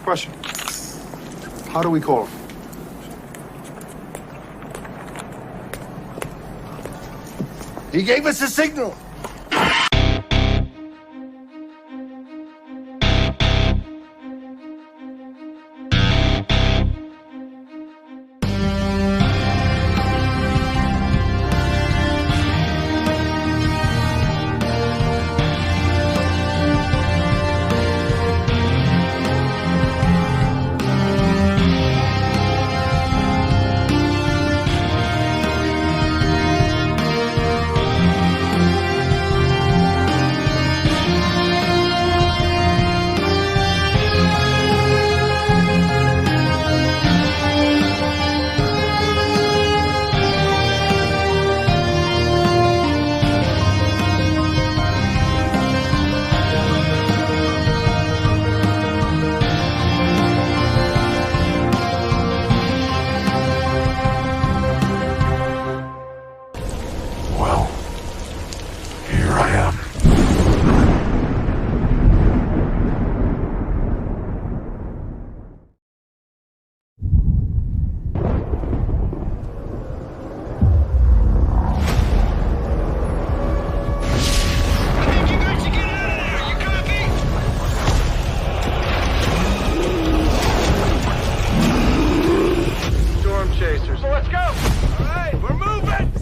Question. How do we call him? He gave us a signal.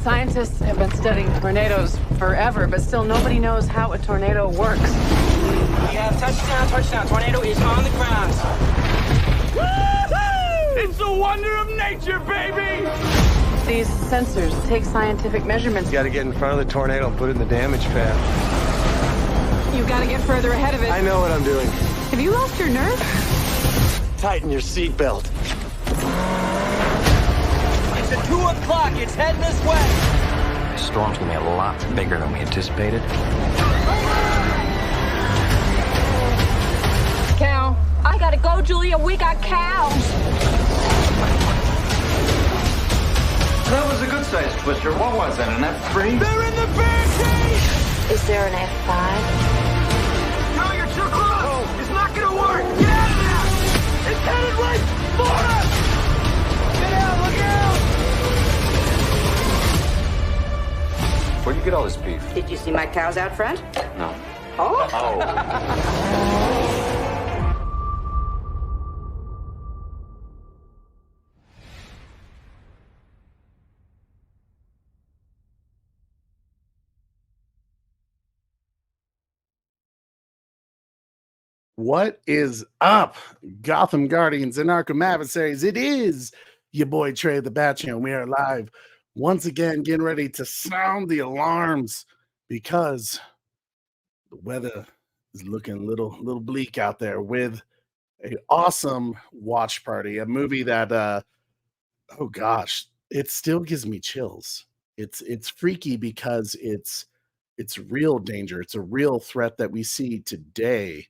Scientists have been studying tornadoes forever, but still nobody knows how a tornado works. We have touchdown. Tornado is on the ground. Woo-hoo! It's a wonder of nature, baby! These sensors take scientific measurements. You gotta get in front of the tornado and put it in the damage path. You've got to get further ahead of it. I know what I'm doing. Have you lost your nerve? Tighten your seatbelt. It's at 2 o'clock. It's heading this way. This storm's gonna be a lot bigger than we anticipated. Cow. I gotta go, Julia. We got cows. That was a good size twister. What was that, an F3? They're in the barricade! Is there an F5? No, you're too close! It's not gonna work! Get out of there! It's headed right for us! Get out, look out! Where'd you get all this beef? Did you see my cows out front? No. Oh. What is up, Gotham Guardians and Arkham Adversaries? It is your boy Trey the Batman. We are live once again, getting ready to sound the alarms because the weather is looking a little bleak out there with an awesome watch party, a movie that oh gosh, it still gives me chills. It's freaky because it's real danger. It's a real threat that we see today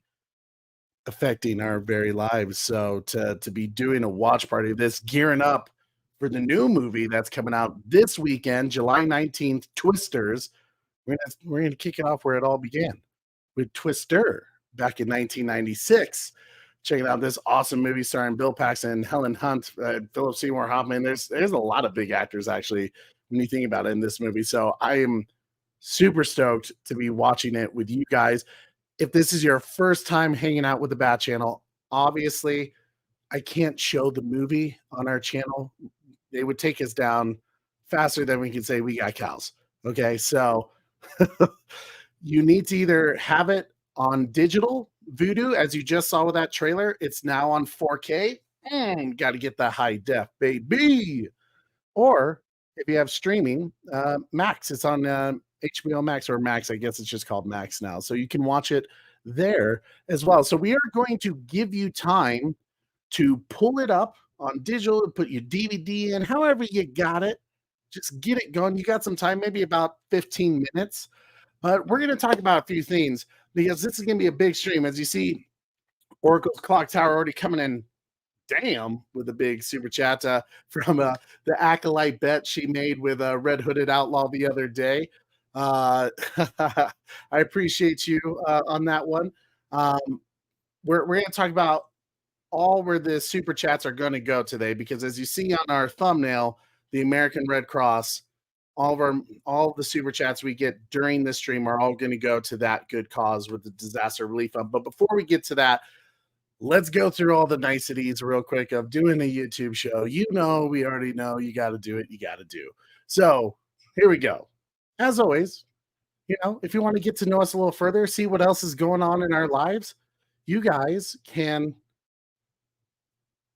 affecting our very lives. So to be doing a watch party of this, gearing up for the new movie that's coming out this weekend, July 19th, Twisters. We're gonna kick it off where it all began with Twister back in 1996. Checking out this awesome movie starring Bill Paxton, Helen Hunt, Philip Seymour Hoffman. There's a lot of big actors actually when you think about it in this movie. So I am super stoked to be watching it with you guys. If this is your first time hanging out with the Bat Channel, obviously I can't show the movie on our channel. They would take us down faster than we can say we got cows. Okay, so you need to either have it on digital Vudu, as you just saw with that trailer. It's now on 4K. Got to get that high def, baby. Or if you have streaming, Max, it's on HBO Max, or Max, I guess it's just called Max now. So you can watch it there as well. So we are going to give you time to pull it up on digital, put your DVD in, however you got it. Just get it going. You got some time, maybe about 15 minutes. But we're going to talk about a few things because this is going to be a big stream. As you see, Oracle's Clock Tower already coming in, damn, with a big super chat from the Acolyte bet she made with Red Hooded Outlaw the other day. I appreciate you on that one. We're going to talk about all where the super chats are going to go today, because as you see on our thumbnail, the American Red Cross, all of the super chats we get during this stream are all going to go to that good cause with the disaster relief fund. But before we get to that, let's go through all the niceties real quick of doing a YouTube show. You know, we already know you got to do it. You got to do. So here we go. As always, you know, if you want to get to know us a little further, see what else is going on in our lives, you guys can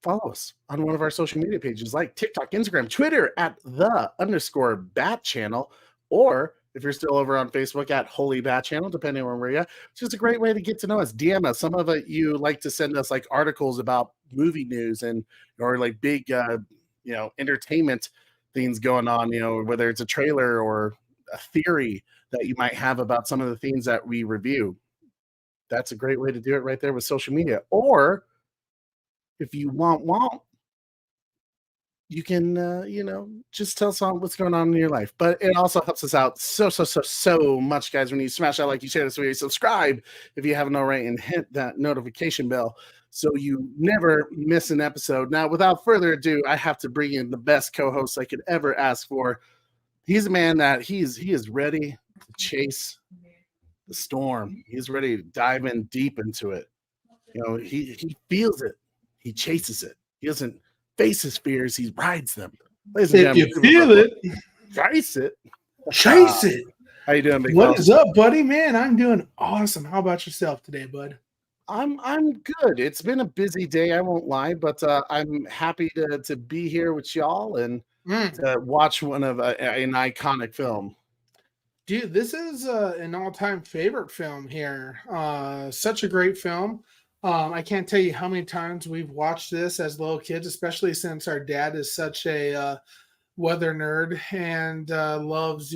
follow us on one of our social media pages like TikTok, Instagram, Twitter at _Bat Channel, or if you're still over on Facebook at Holy Bat Channel, depending on where you're at. It's just a great way to get to know us. DM us. Some of it you like to send us like articles about movie news and or like big entertainment things going on, you know, whether it's a trailer or a theory that you might have about some of the things that we review. That's a great way to do it right there with social media. Or if you want, you can, just tell us what's going on in your life. But it also helps us out so much, guys, when you smash that like, you share this video, subscribe if you haven't already, and hit that notification bell so you never miss an episode. Now, without further ado, I have to bring in the best co-host I could ever ask for. He's a man that he is ready to chase the storm. He's ready to dive in deep into it. You know, he feels it. He chases it. He doesn't face his fears. He rides them. If you feel it, chase it. Chase it. How you doing, big What is up, buddy? Man, I'm doing awesome. How about yourself today, bud? I'm good. It's been a busy day, I won't lie, but I'm happy to be here with y'all and to watch one of an iconic film. Dude, this is an all-time favorite film here. Such a great film. I can't tell you how many times we've watched this as little kids, especially since our dad is such a weather nerd and loves,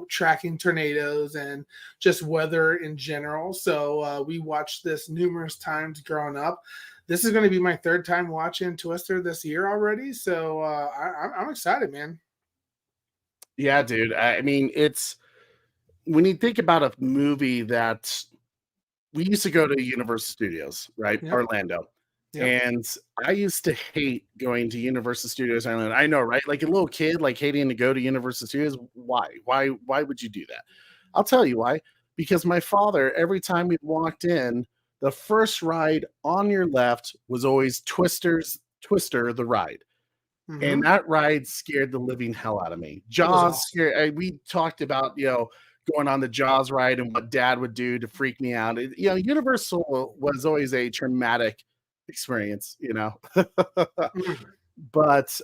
tracking tornadoes and just weather in general. So we watched this numerous times growing up. This is going to be my third time watching Twister this year already. So I'm excited, man. Yeah, dude. I mean, it's when you think about a movie that we used to go to Universal Studios, right? Yep. Orlando. Yep. And I used to hate going to Universal Studios Orlando. I know, right? Like a little kid, like hating to go to Universal Studios. Why? Why would you do that? I'll tell you why. Because my father, every time we walked in, the first ride on your left was always Twister the ride. Mm-hmm. And that ride scared the living hell out of me. Jaws scared. We talked about, going on the Jaws ride and what Dad would do to freak me out. Universal was always a traumatic experience, but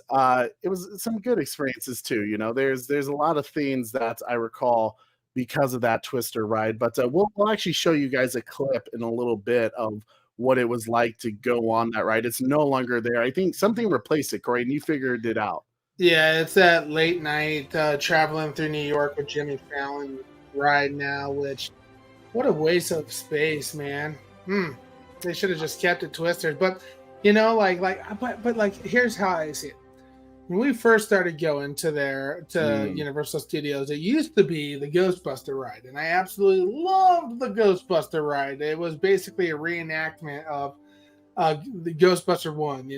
it was some good experiences too. There's a lot of things that I recall because of that Twister ride. But we'll actually show you guys a clip in a little bit of what it was like to go on that ride. It's no longer there. I think something replaced it, Corey, and you figured it out. Yeah, it's that late night traveling through New York with Jimmy Fallon ride now, which what a waste of space, man. They should have just kept it Twister. But but here's how I see it. When we first started going to Universal Studios, it used to be the Ghostbuster ride, and I absolutely loved the Ghostbuster ride. It was basically a reenactment of the Ghostbuster 1,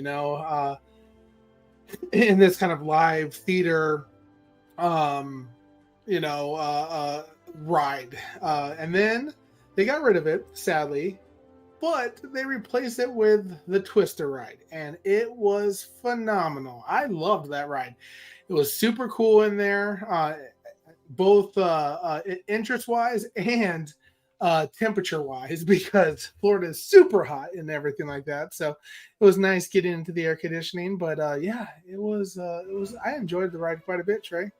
in this kind of live theater, ride. And then they got rid of it, sadly, but they replaced it with the Twister ride, and it was phenomenal. I loved that ride. It was super cool in there, both interest-wise and temperature-wise, because Florida is super hot and everything like that. So it was nice getting into the air conditioning. But it was. I enjoyed the ride quite a bit, Trey.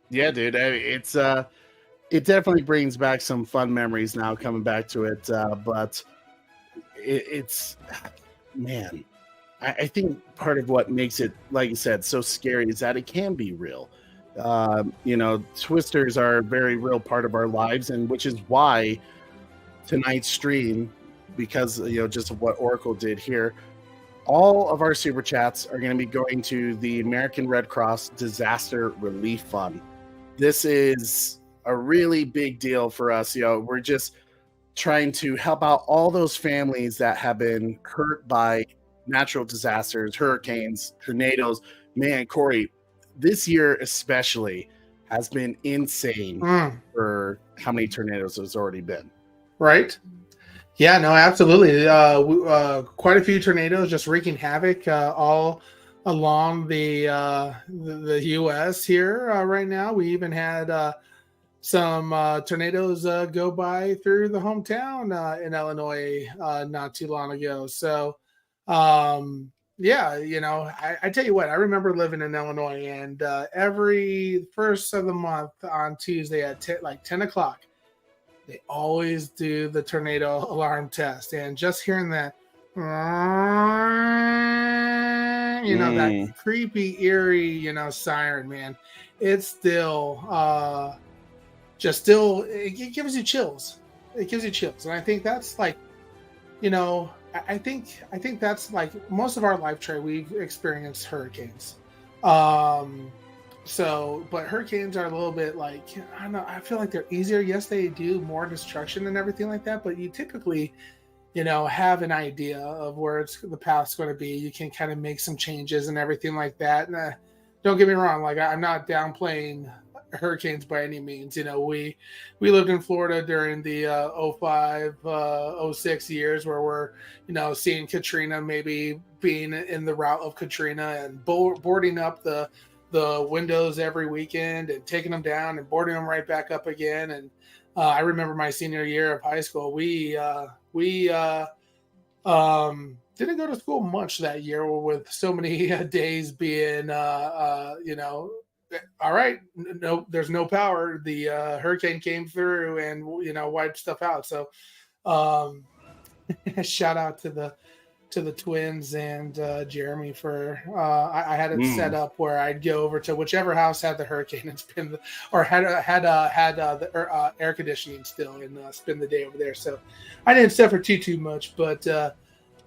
Yeah, dude. It definitely brings back some fun memories now coming back to it. But it's, man, I think part of what makes it, like you said, so scary is that it can be real. Twisters are a very real part of our lives, and which is why tonight's stream, because just what Oracle did here, all of our super chats are going to be going to the American Red Cross Disaster Relief Fund. This is a really big deal for us. trying to help out all those families that have been hurt by natural disasters, hurricanes, tornadoes. Man, Corey, this year especially has been insane for how many tornadoes there's already been. Right? Yeah, no, absolutely. Quite a few tornadoes just wreaking havoc all along the U.S. here right now. We even had some tornadoes go by through the hometown in Illinois not too long ago. So, yeah, I tell you what, I remember living in Illinois, and every first of the month on Tuesday at 10 o'clock, they always do the tornado alarm test. And just hearing that, that creepy, eerie, siren, man, it's still, it gives you chills. It gives you chills. And I think that's like, I think that's like most of our lifetime we've experienced hurricanes. But hurricanes are a little bit like, I don't know, I feel like they're easier. Yes, they do more destruction and everything like that, but you typically, have an idea of where the path's going to be. You can kind of make some changes and everything like that. And don't get me wrong, like I'm not downplaying hurricanes by any means. We lived in Florida during the 05, 06 years where we're, seeing Katrina maybe being in the route of Katrina and boarding up the windows every weekend and taking them down and boarding them right back up again. And I remember my senior year of high school, we didn't go to school much that year with so many days being, all right, no, there's no power. The hurricane came through and, wiped stuff out. So shout out to the twins and Jeremy for I had it set up where I'd go over to whichever house had the hurricane and spend the air conditioning still and spend the day over there. So I didn't suffer too much, but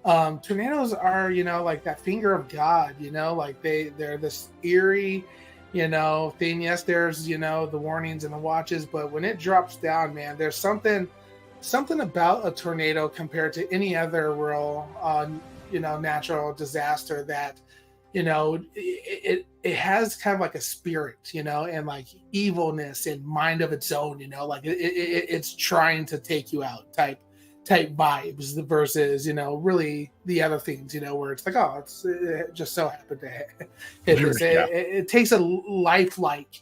tornadoes are like that finger of God. Like they're this eerie thing. Yes, there's the warnings and the watches, but when it drops down, man, there's something about a tornado compared to any other real natural disaster that it has kind of like a spirit, and like evilness and mind of its own, like it's trying to take you out type vibes versus really the other things where it's like, oh, it just so happened to hit this. It takes a lifelike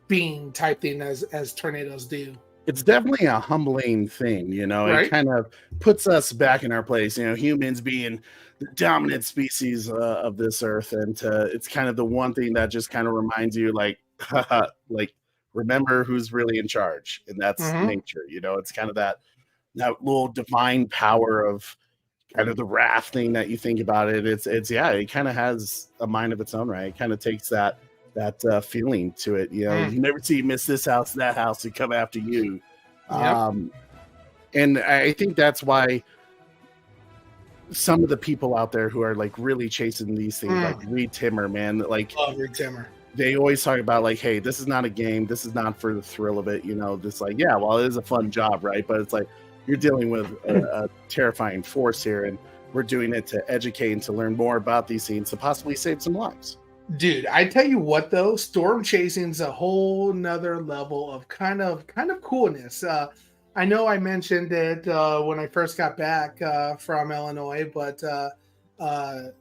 being type thing as tornadoes do. It's definitely a humbling thing, Right? It kind of puts us back in our place, humans being the dominant species of this earth, and it's kind of the one thing that just kind of reminds you, like, like, remember who's really in charge, and that's nature. It's kind of that little divine power of kind of the wrath thing that you think about it. It kind of has a mind of its own, right? It kind of takes that feeling to it. You never see miss this house, that house, to come after you. And I think that's why some of the people out there who are like really chasing these things, like Reed Timmer, man, like Reed Timmer. They always talk about like, hey, this is not a game. This is not for the thrill of it. Just like, yeah, well, it is a fun job, right? But it's like you're dealing with a terrifying force here, and we're doing it to educate and to learn more about these things to possibly save some lives. Dude, I tell you what, though, storm chasing's a whole nother level of kind of coolness. I know I mentioned it when I first got back from Illinois, but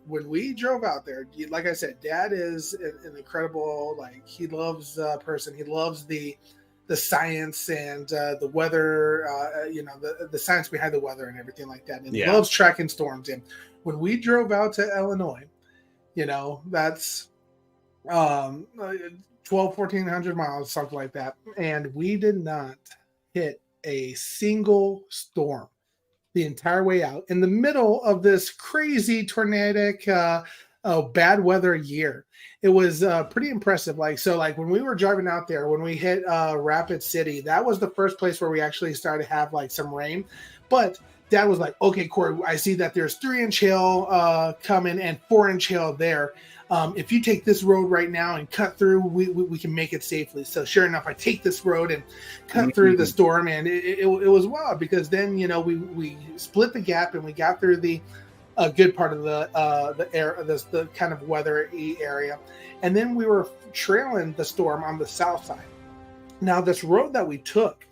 when we drove out there, like I said, Dad is an incredible, like, he loves person. He loves the science and the weather, the science behind the weather and everything like that. And he loves tracking storms. And when we drove out to Illinois, that's 1,400 miles, something like that. And we did not hit a single storm the entire way out in the middle of this crazy tornadic bad weather year. It was pretty impressive. Like when we were driving out there, when we hit Rapid City, that was the first place where we actually started to have like some rain. But Dad was like, okay, Corey, I see that there's 3-inch hail coming and 4-inch hail there. If you take this road right now and cut through, we can make it safely. So sure enough, I take this road and cut through the storm, and it was wild because then, you know, we split the gap and we got through the good part of the air, the kind of weathery area, and then we were trailing the storm on the south side. Now this road that we took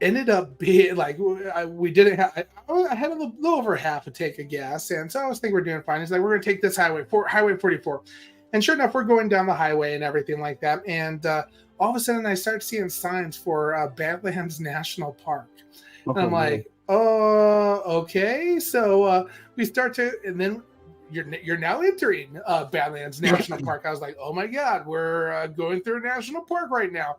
ended up being like we didn't have. I had a little over half a tank of gas, and so I was thinking we're doing fine. He's like, we're going to take this highway 44, and sure enough, we're going down the highway and everything like that. And all of a sudden, I start seeing signs for Badlands National Park, and I'm like, oh, okay. So we start to, and then you're now entering Badlands National Park. I was like, oh my God, we're going through a national park right now.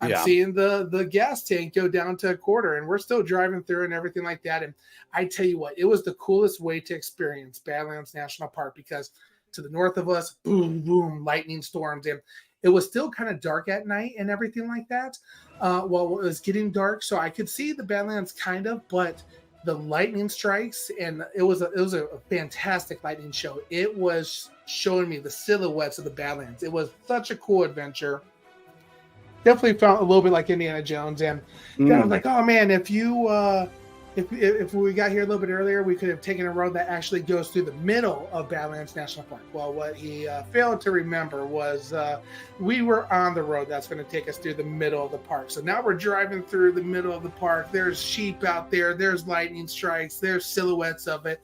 I'm seeing the gas tank go down to a quarter, and we're still driving through and everything like that. And I tell you what, it was the coolest way to experience Badlands National Park because to the north of us, boom, boom, lightning storms. And it was still kind of dark at night and everything like that. Well, it was getting dark, so I could see the Badlands kind of, but the lightning strikes, and it was a fantastic lightning show. It was showing me the silhouettes of the Badlands. It was such a cool adventure. Definitely felt a little bit like Indiana Jones, and I was like, "Oh man, if we got here a little bit earlier, we could have taken a road that actually goes through the middle of Badlands National Park." Well, what he failed to remember was we were on the road that's going to take us through the middle of the park. So now we're driving through the middle of the park. There's sheep out there. There's lightning strikes. There's silhouettes of it.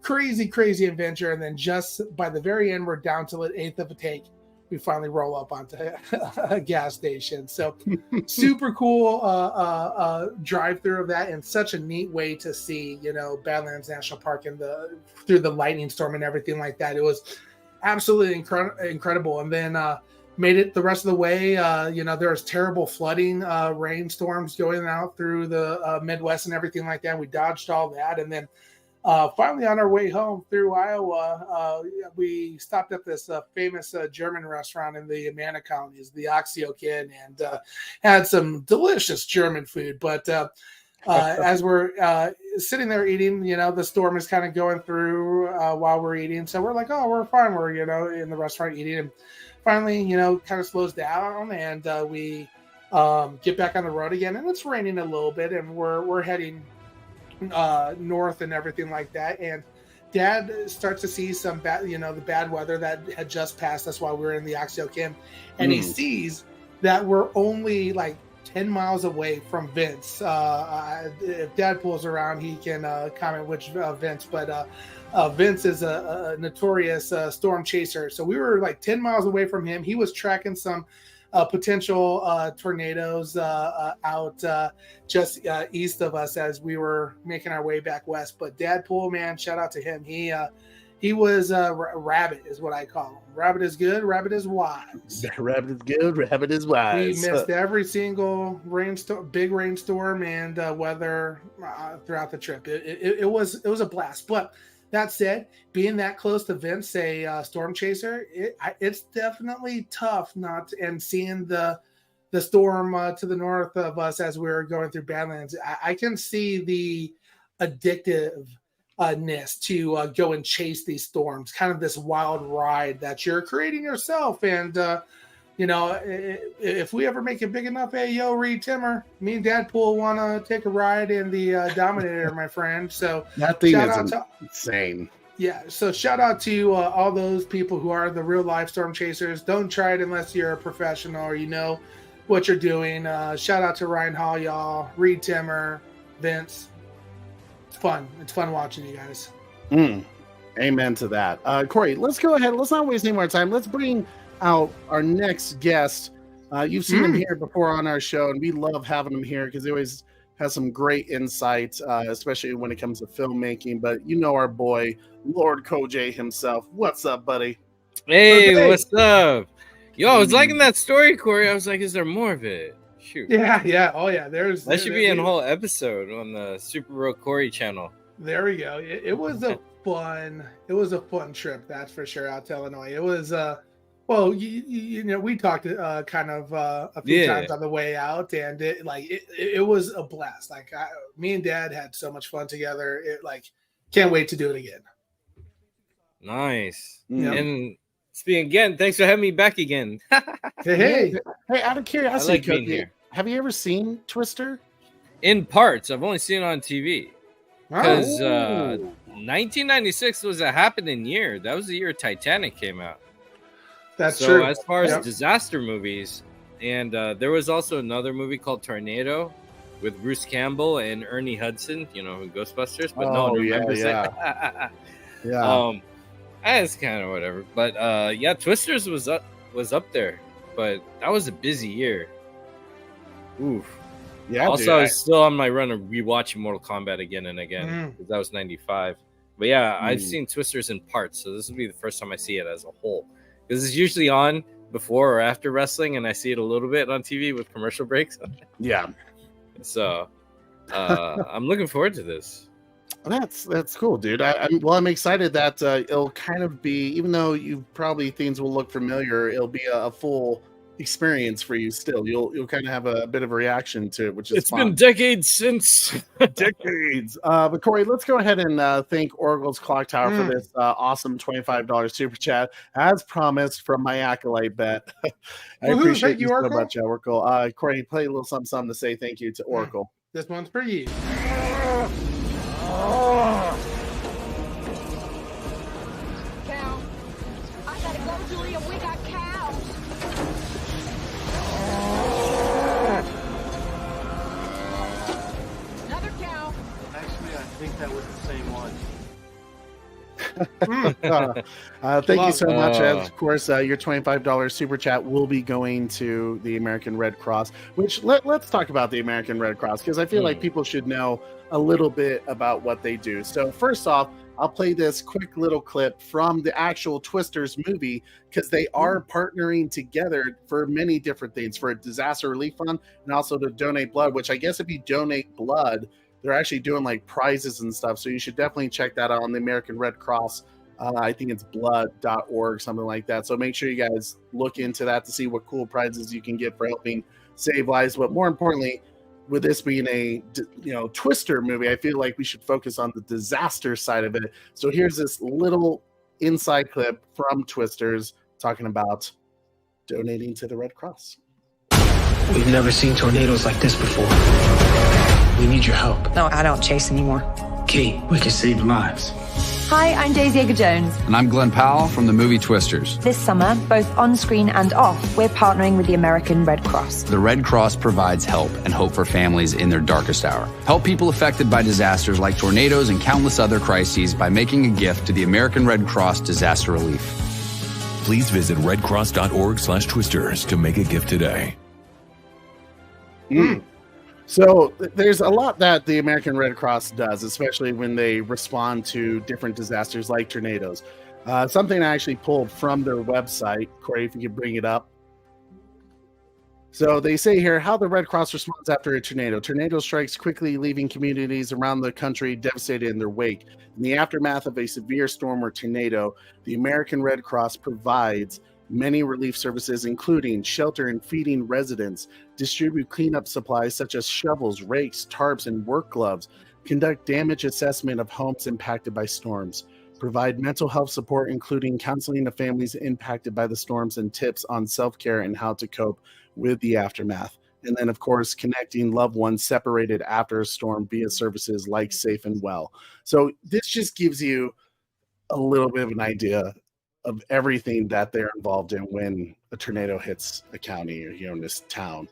Crazy, crazy adventure. And then just by the very end, we're down to an eighth of a tank. We finally roll up onto a gas station. So super cool drive through of that, and such a neat way to see, you know, Badlands National Park and through the lightning storm and everything like that. It was absolutely incredible. And then made it the rest of the way. You know, there was terrible flooding, rainstorms going out through the Midwest and everything like that. We dodged all that. And then finally, on our way home through Iowa, we stopped at this famous German restaurant in the Amana colonies, the Oxio Kid, and had some delicious German food. But as we're sitting there eating, you know, the storm is kind of going through while we're eating. So we're like, oh, we're fine. We're, you know, in the restaurant eating. And finally, you know, kind of slows down, and we get back on the road again. And it's raining a little bit, and we're heading north and everything like that, and Dad starts to see some bad, you know, the bad weather that had just passed. That's why we were in the Oxio Camp, and he sees that we're only like 10 miles away from Vince. If Dad pulls around, he can comment which Vince, but Vince is a notorious storm chaser. So we were like 10 miles away from him. He was tracking some potential tornadoes out just east of us as we were making our way back west. But Dad Pool, man, shout out to him. He was rabbit is what I call him. Rabbit is good, rabbit is wise. Rabbit is good, rabbit is wise. We missed every single big rainstorm and weather throughout the trip. It was a blast. But that said, being that close to Vince, a storm chaser, it's definitely tough not to, and seeing the storm to the north of us as we were going through Badlands, I can see the addictiveness to go and chase these storms, kind of this wild ride that you're creating yourself. And you know, if we ever make it big enough, hey, yo, Reed Timmer, me and Dad Pool want to take a ride in the Dominator, my friend. So that thing is insane. Yeah, so shout out to all those people who are the real life storm chasers. Don't try it unless you're a professional or you know what you're doing. Shout out to Ryan Hall, y'all, Reed Timmer, Vince. It's fun. It's fun watching you guys. Amen to that. Corey, let's go ahead. Let's not waste any more time. Let's bring out our next guest. You've seen him here before on our show, and we love having him here because he always has some great insight, especially when it comes to filmmaking. But you know our boy, Lord Koj himself. What's up, buddy? Hey, what's up? Yo, I was liking that story, Corey. I was like, is there more of it? Shoot. Yeah. Oh, yeah. That should be a whole episode on the Super Road Corey channel. There we go. It was a fun trip, that's for sure, out to Illinois. It was Well, you know, we talked kind of a few times on the way out, and it was a blast. Like me and Dad had so much fun together. It can't wait to do it again. Nice. Yeah. And speaking again, thanks for having me back again. Hey, out of curiosity, I like being here. Have you ever seen Twister? In parts, I've only seen it on TV. Because 1996 was a happening year. That was the year Titanic came out. That's so true. As far as disaster movies, and there was also another movie called Tornado with Bruce Campbell and Ernie Hudson, you know, Ghostbusters, but no one remembers it. It's kind of whatever. But Twisters was up there, but that was a busy year. Oof. Yeah. Also, I was still on my run of rewatching Mortal Kombat again and again because that was 95. But yeah, I've seen Twisters in parts, so this will be the first time I see it as a whole. Because it's usually on before or after wrestling, and I see it a little bit on TV with commercial breaks. Yeah. So I'm looking forward to this. That's cool, dude. I'm excited that it'll kind of be, even though you probably things will look familiar, it'll be a full experience for you still. You'll kind of have a bit of a reaction to it, which is fun. Been decades since. Decades. But Corey, let's go ahead and thank Oracle's Clock Tower for this awesome $25 super chat, as promised from my acolyte bet. I appreciate you so much, Oracle. Corey, play a little something to say thank you to Oracle. This one's for you. Cow. I gotta go, Julia. We got cows. Another cow. Actually, I think that was the same one. Thank you so much. Of course, your $25 super chat will be going to the American Red Cross, which let's talk about the American Red Cross, because I feel like people should know a little bit about what they do. So first off, I'll play this quick little clip from the actual Twisters movie, because they are partnering together for many different things, for a disaster relief fund and also to donate blood, which I guess if you donate blood, they're actually doing like prizes and stuff. So you should definitely check that out on the American Red Cross. I think it's blood.org, something like that. So make sure you guys look into that to see what cool prizes you can get for helping save lives. But more importantly, with this being a Twister movie, I feel like we should focus on the disaster side of it. So here's this little inside clip from Twisters talking about donating to the Red Cross. We've never seen tornadoes like this before. We need your help. No, I don't chase anymore. Kate, we can save lives. Hi, I'm Daisy Edgar-Jones. And I'm Glenn Powell from the movie Twisters. This summer, both on-screen and off, we're partnering with the American Red Cross. The Red Cross provides help and hope for families in their darkest hour. Help people affected by disasters like tornadoes and countless other crises by making a gift to the American Red Cross Disaster Relief. Please visit redcross.org/twisters to make a gift today. So there's a lot that the American Red Cross does, especially when they respond to different disasters like tornadoes. Something I actually pulled from their website. Corey, if you could bring it up. So they say here how the Red Cross responds after a tornado. Tornado strikes quickly, leaving communities around the country devastated in their wake. In the aftermath of a severe storm or tornado, the American Red Cross provides many relief services, including shelter and feeding residents, distribute cleanup supplies such as shovels, rakes, tarps, and work gloves, conduct damage assessment of homes impacted by storms, provide mental health support, including counseling of families impacted by the storms and tips on self-care and how to cope with the aftermath. And then, of course, connecting loved ones separated after a storm via services like Safe and Well. So this just gives you a little bit of an idea of everything that they're involved in when a tornado hits a county or in this town.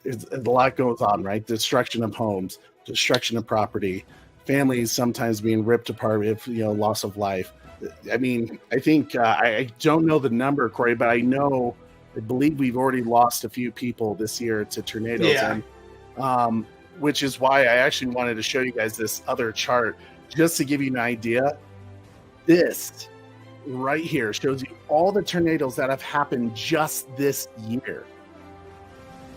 A lot goes on, right? Destruction of homes, destruction of property, families sometimes being ripped apart with loss of life. I mean, I think I don't know the number, Corey, but I believe we've already lost a few people this year to tornadoes, and which is why I actually wanted to show you guys this other chart just to give you an idea. This right here shows you all the tornadoes that have happened just this year.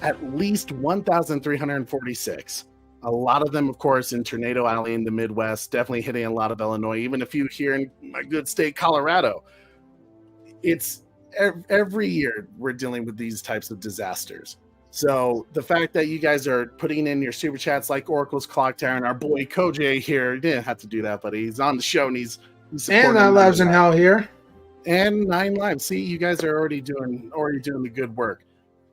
At least 1,346. A lot of them, of course, in Tornado Alley in the Midwest, definitely hitting a lot of Illinois, even a few here in my good state, Colorado. It's every year we're dealing with these types of disasters. So the fact that you guys are putting in your super chats like Oracle's Clock Tower and our boy Koj here, he didn't have to do that, but he's on the show and he's and 9 Lives in Hell here. And 9 Lives. See, you guys are already doing the good work.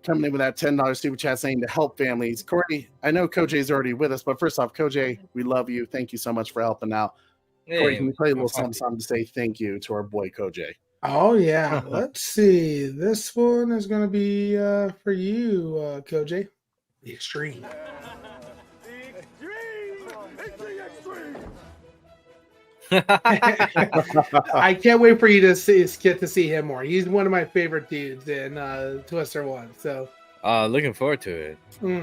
Coming in with that $10 super chat saying to help families. Corey, I know Koj is already with us, but first off, Koj, we love you. Thank you so much for helping out. Hey, Corey, can we play a little something to say thank you to our boy Koj? Oh, yeah. Let's see. This one is going to be for you, Koj. The Extreme. I can't wait for you to get to see him more. He's one of my favorite dudes in Twister 1. So, looking forward to it.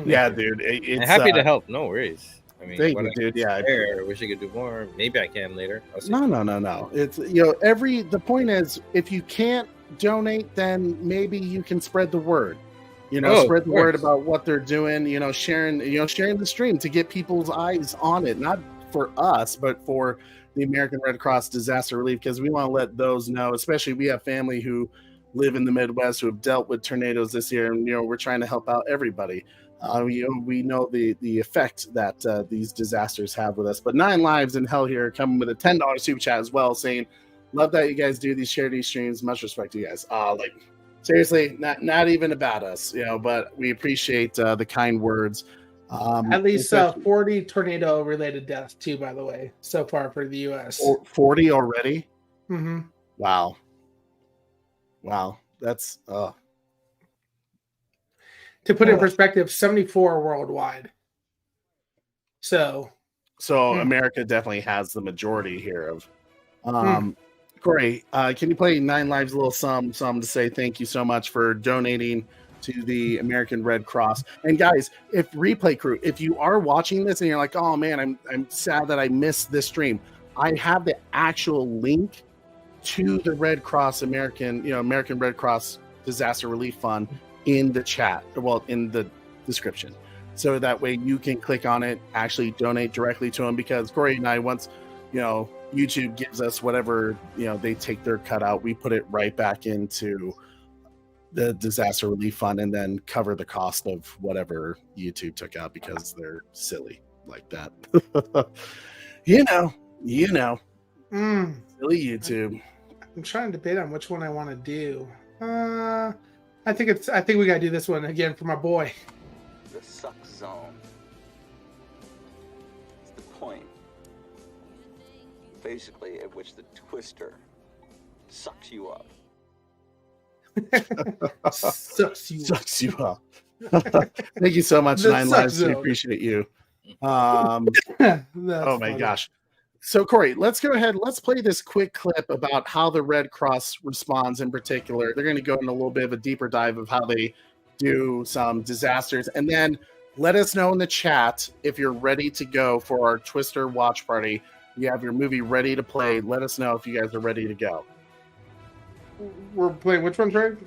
Yeah, dude. It's happy to help. No worries. I mean, thank you, dude. Yeah, I wish I could do more. Maybe I can later. No. It's the point is, if you can't donate, then maybe you can spread the word. Spread the word about what they're doing. Sharing the stream to get people's eyes on it, not for us, but for the American Red Cross Disaster Relief, because we want to let those know, especially we have family who live in the Midwest who have dealt with tornadoes this year, and we're trying to help out everybody. We know the effect that these disasters have with us. But 9 Lives in Hell here coming with a $10 super chat as well, saying, love that you guys do these charity streams. Much respect to you guys. Seriously, not even about us, but we appreciate the kind words. At least 40 tornado-related deaths, too, by the way, so far for the U.S. 40 already? Mm-hmm. Wow. That's... To put it in perspective, 74 worldwide. So America definitely has the majority here of... Corey, can you play 9 Lives a little some to say thank you so much for donating to the American Red Cross? And guys, if replay crew, if you are watching this and you're like, oh man, I'm sad that I missed this stream, I have the actual link to the Red Cross American Red Cross Disaster Relief Fund in the chat, in the description, so that way you can click on it, actually donate directly to them, because Corey and I, once YouTube gives us whatever they take their cut out, we put it right back into the disaster relief fund and then cover the cost of whatever YouTube took out, because they're silly like that. Silly YouTube. I'm trying to debate on which one I want to do. I think we gotta do this one again for my boy. The suck zone. It's the point, basically, at which the twister sucks you up. Sucks you up. Thank you so much, 9 Lives. We appreciate you. Oh my gosh. So Corey, let's go ahead. Let's play this quick clip about how the Red Cross responds in particular. They're going to go into a little bit of a deeper dive of how they do some disasters. And then let us know in the chat if you're ready to go for our Twister watch party. You have your movie ready to play. Let us know if you guys are ready to go. We're playing which one, Craig?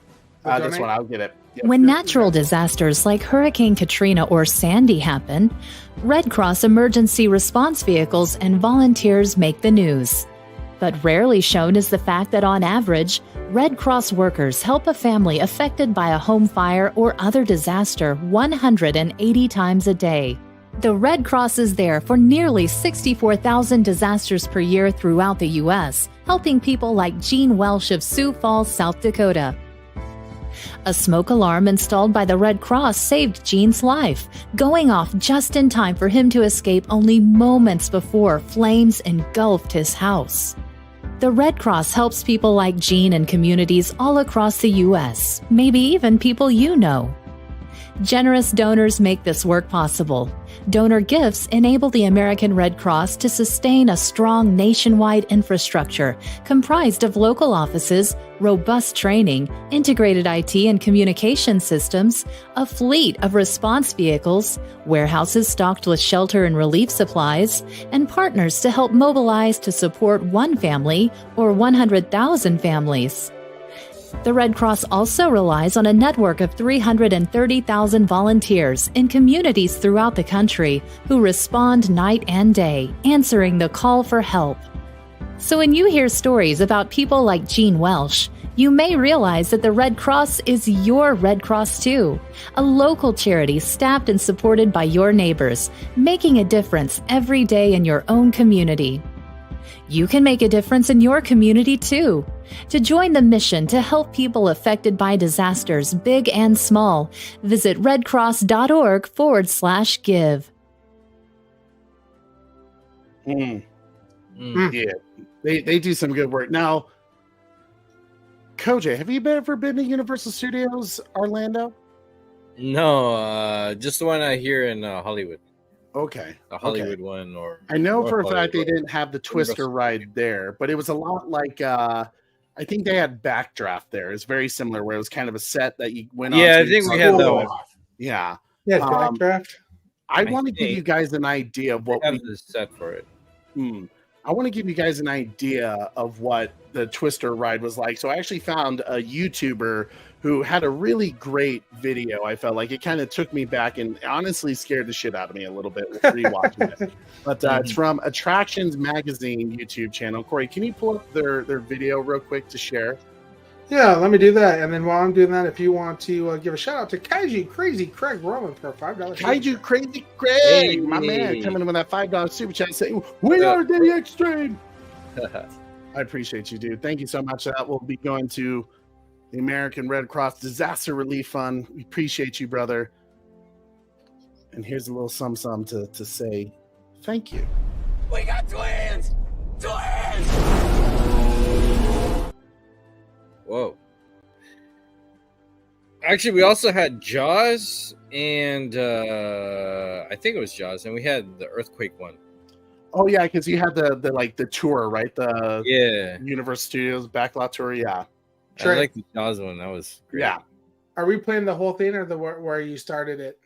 This one, I'll get it. Yep. When natural disasters like Hurricane Katrina or Sandy happen, Red Cross emergency response vehicles and volunteers make the news. But rarely shown is the fact that on average, Red Cross workers help a family affected by a home fire or other disaster 180 times a day. The Red Cross is there for nearly 64,000 disasters per year throughout the U.S., helping people like Gene Welsh of Sioux Falls, South Dakota. A smoke alarm installed by the Red Cross saved Gene's life, going off just in time for him to escape only moments before flames engulfed his house. The Red Cross helps people like Gene and communities all across the U.S., maybe even people you know. Generous donors make this work possible. Donor gifts enable the American Red Cross to sustain a strong nationwide infrastructure comprised of local offices, robust training, integrated IT and communication systems, a fleet of response vehicles, warehouses stocked with shelter and relief supplies, and partners to help mobilize to support one family or 100,000 families. The Red Cross also relies on a network of 330,000 volunteers in communities throughout the country who respond night and day, answering the call for help. So when you hear stories about people like Gene Welsh, You may realize that the Red Cross is your Red Cross too, a local charity staffed and supported by your neighbors, making a difference every day in your own community. You can make a difference in your community too. To join the mission to help people affected by disasters, big and small, visit redcross.org/give. Yeah, they do some good work. Now, Koj, have you ever been to Universal Studios Orlando? No, just the one I hear in Hollywood. Okay. The Hollywood one, or I know for a Hollywood fact they didn't have the Twister ride there, but it was a lot like I think they had Backdraft there. It's very similar, where it was kind of a set that you went on. Yeah, I think we had that one. Yeah. Yeah, Backdraft. I want to give you guys an idea of what we have the set for it. I want to give you guys an idea of what the Twister ride was like. So I actually found a YouTuber who had a really great video. I felt like it kind of took me back and honestly scared the shit out of me a little bit rewatching it. But it's from Attractions Magazine YouTube channel. Corey, can you pull up their video real quick to share? Yeah, let me do that. And then while I'm doing that, if you want to give a shout out to Kaiju Crazy Craig Roman for a $5. Kaiju Crazy Craig, my man, coming in with that $5 super chat saying, "We are the extreme." I appreciate you, dude. Thank you so much. That will be going to the American Red Cross Disaster Relief Fund. We appreciate you, brother. And here's a little sum to say thank you. We got twins! Twins! Whoa. Actually, we also had Jaws, and I think it was Jaws, and we had the Earthquake one. Oh yeah, because you had the tour, right? The Universal Studios backlot tour. Yeah, I like the Jaws one. That was great. Yeah. Are we playing the whole thing or where you started it?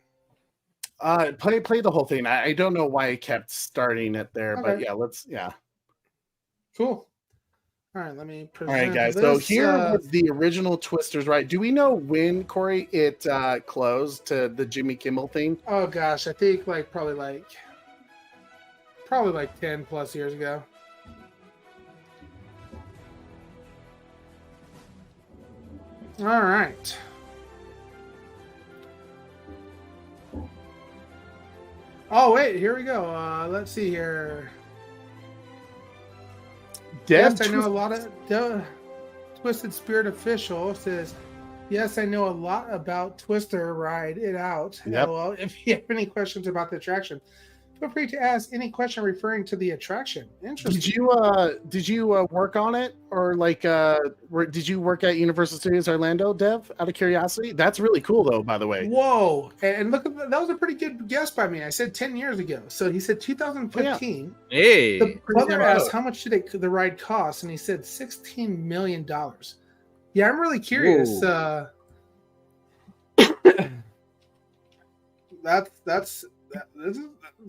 Play the whole thing. I don't know why I kept starting it there, but yeah. Cool. All right, let me present. All right, guys. So here was the original Twisters, right? Do we know when, Corey, it closed to the Jimmy Kimmel thing? Oh gosh, I think probably 10 plus years ago. All right. Oh wait, here we go. Let's see here. Yes, I know a lot of Twisted Spirit Official says, yes, I know a lot about Twister. Ride it out. Yep. Well, if you have any questions about the attraction, feel free to ask any question referring to the attraction. Interesting. Did you work on it, or did you work at Universal Studios Orlando, Dev? Out of curiosity, that's really cool, though. By the way. Whoa! And look, that was a pretty good guess by me. I said 10 years ago, so he said 2015. Oh, yeah. Hey. The brother asked how much did the ride cost, and he said $16 million. Yeah, I'm really curious. That's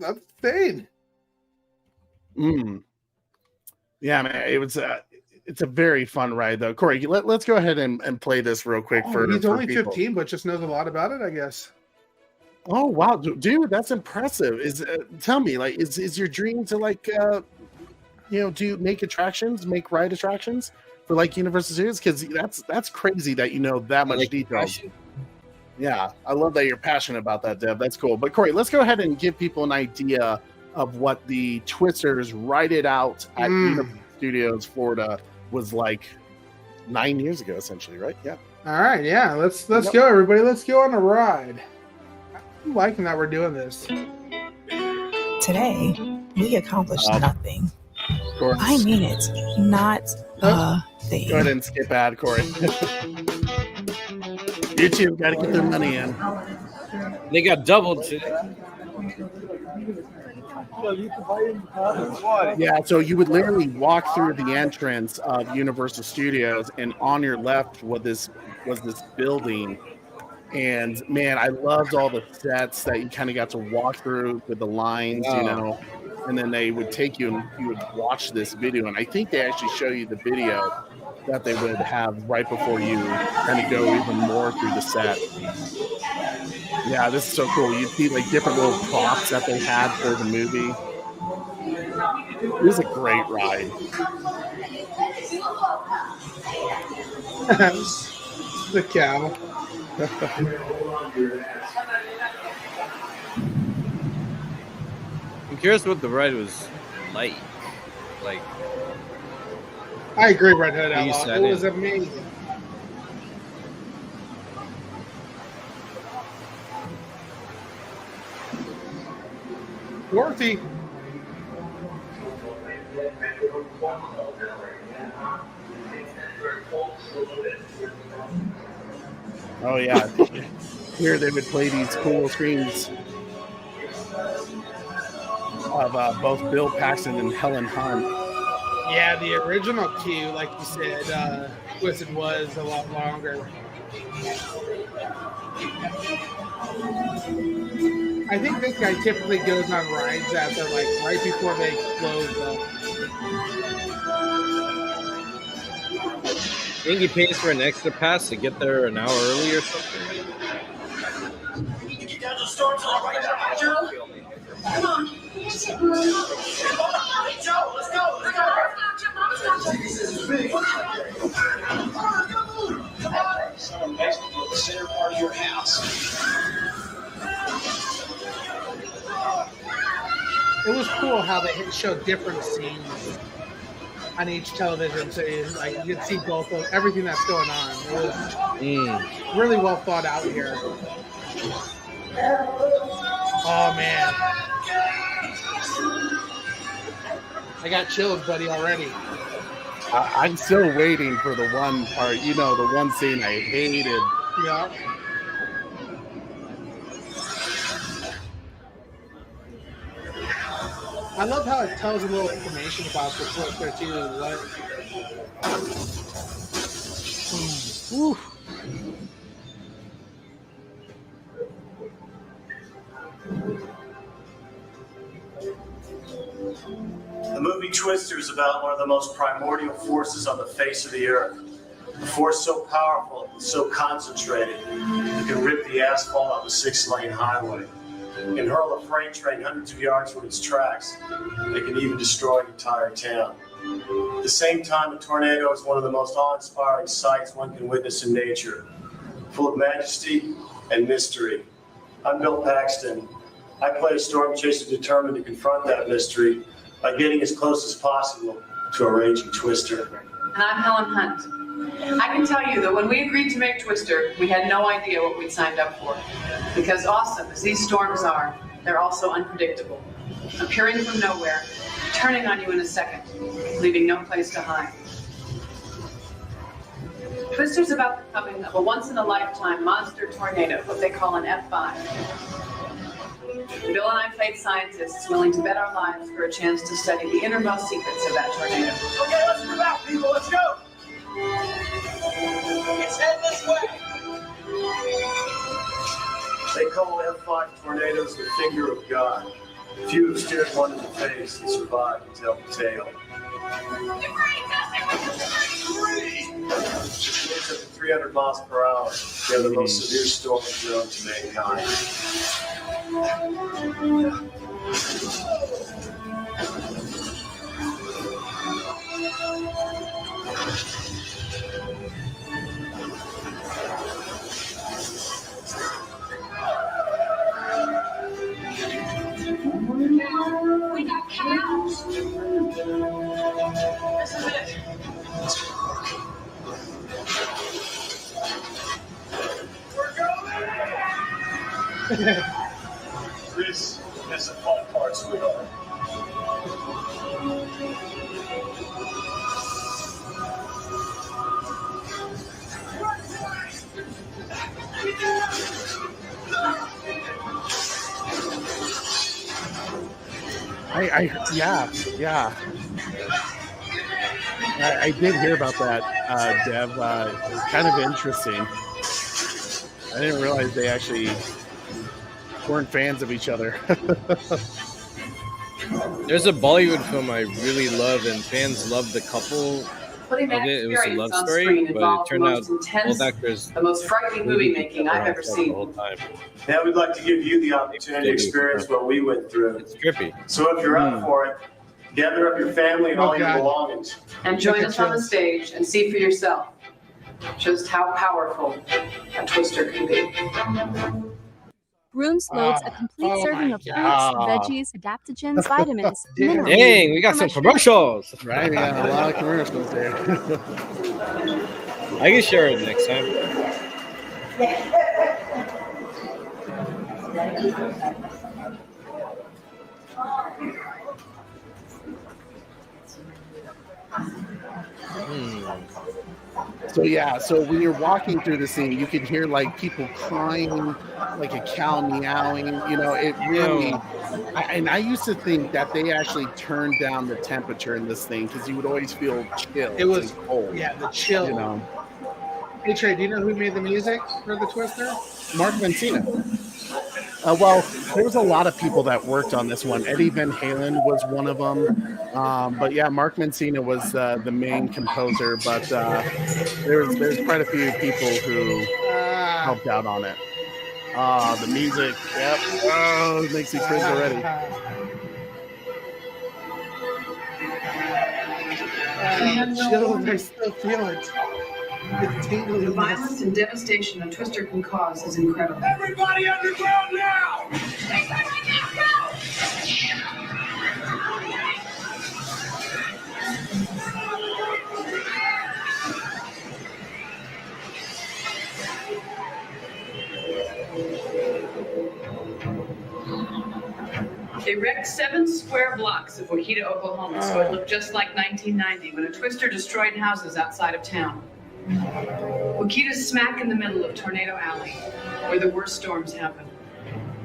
insane. Yeah, man, it's a very fun ride, though. Corey, let's go ahead and play this real quick. He's only people. 15, but just knows a lot about it, I guess. Oh wow, dude, that's impressive. Tell me, is your dream to do make ride attractions for Universal Studios? Because that's crazy that you know that much detail. Yeah, I love that you're passionate about that, Deb. That's cool. But Corey, let's go ahead and give people an idea of what the Twisters Ride It Out at Universal Studios Florida was like 9 years ago, essentially, right? Yeah. All right, yeah. Let's go, everybody. Let's go on a ride. I'm liking that we're doing this. Today, we accomplished nothing. I mean it. Not a thing. Go ahead and skip ad, Corey. YouTube got to get their money in. They got doubled today. Yeah, so you would literally walk through the entrance of Universal Studios, and on your left was this building. And man, I loved all the sets that you kind of got to walk through with the lines, and then they would take you and you would watch this video. And I think they actually show you the video that they would have right before you kind of go even more through the set. Yeah, this is so cool. You see different little props that they had for the movie. It was a great ride. The cow. I'm curious what the ride was like. I agree, Red Hood You Outlaw. sat It was in. amazing. Dorothy. Oh yeah, here they would play these cool screens of both Bill Paxton and Helen Hunt. Yeah, the original queue, like you said, Twisted was a lot longer. I think this guy typically goes on rides after, like, right before they close up. I think he pays for an extra pass to get there an hour early or something. Get down to the storm zone right now, Joe. Come on. Joe, let's go. This is big. Come on. Someone makes me the center part of your house. It was cool how they showed different scenes on each television, so you could see both of everything that's going on. It was really well thought out here. Oh man, I got chills, buddy, already. I'm still waiting for the one part, the one scene I hated. Yeah. I love how it tells a little information about the Twister too. The movie Twister is about one of the most primordial forces on the face of the earth. A force so powerful, so concentrated, it can rip the asphalt off a 6-lane highway. It can hurl a freight train hundreds of yards from its tracks. It can even destroy an entire town. At the same time, a tornado is one of the most awe-inspiring sights one can witness in nature, full of majesty and mystery. I'm Bill Paxton. I play a storm chaser determined to confront that mystery by getting as close as possible to a raging twister. And I'm Helen Hunt. I can tell you that when we agreed to make Twister, we had no idea what we'd signed up for. Because awesome as these storms are, they're also unpredictable. Appearing from nowhere, turning on you in a second, leaving no place to hide. Twister's about the coming of a once-in-a-lifetime monster tornado, what they call an F5. Bill and I played scientists willing to bet our lives for a chance to study the innermost secrets of that tornado. Okay, let's move out, people. Let's go. It's heading this way. They call F5 tornadoes the finger of God. Few have stared one in the face and survived to tell the tale. Winds up to 300 miles per hour. They are the most severe storm known to mankind. We got cows. This is it. We're going! This is the fun part, sweetheart. Yeah. I did hear about that, Dev. It's kind of interesting. I didn't realize they actually weren't fans of each other. There's a Bollywood film I really love, and fans love the couple Putting that of it. It was a experience love on story, screen but it involved the turned out most intense, both actors the most frightening movie making I've ever the seen. whole time. Now we'd like to give you the opportunity to experience what we went through. It's trippy. So if you're up for it, gather up your family and all your God. belongings. And join us on the stage and see for yourself. just how powerful a twister can be. Brooms loads a complete serving of fruits, veggies, adaptogens, vitamins, minerals. Dang, we got some commercials. Right, we got a lot of commercials there. I can share it next time. So when you're walking through the scene, you can hear like people crying, like a cow meowing. You know, it really. I used to think that they actually turned down the temperature in this thing because you would always feel chill. It was cold. Yeah, the chill. You know. Hey Trey, do you know who made the music for the Twister? Mark Mancina. Well, there was a lot of people that worked on this one. Eddie Van Halen was one of them. But yeah, Mark Mancina was the main composer. But there's quite a few people who helped out on it. The music, yep. Oh, it makes me cringe already. Chills, I still feel it. It's tingling. The violence and devastation a twister can cause is incredible. Everybody underground now! They wrecked 7 square blocks of Waukeeta, Oklahoma, so it looked just like 1990 when a twister destroyed houses outside of town. Waukeeta's smack in the middle of Tornado Alley, where the worst storms happen.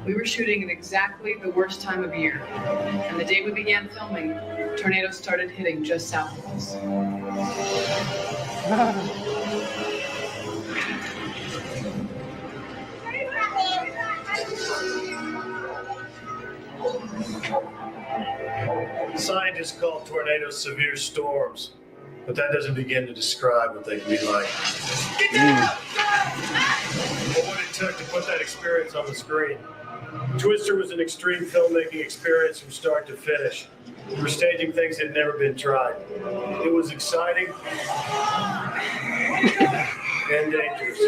We were shooting at exactly the worst time of year, and the day we began filming, tornadoes started hitting just south of us. Scientists call tornadoes severe storms, but that doesn't begin to describe what they can be like. But what it took to put that experience on the screen. Twister was an extreme filmmaking experience from start to finish. We were staging things that had never been tried. It was exciting and dangerous.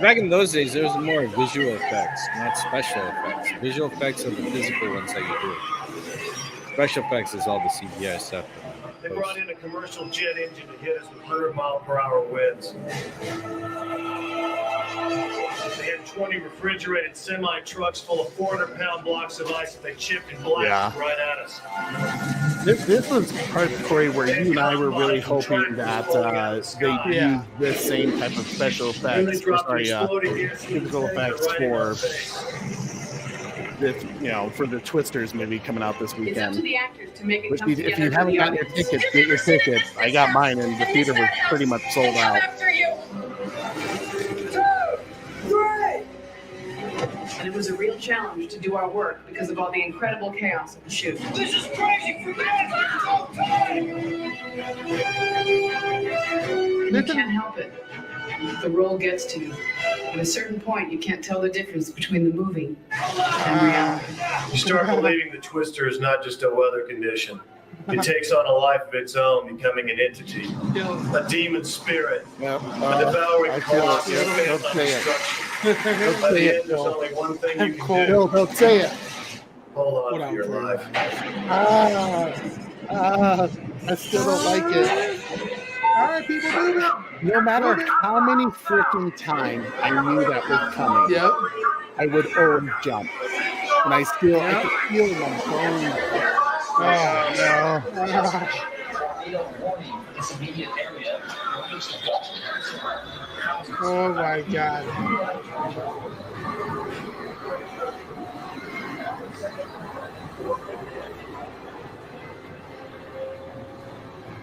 Back in those days, there was more visual effects, not special effects. Visual effects are the physical ones that you do. Special effects is all the CGI stuff. They brought in a commercial jet engine to hit us with 100-mile-per-hour winds. They had 20 refrigerated semi-trucks full of 400-pound blocks of ice that they chipped and blasted right at us. This was part, Corey, where you and I were really hoping that they use this same type of special effects, physical effects for this, for the Twisters movie coming out this weekend. It's up to the actors to make it come If you haven't gotten your tickets, get your tickets. I got mine, and the theater was pretty much sold out. And it was a real challenge to do our work because of all the incredible chaos of the shoot. This is crazy for that! You can't help it. The role gets to you. At a certain point, you can't tell the difference between the movie and reality. You start believing the Twister is not just a weather condition. It takes on a life of its own, becoming an entity, a demon spirit, a devouring colossus bent on destruction. By the end, there's only one thing you can do. Don't say it. Hold on for your life. I still don't like it. All right, people, move it. No matter how many freaking times I knew that was coming, I would always jump. And I still I could feel my bones. Oh, no. Oh, my God.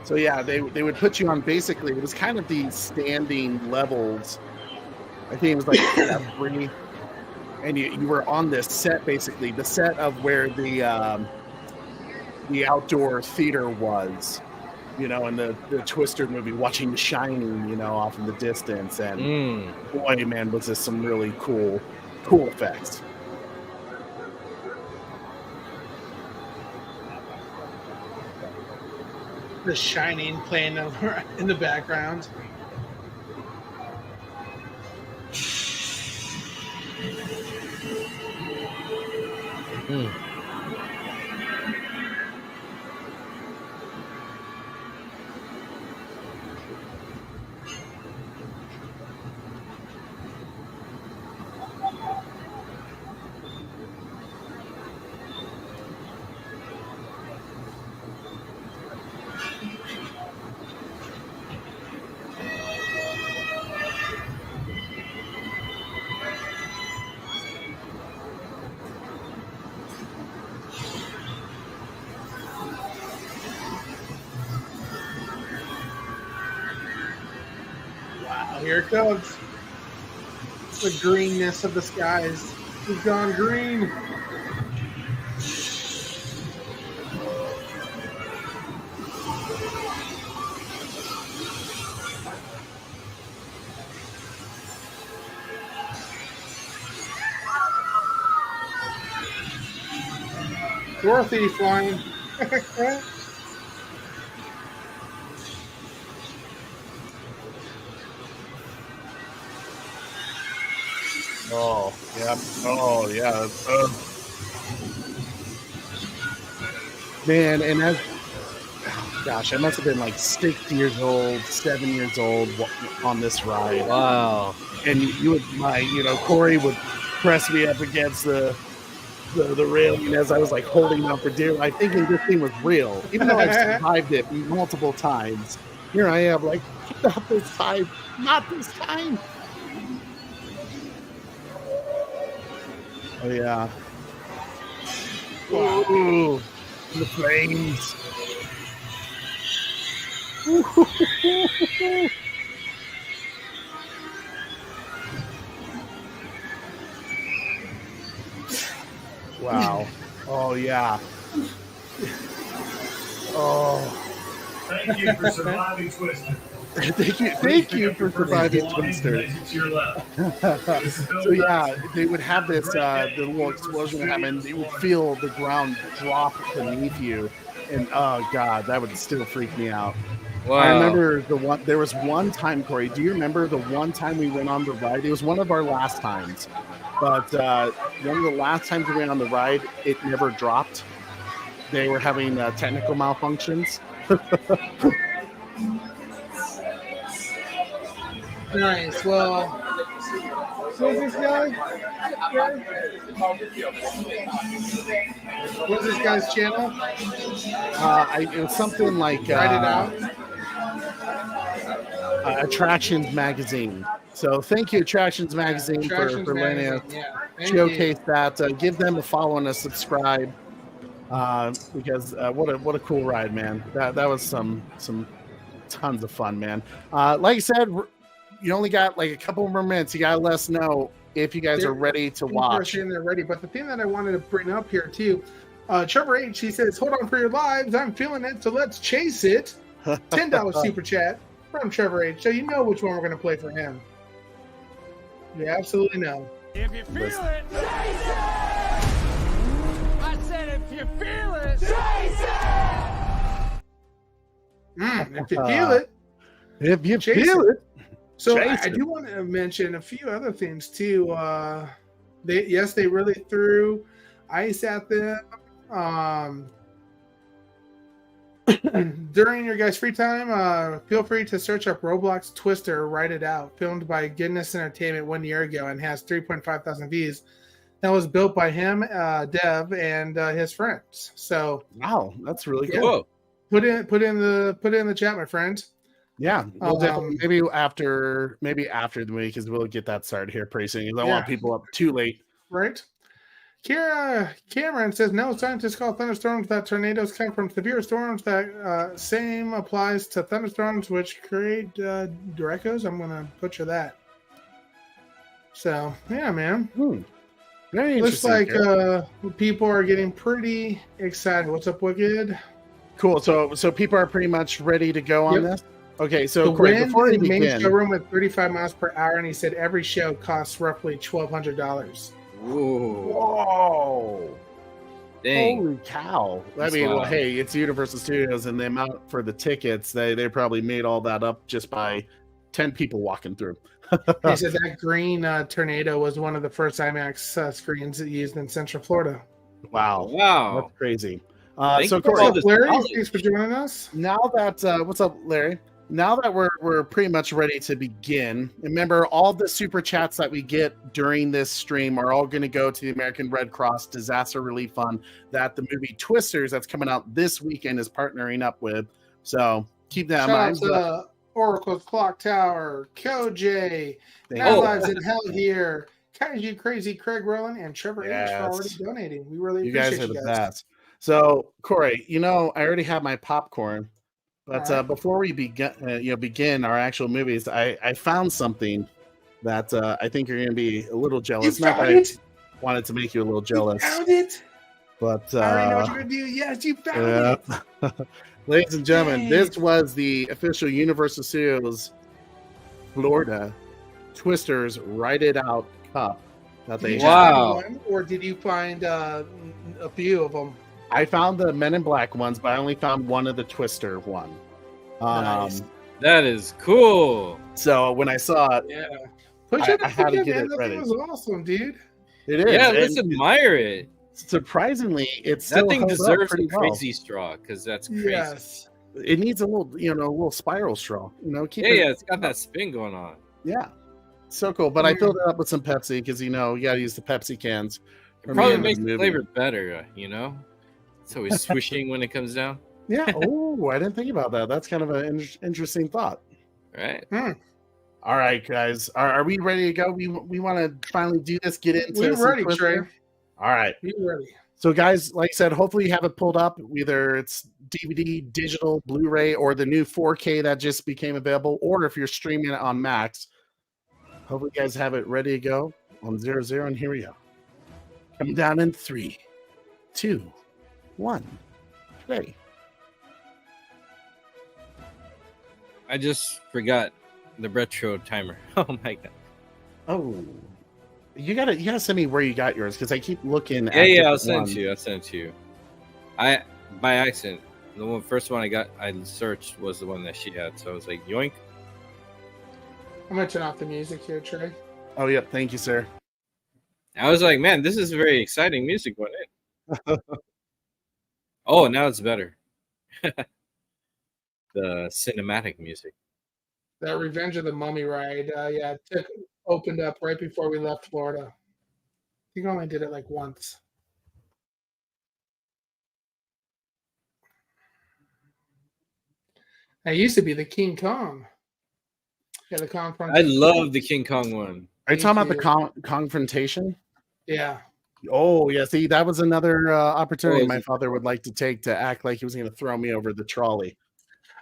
So yeah, they would put you on basically, it was kind of these standing levels. I think it was like 3, and you were on this set, basically the set of where the outdoor theater was, in the Twister movie, watching The Shining, off in the distance, and boy, man, was this some really cool effects. The Shining playing over in the background. Wow, here it comes. The greenness of the skies. We've gone green. Dorothy flying. Oh, yeah. Oh, yeah. Man, and gosh, I must have been like 6 years old, 7 years old on this ride. Wow. And Corey would press me up against the railing as I was like holding on for dear life, thinking this thing was real. Even though I've survived it multiple times, here I am like, not this time, not this time. Oh yeah. Ooh, the flames. Wow. Oh yeah. Oh. Thank you for surviving Twister. Thank you for surviving Twister. So yeah, they would have this the little explosion happen. You would feel the ground drop beneath you, and oh god, that would still freak me out. Wow. I remember there was one time, Corey. Do you remember the one time we went on the ride? It was one of our last times, but one of the last times we went on the ride, it never dropped. They were having technical malfunctions. Nice. Well, who's this guy? What's this guy's channel? It was something like Write it out. Attractions Magazine. So thank you, Attractions Magazine, for letting us showcase that. Give them a follow and a subscribe. Because what a cool ride, man. That was some tons of fun, man. Like I said, you only got like a couple more minutes. You gotta let us know if you guys are ready to watch. They're ready. But the thing that I wanted to bring up here too, Trevor H, he says, "Hold on for your lives. I'm feeling it, so let's chase it." $10 super chat from Trevor H. So you know which one we're gonna play for him. You absolutely know. If you feel it, chase it! I said if you feel it, chase it! If you feel it. If you feel it. So I do want to mention a few other things too. They really threw ice at them. During your guys' free time, feel free to search up Roblox Twister, write it out. Filmed by Goodness Entertainment 1 year ago and has 3.5 thousand views. That was built by him, Dev, and his friends. So wow, that's really cool. Put it in the chat, my friend. Yeah, we'll definitely, maybe after the week, because we'll get that started here pretty soon. I don't want people up too late. Right. Cameron says, no, scientists call thunderstorms that tornadoes come from severe storms. That same applies to thunderstorms, which create direcos. I'm going to butcher that. So, yeah, man. Very looks like people are getting pretty excited. What's up, Wicked? Cool. So people are pretty much ready to go on this? Okay, so the Corey, before we main begin, showroom with 35 miles per hour, and he said every show costs roughly $1,200. Whoa! Whoa! Dang. Holy cow. I That's mean, well, wild. hey, it's Universal Studios, and the amount for the tickets, they probably made all that up just by 10 people walking through. He said that green tornado was one of the first IMAX screens that used in Central Florida. Wow. Wow. That's crazy. Thank So, you for Corey, all this Larry, knowledge. thanks for joining us. Now that what's up, Larry? Now that we're pretty much ready to begin, remember all the super chats that we get during this stream are all going to go to the American Red Cross Disaster Relief Fund that the movie Twisters that's coming out this weekend is partnering up with. So keep that in mind. Shout out to Oracle's Clock Tower, KJ, Thank Nine you. Lives in Hell here, Kaiju Crazy, Craig Rowland, and Trevor H for already Yes. donating. We really You guys appreciate are you the guys. best. So, Corey, I already have my popcorn, but All right. before we begin our actual movies, I found something that I think you're going to be a little jealous. You Not found that it? I wanted to make you a little jealous, You found it? but I already know what you're going to do. Yes, you found it. ladies and gentlemen, Yay. this was the official Universal Studios Florida Twisters Write It Out Cup that Did they you had. just find one, or did you find a few of them? I found the Men in Black ones, but I only found one of the Twister one. Nice. That is cool. So when I saw it, Yeah. Push it I up had to again, get man. it That ready. thing was awesome, dude. It is. Yeah, let's and admire it. surprisingly, it's That still thing held up deserves a pretty well. crazy straw because that's crazy. Yes. It needs a little, a little spiral straw. Keep Yeah, it. yeah, it's got that spin going on. Yeah, so cool. But I filled it up with some Pepsi because you got to use the Pepsi cans. It probably makes the flavor better, It's always swishing when it comes down. Yeah. Oh, I didn't think about that. That's kind of an interesting thought. Right. All right, guys. Are we ready to go? We want to finally do this. Get into. We're some ready, Twister? Trey. All right. We're ready. So, guys, like I said, hopefully you have it pulled up. Either it's DVD, digital, Blu-ray, or the new 4K that just became available, or if you're streaming it on Max. Hopefully you guys have it ready to go on 00, and here we go. Coming down in 3, 2, 1, play. I just forgot the retro timer. Oh my god. Oh, you gotta send me where you got yours because I keep looking. Yeah, I'll send it to you. I'll send it to you. I by accident, the first one I searched was the one that she had, so I was like, yoink. I'm gonna turn off the music here, Trey. Oh, yep. Thank you, sir. I was like, man, this is very exciting music going in. Oh, now it's better. The cinematic music. That Revenge of the Mummy ride, opened up right before we left Florida. I think I only did it like once. I used to be the King Kong. Yeah, the I love the King Kong one. Are you talking about the confrontation? Yeah. Oh, yeah. See, that was another opportunity Oh, my father would like to take to act like he was going to throw me over the trolley.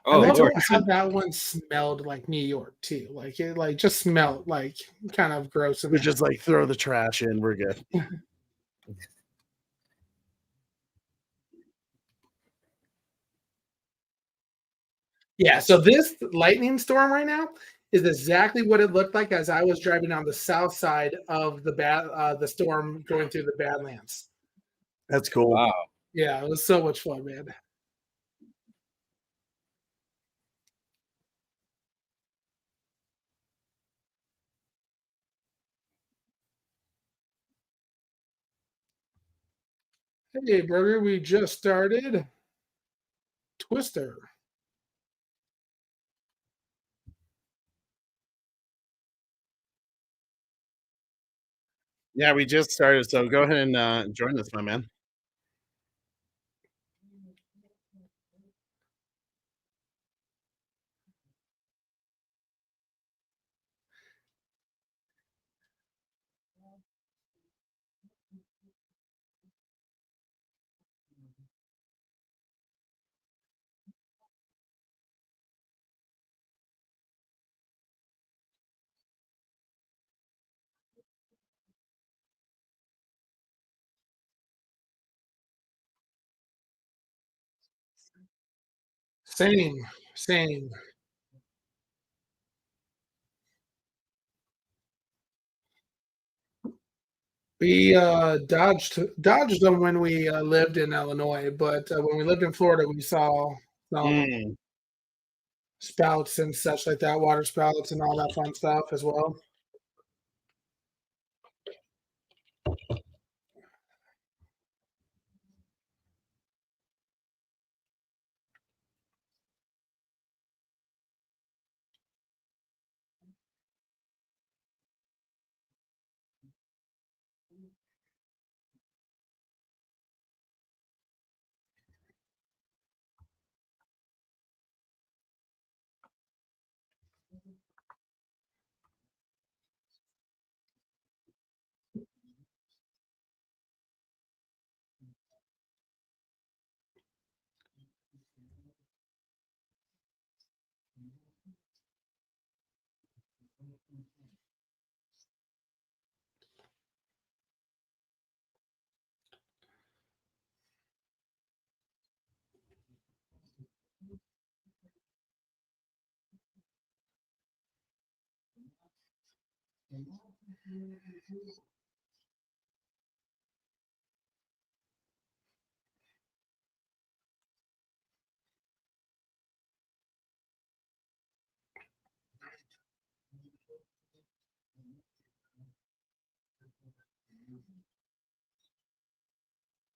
Oh, I like how that one smelled like New York too. Like it, just smelled like kind of gross. We're just like throw the trash in. We're good. Yeah. So this lightning storm right now is exactly what it looked like as I was driving on the south side of the storm going through the Badlands. That's cool. Wow. Yeah, it was so much fun, man. Hey, Burger, we just started Twister. Yeah, we just started, so go ahead and join us, my man. Same. We dodged them when we lived in Illinois, but when we lived in Florida, we saw spouts and such like that, water spouts and all that fun stuff as well.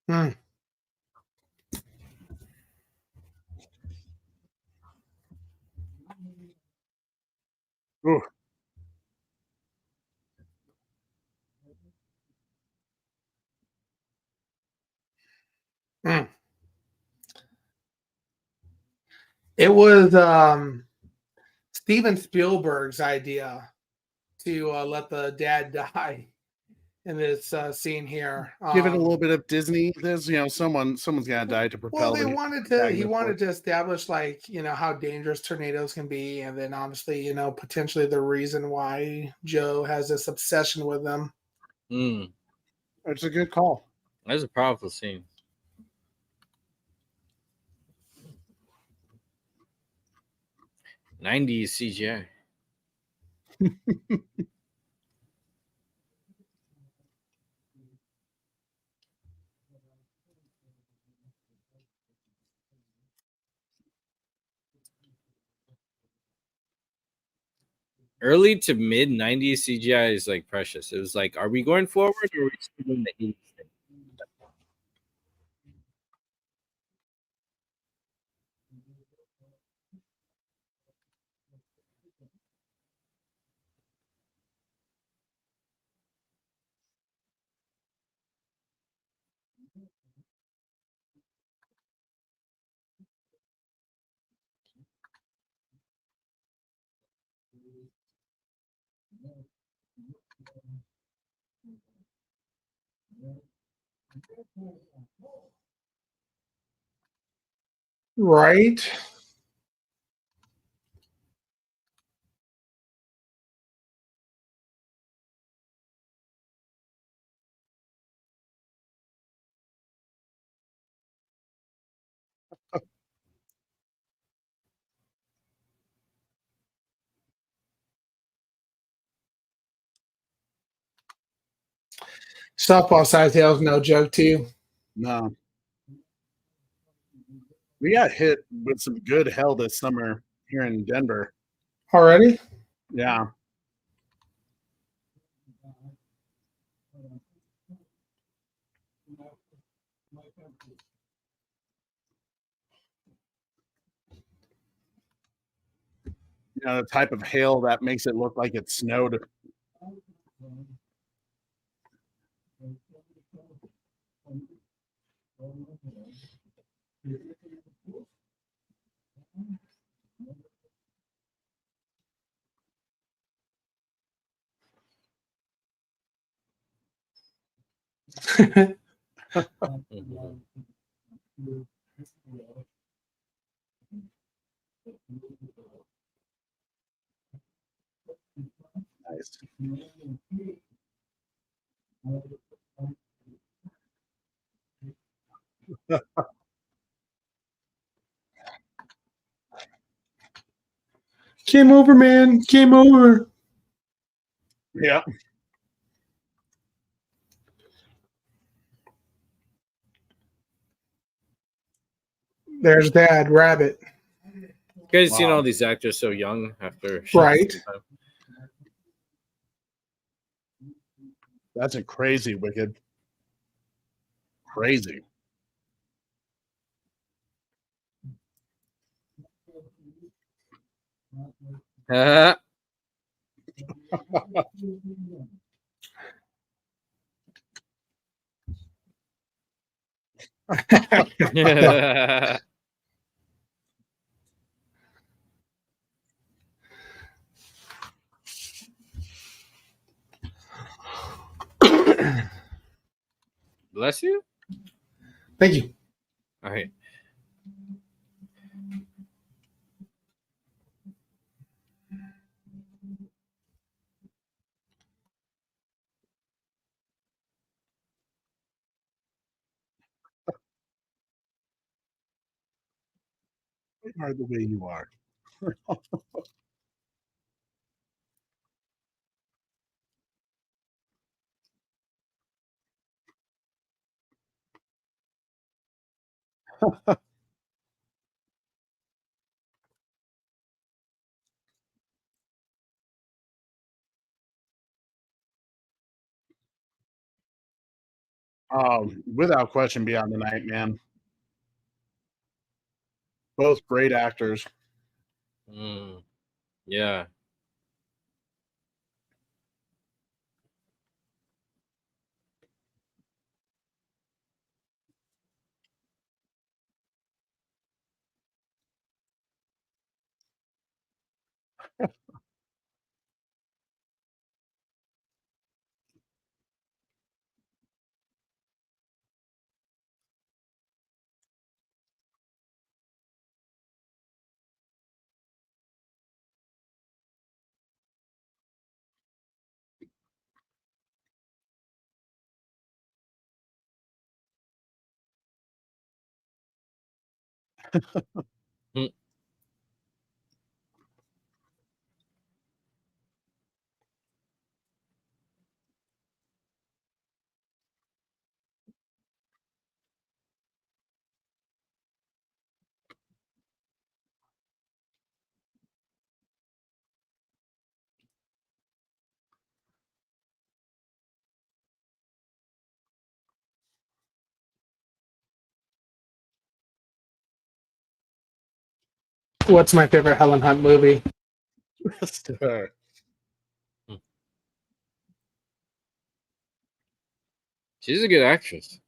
Hmm. Ooh. Mm. It was Steven Spielberg's idea to let the dad die in this scene here. Give it a little bit of Disney. There's, someone's got to die to propel. Well, he the wanted to establish how dangerous tornadoes can be, and then obviously, potentially the reason why Joe has this obsession with them. It's a good call. That's a powerful scene. '90s CGI. Early to mid '90s CGI is like precious. It was like, are we going forward or are we still doing the '80s thing? Right. Softball size hail's no joke too. No. We got hit with some good hell this summer here in Denver. Already? Yeah. The type of hail that makes it look like it snowed. Nice. Came over, man. Came over. Yeah. There's Dad Rabbit. You guys seen all these actors so young after Right. time? That's a crazy Wicked. Crazy. Bless you. Thank you. All right. You are the way you are. Without question, Beyond the Night, man. Both great actors. Yeah. What's my favorite Helen Hunt movie? She's a good actress.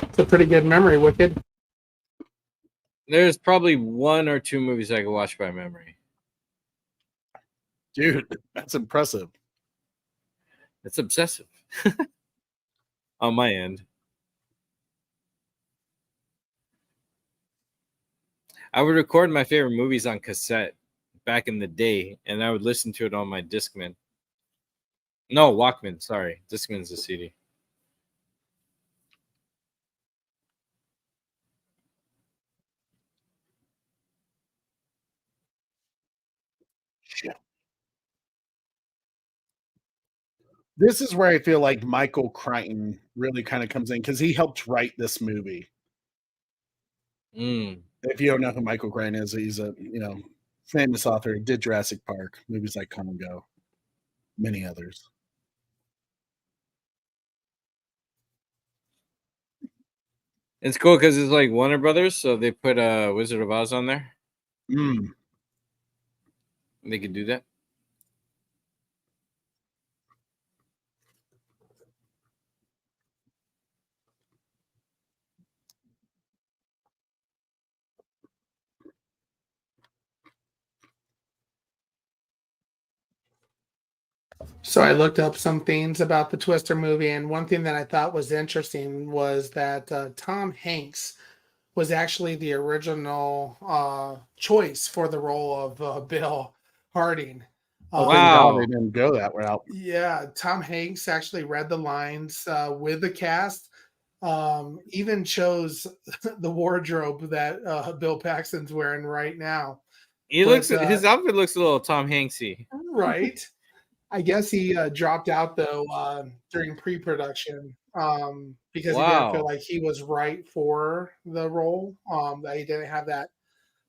It's a pretty good memory, Wicked. There's probably one or two movies I could watch by memory. Dude, that's impressive. It's obsessive on my end. I would record my favorite movies on cassette back in the day, and I would listen to it on my Discman. No, Walkman. Sorry, Discman's a CD. Shit. This is where I feel like Michael Crichton really kind of comes in because he helped write this movie. If you don't know who Michael Crichton is, he's a famous author. Did Jurassic Park, movies like Congo, many others. It's cool because it's like Warner Brothers, so they put Wizard of Oz on there. They could do that. So I looked up some things about the Twister movie, and one thing that I thought was interesting was that Tom Hanks was actually the original choice for the role of Bill Harding. Wow, they didn't go that route. Yeah, Tom Hanks actually read the lines with the cast. Even chose the wardrobe that Bill Paxton's wearing right now. His outfit looks a little Tom Hanksy. Right. I guess he dropped out though during pre-production because he didn't feel like he was right for the role. That he didn't have that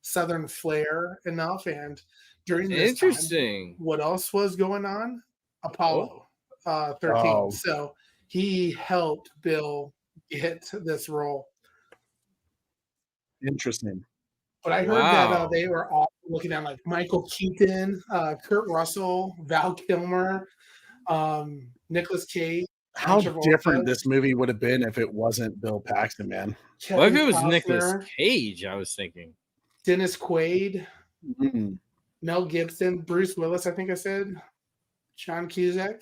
Southern flair enough. And during this time, what else was going on? Apollo 13. So he helped Bill get this role. Interesting. But I heard that they were all looking at like Michael Keaton, Kurt Russell, Val Kilmer, Nicolas Cage. How different this movie would have been if it wasn't Bill Paxton, man. What if it was Nicolas Cage? I was thinking Dennis Quaid, Mel Gibson, Bruce Willis. I think I said John Cusack.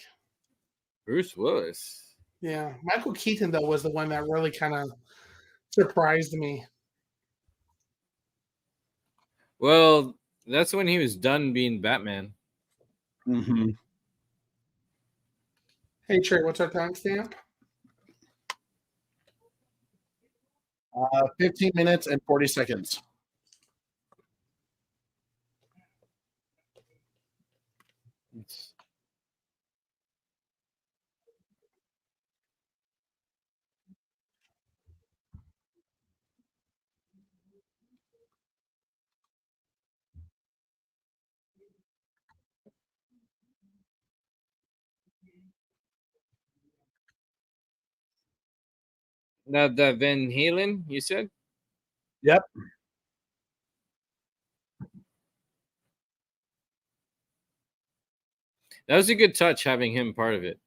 Bruce Willis. Yeah, Michael Keaton though was the one that really kind of surprised me. Well, that's when he was done being Batman. Hey Trey, what's our timestamp? 15 minutes and 40 seconds. Now the Van Halen, you said? Yep. That was a good touch having him part of it.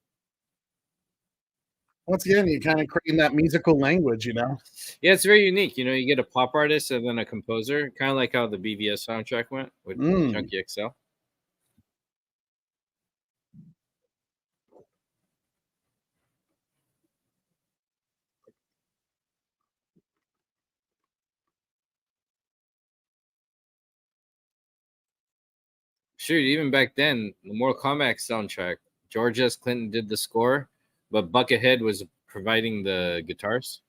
Once again, you're kind of creating that musical language, you know? Yeah, it's very unique. You know, you get a pop artist and then a composer, kind of like how the BVS soundtrack went with Junkie XL. Shoot, even back then, the Mortal Kombat soundtrack, George S. Clinton did the score, but Buckethead was providing the guitars.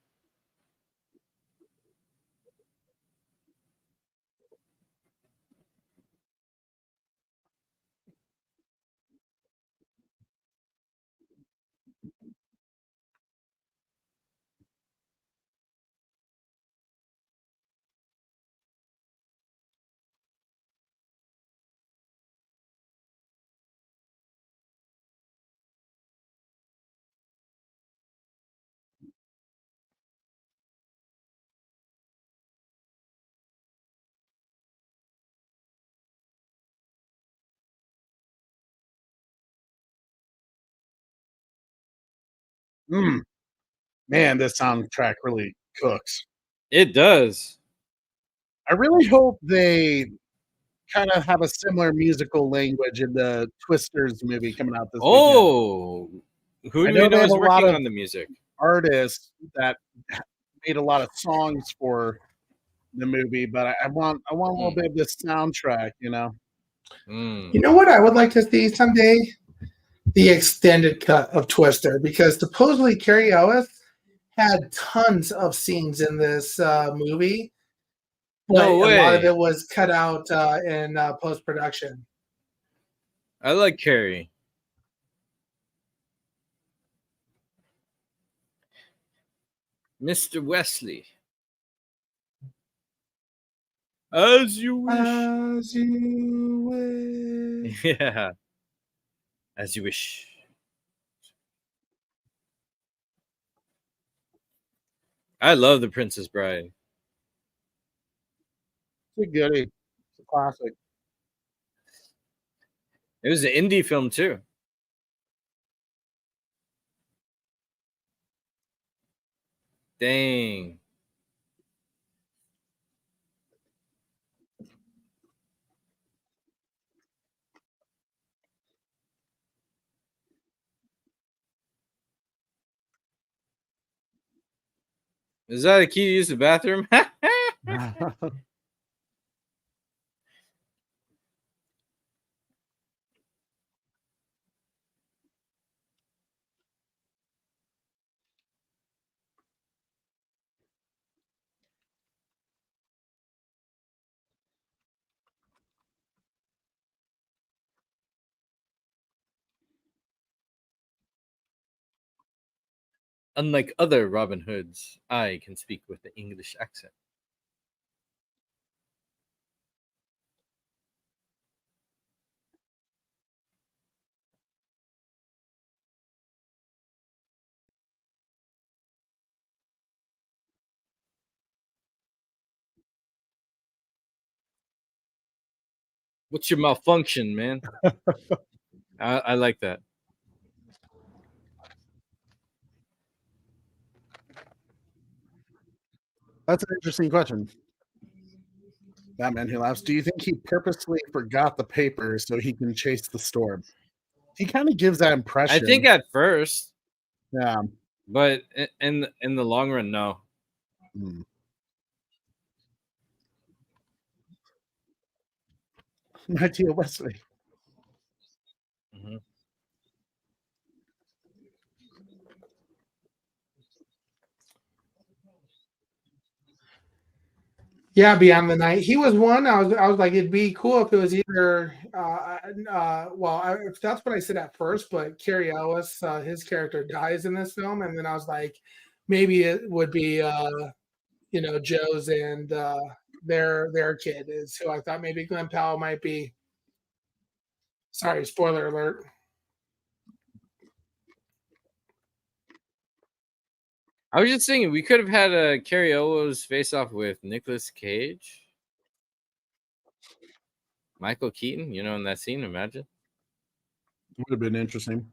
Man, this soundtrack really cooks. It does. I really hope they kind of have a similar musical language in the Twisters movie coming out this weekend. Oh, who I do know we they know have is a lot working of on the music? artists that made a lot of songs for the movie, but I want a little bit of this soundtrack, you know. You know what I would like to see someday? The extended cut of Twister, because supposedly Carrie Ellis had tons of scenes in this movie, but No a lot of way. it was cut out in post production. I like Carrie. Mr. Wesley. As you wish. As you wish. Yeah. As you wish. I love The Princess Bride. It's a goodie. It's a classic. It was an indie film too. Dang. Is that a key to use the bathroom? Unlike other Robin Hoods, I can speak with the English accent. What's your malfunction, man? I like that. That's an interesting question. Batman Who Laughs. Do you think he purposely forgot the paper so he can chase the storm? He kind of gives that impression. I think at first. Yeah. But in the long run, no. My dear Wesley. Mm-hmm. Yeah, Beyond the Night. He was one. I was like, it'd be cool if it was either. If that's what I said at first, but Carrie Ellis, his character dies in this film, and then I was like, maybe it would be, Joe's and their kid is who I thought maybe Glenn Powell might be. Sorry, spoiler alert. I was just thinking we could have had a Carrie Ellis face off with Nicolas Cage. Michael Keaton, in that scene, imagine. Would have been interesting.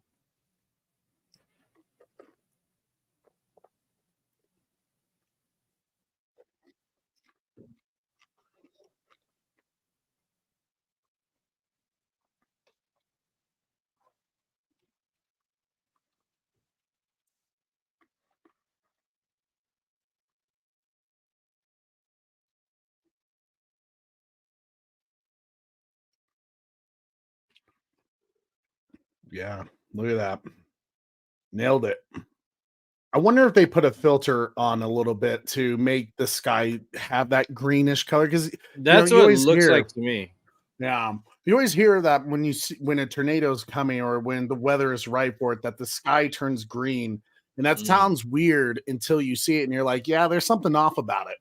Yeah, look at that. Nailed it. I wonder if they put a filter on a little bit to make the sky have that greenish color, because that's what it looks like to me. Yeah, you always hear that when a tornado is coming or when the weather is right for it, that the sky turns green, and that sounds weird until you see it and you're like, yeah, there's something off about it.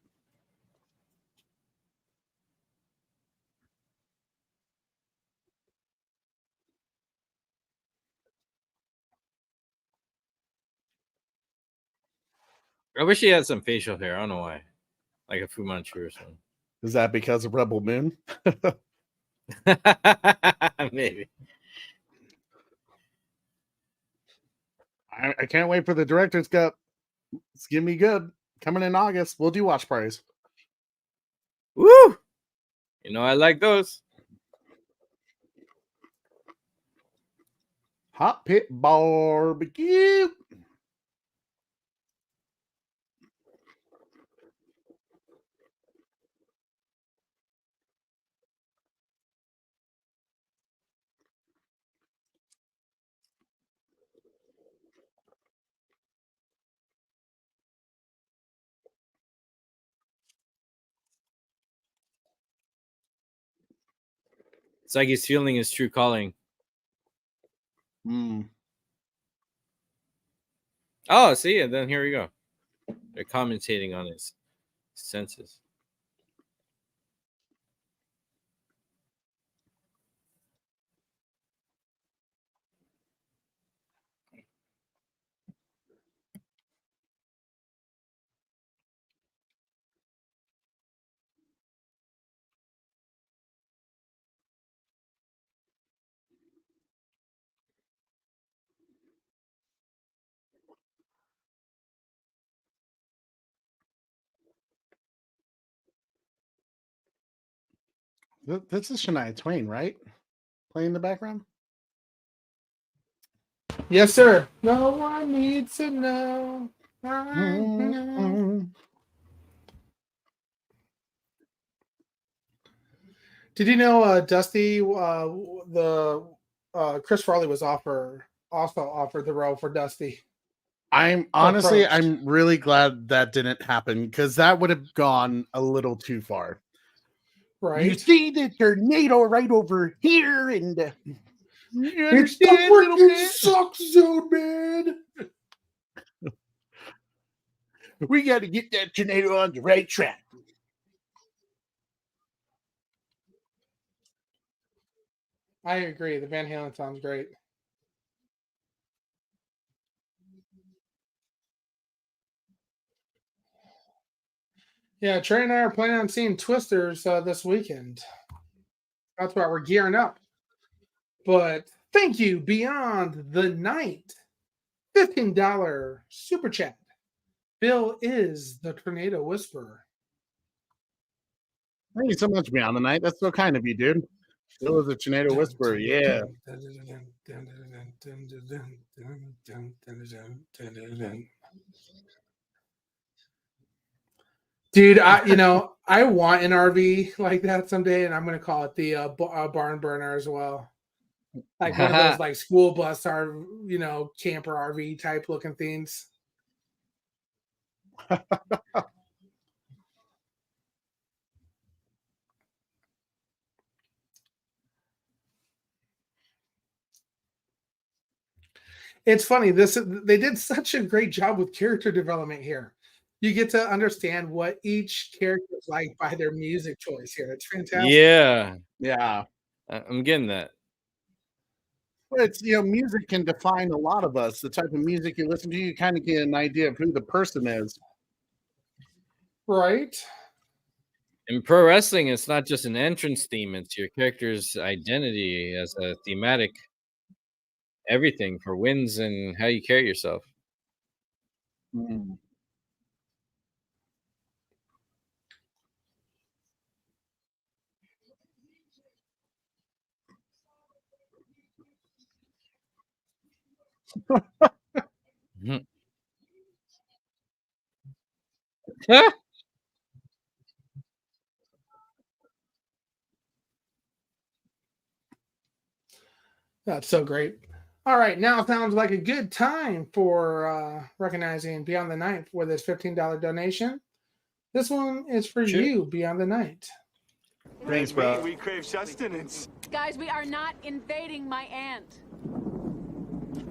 I wish he had some facial hair. I don't know why, like a Fu Manchu or something. Is that because of Rebel Moon? Maybe. I can't wait for the director's cut. It's gonna be good. Coming in August. We'll do watch parties. Woo! I like those. Hot Pit Barbecue. It's like he's feeling his true calling. Oh, see, and then here we go. They're commentating on his senses. This is Shania Twain, right? Playing in the background? Yes, sir. No one needs to know. I know. Did you know Dusty, Chris Farley was also offered the role for Dusty? I'm really glad that didn't happen because that would have gone a little too far. Right. You see the tornado right over here, and you it's the freaking suck zone, man. We got to get that tornado on the right track. I agree. The Van Halen sounds great. Yeah, Trey and I are planning on seeing Twisters this weekend. That's why we're gearing up. But thank you, Beyond the Night. $15 super chat. Bill is the Tornado Whisperer. Thank you so much, Beyond the Night. That's so kind of you, dude. Bill is a Tornado Whisperer. Yeah. Dude, I want an RV like that someday, and I'm going to call it the barn burner as well. Like one of those like school bus camper RV type looking things. It's funny. They did such a great job with character development here. You get to understand what each character is like by their music choice here. It's fantastic. Yeah. I'm getting that. It's music can define a lot of us. The type of music you listen to, you kind of get an idea of who the person is. Right. In pro wrestling, it's not just an entrance theme, it's your character's identity as a thematic everything for wins and how you carry yourself. That's so great. All right, now sounds like a good time for recognizing Beyond the Night with this $15 donation. This one is for you, Beyond the Night. Thanks, bro. We crave sustenance. Guys, we are not invading my aunt.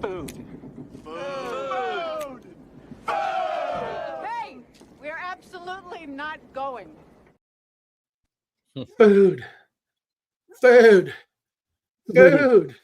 Food. Food! Hey, we're absolutely not going. Food. Food. Food.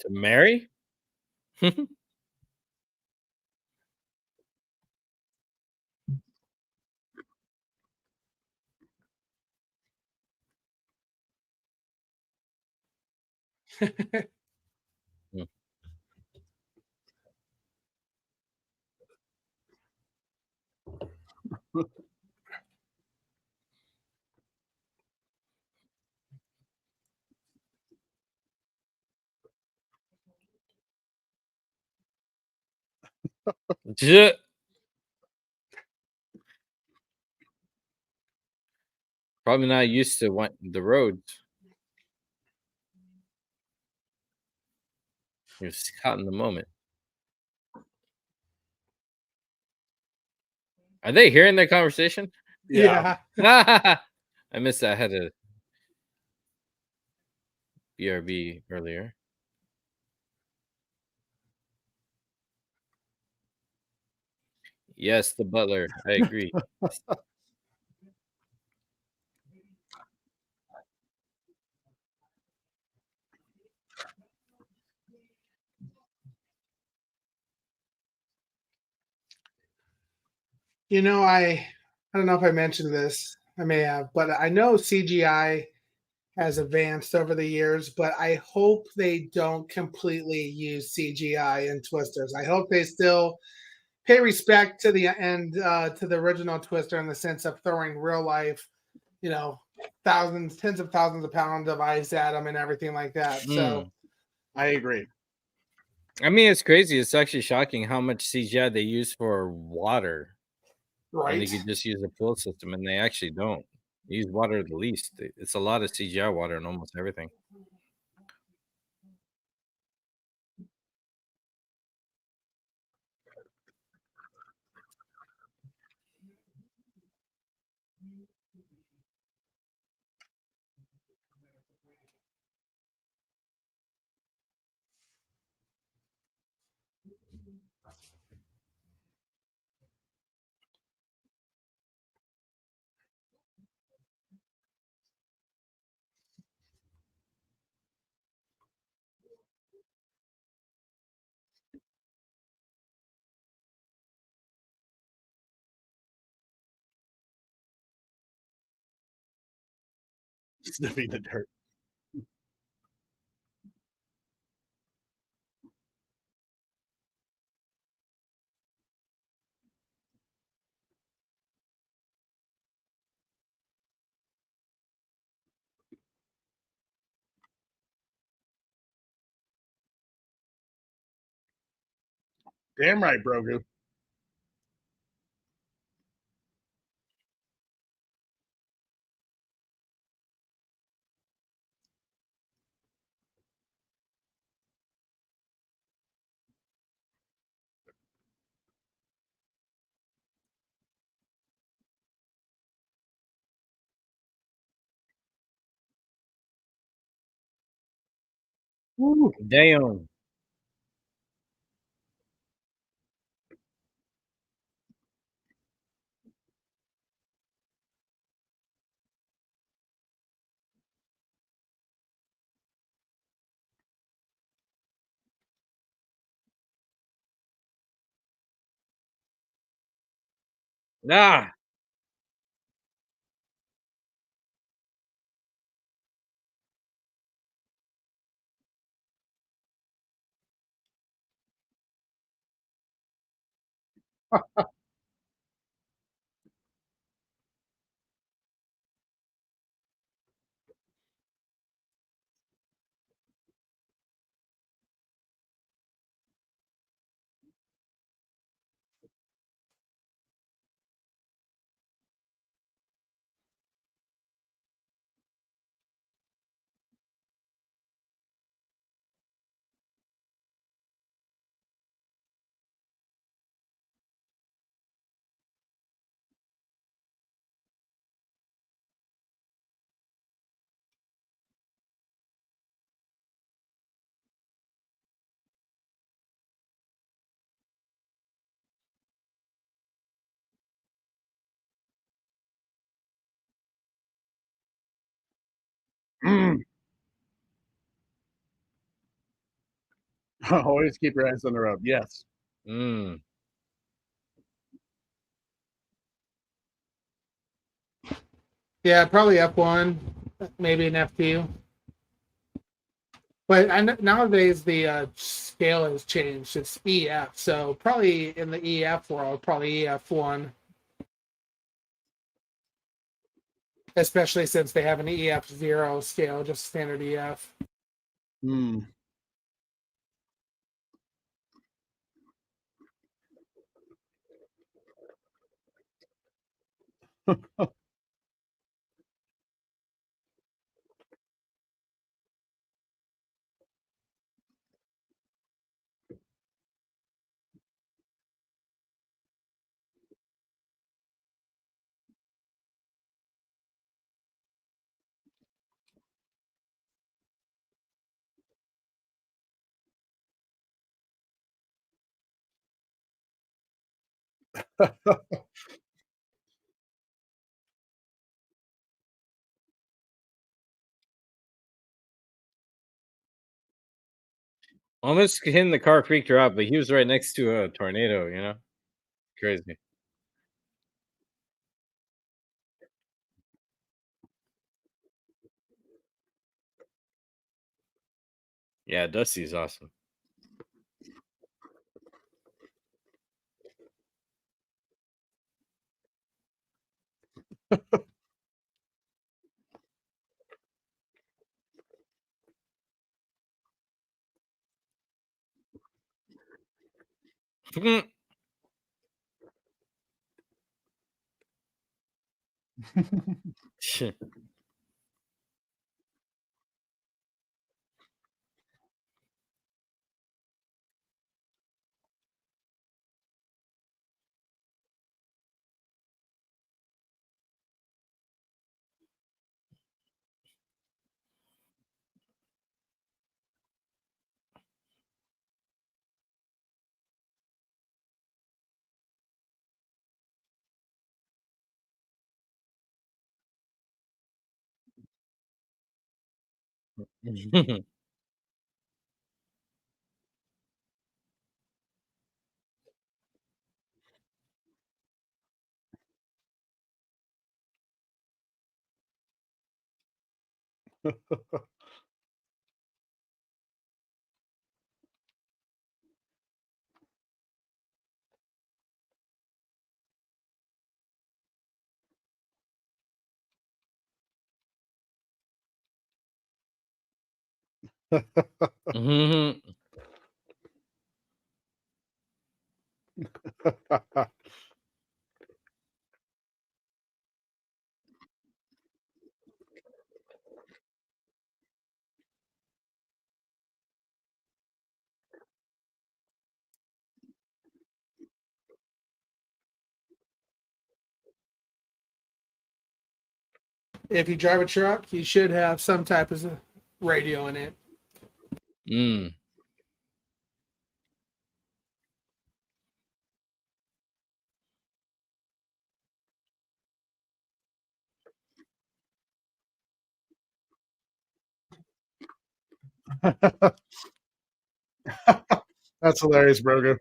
To marry? Hmm. J- Probably not used to the roads. You're caught in the moment. Are they hearing that conversation? Yeah. I missed that. I had a BRB earlier. Yes, the butler. I agree. I don't know if I mentioned this. I may have, but I know CGI has advanced over the years, but I hope they don't completely use CGI in Twisters. I hope they still pay respect to the to the original Twister in the sense of throwing real life, you know, thousands, tens of thousands of pounds of ice at them and everything like that. So I agree. I mean, it's crazy. It's actually shocking how much CGI they use for water. And they right. could just use a pool system, and they actually don't. They use water the least. It's a lot of CGI water in almost everything. Sniffing the dirt. Damn right, Brogu. Damn. Ah. Always keep your eyes on the road. Yes. Mm. Yeah, probably F1, maybe an F2. But nowadays the scale has changed. It's EF, so probably in the EF world, probably EF1. Especially since they have an EF0 scale, just standard EF. Hmm. Almost hitting the car freaked her out, but he was right next to a tornado, you know? Crazy. Yeah, Dusty's awesome. Mhm. If you drive a truck, you should have some type of radio in it. Mm. That's hilarious, Broga.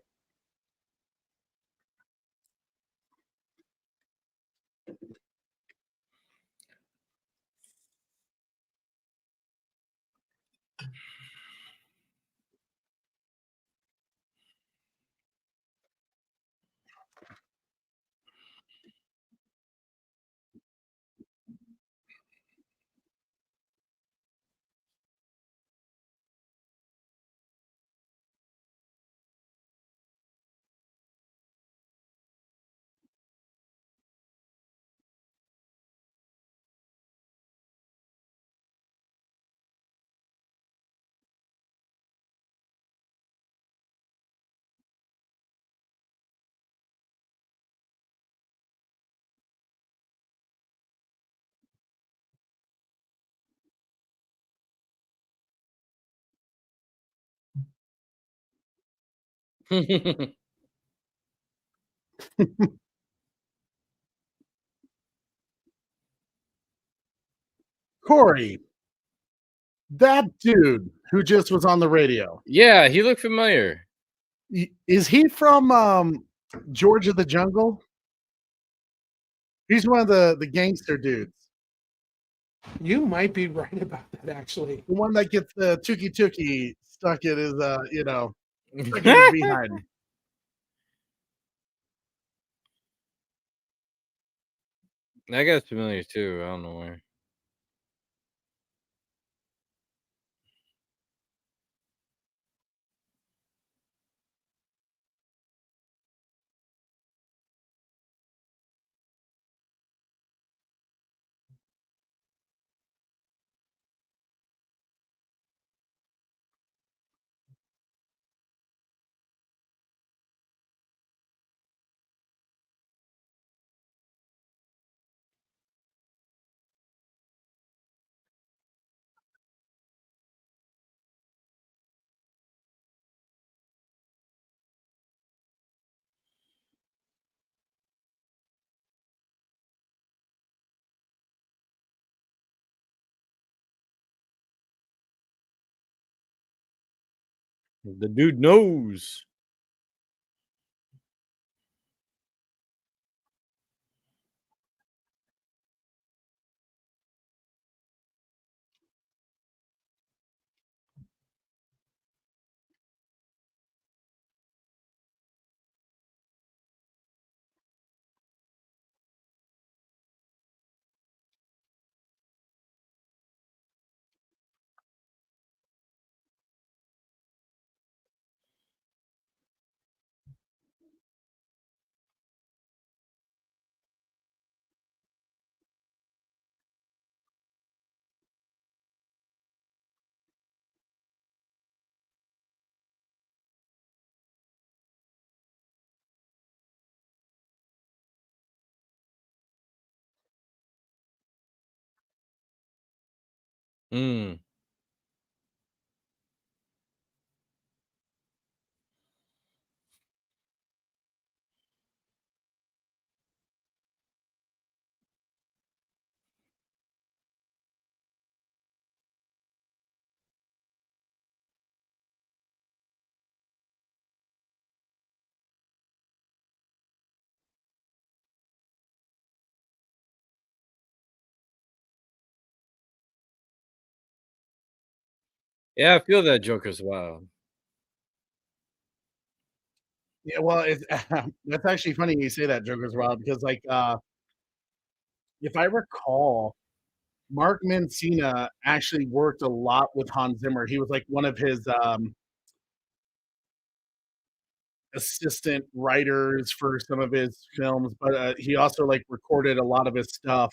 Corey. That dude who just was on the radio. Yeah, he looked familiar. Is he from George of the Jungle? He's one of the gangster dudes. You might be right about that, actually. The one that gets the tookie stuck in his, stuck in his behind. That guy's familiar too. I don't know where. The dude knows. Mm. Yeah, I feel that Joker's wild. Yeah, well, it's that's actually funny you say that, Joker's wild, because if I recall, Mark Mancina actually worked a lot with Hans Zimmer. He was like one of his assistant writers for some of his films, but he also like recorded a lot of his stuff.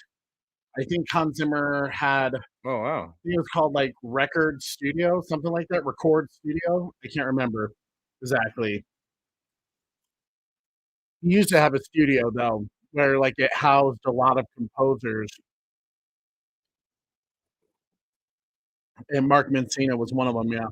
I think Hans Zimmer had, Oh wow. I think it was called like Record Studio, something like that, Record Studio. I can't remember exactly. He used to have a studio though, where like it housed a lot of composers, and Mark Mancina was one of them. Yeah.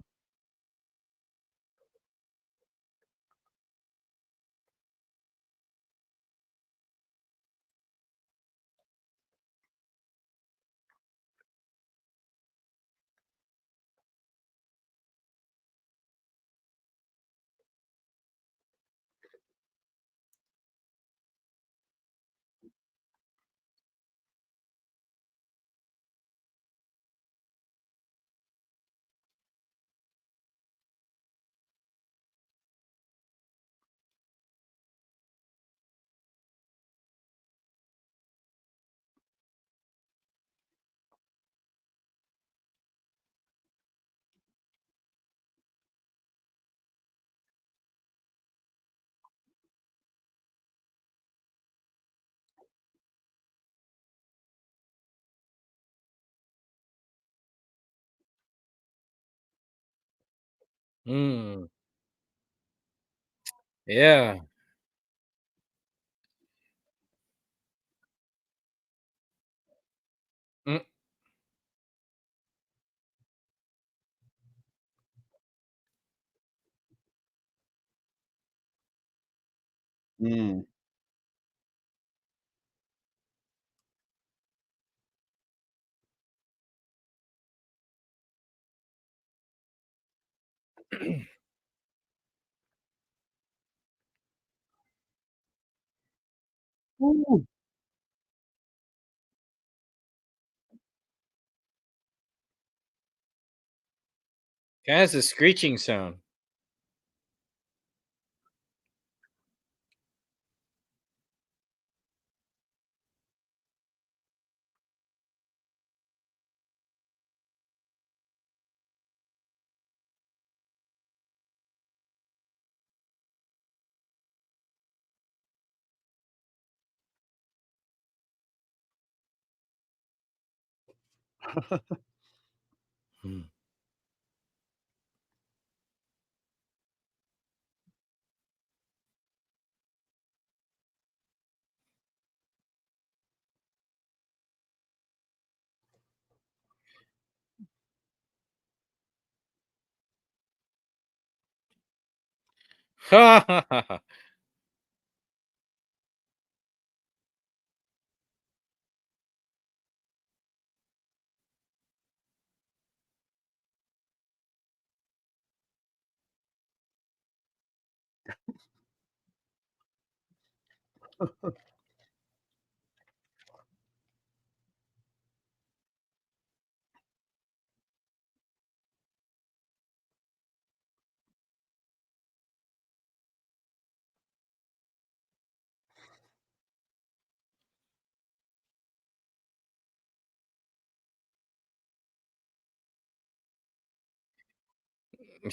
Mm. Yeah. Mm. Mm. Ooh. It has a screeching sound.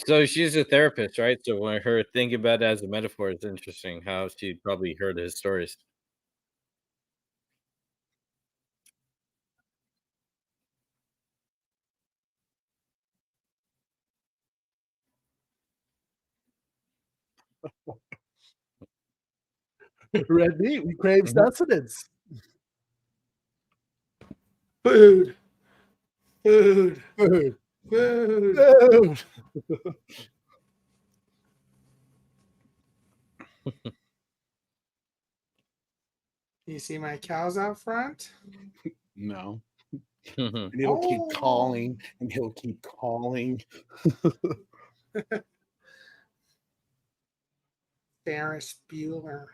So she's a therapist, right? So when her thinking about it as a metaphor, it's interesting how she probably heard his stories. Red meat. We crave Mhm. sustenance. Food. Food. Food. Food. Food. You see my cows out front? No. And he'll keep calling, and he'll keep calling. Ferris Bueller.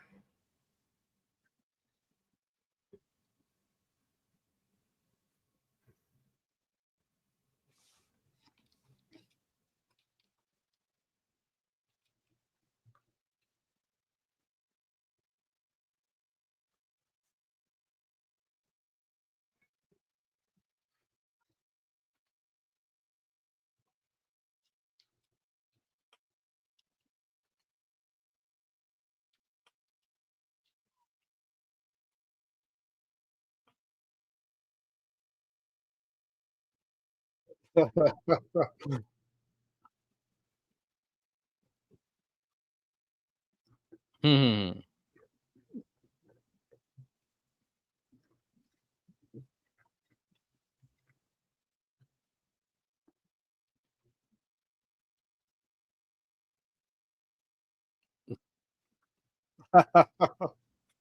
Hmm.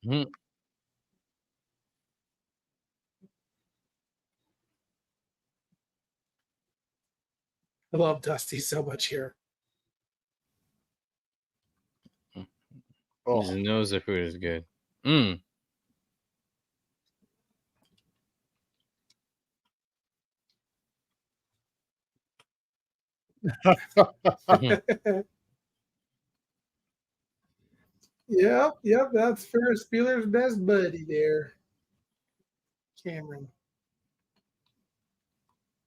Mhm. I love Dusty so much here. He just knows the food is good. Mm. Yep, that's Ferris Bueller's best buddy there. Cameron.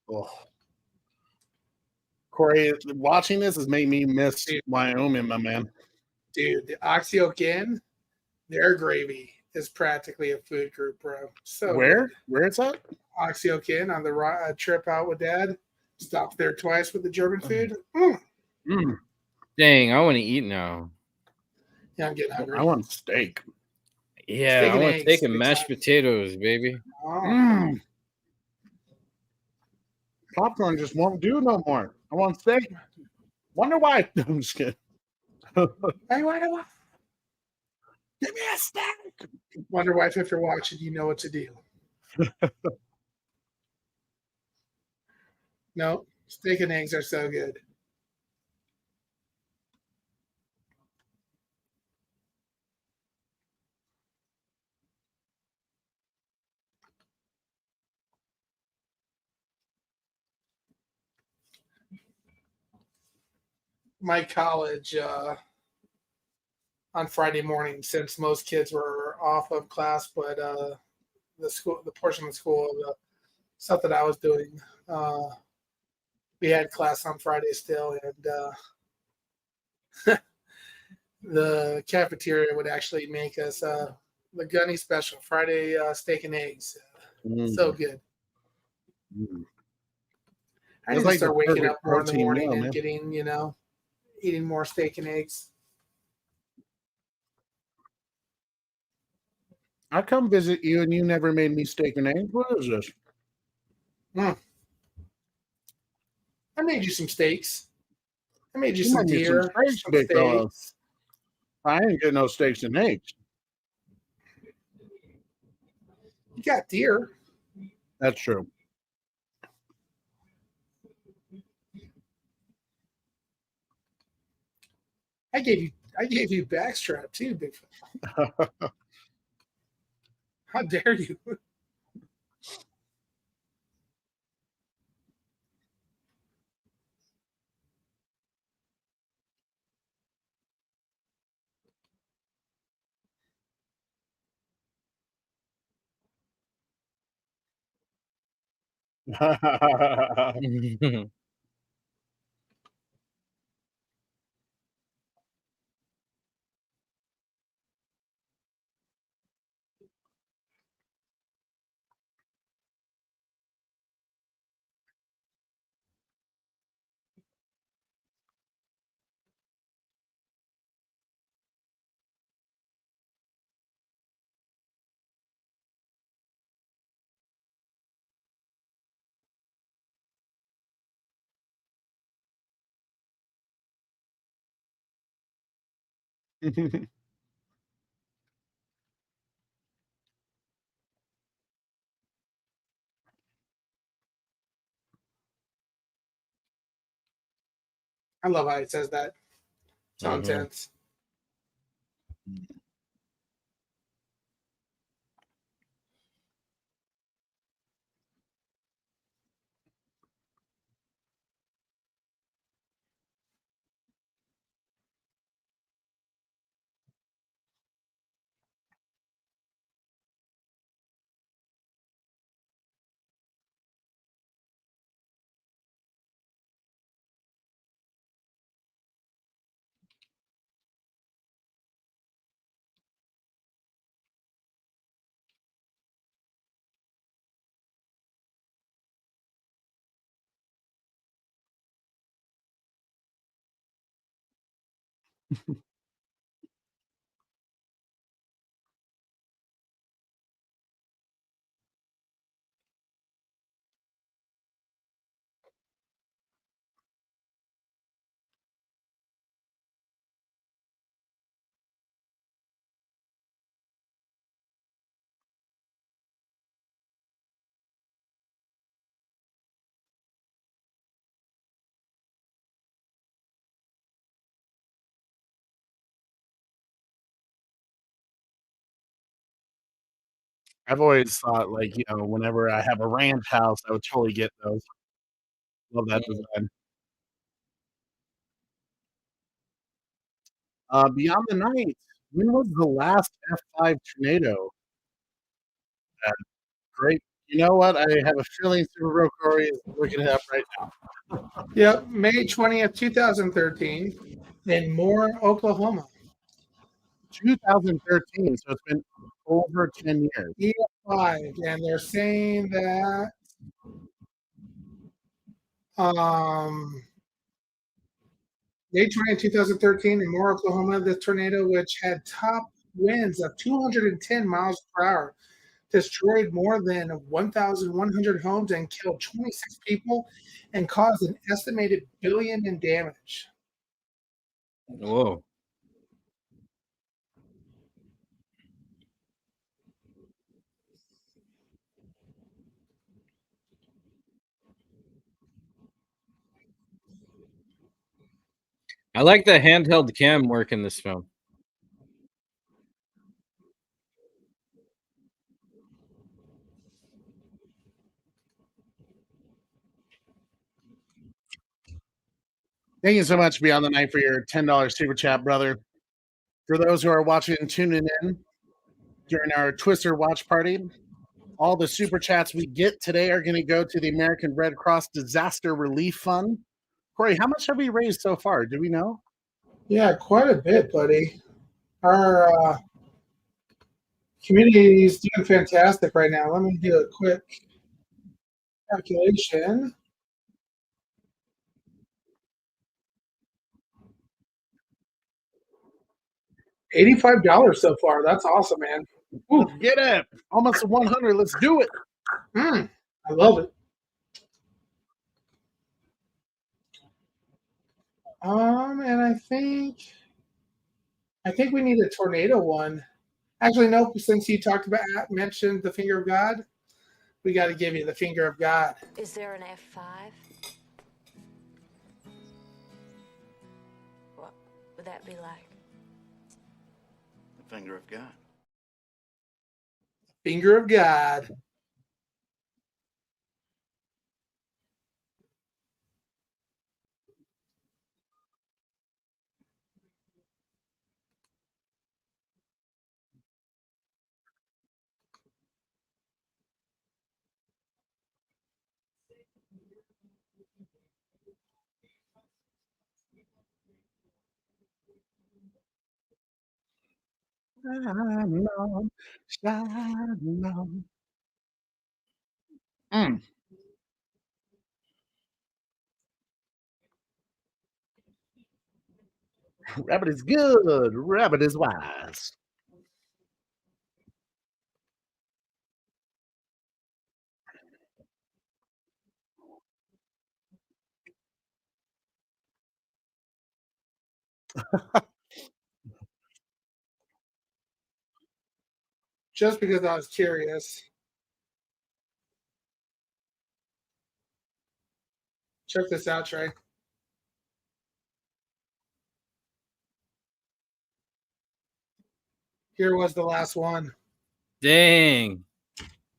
Oh. Corey, watching this has made me miss Wyoming, my man. Dude, the Oxio Kin, their gravy is practically a food group, bro. So Where? good. Where it's at? Oxio Kin on the trip out with Dad. Stopped there twice with the German food. Mm. Mm. Dang, I want to eat now. Yeah, I'm getting hungry. I want steak. Yeah, Steak I and want eggs, steak and big mashed time. potatoes, baby. Oh. Mm. Popcorn just won't do no more. I want steak. Wonder why. I'm just kidding. Hey, why? Give me a steak. Wonder Wife, if you're watching, you know what to do. No, steak and eggs are so good. my college on Friday morning, since most kids were off of class, but the portion of school, the stuff that I was doing, we had class on Friday still, and the cafeteria would actually make us the Gunny special Friday steak and eggs. So good. I need to start waking up more in the morning and getting, eating more steak and eggs. I come visit you and you never made me steak and eggs. What is this? I made you some steaks. I made you some deer, some steaks. I ain't getting no steaks and eggs. You got deer. That's true. I gave you backstrap too, Bigfoot. How dare you? I love how he says that. So intense. I've always thought, like, whenever I have a ranch house, I would totally get those. Love that design. Beyond the Night. When was the last F5 tornado? Great. You know what? I have a feeling Super Corey is looking it up right now. Yep, May 20th, 2013, in Moore, Oklahoma. 2013, so it's been over 10 years. EF5, and they're saying that May 20th, 2013, in Moore, Oklahoma, the tornado, which had top winds of 210 miles per hour, destroyed more than 1,100 homes and killed 26 people and caused an estimated $1 billion in damage. Whoa. I like the handheld cam work in this film. Thank you so much, Beyond the Night, for your $10 super chat, brother. For those who are watching and tuning in during our Twister watch party, all the super chats we get today are going to go to the American Red Cross Disaster Relief Fund. Corey, how much have we raised so far? Do we know? Yeah, quite a bit, buddy. Our community is doing fantastic right now. Let me do a quick calculation. $85 so far. That's awesome, man. Ooh, get it. Almost 100. Let's do it. I love it. And I think we need a tornado one. Actually, nope. Since you mentioned the finger of God, we got to give you the finger of God. Is there an F5? What would that be like? The finger of God. Finger of God. Rabbit is good. Rabbit is wise. Just because I was curious. Check this out, Trey. Here was the last one. Dang.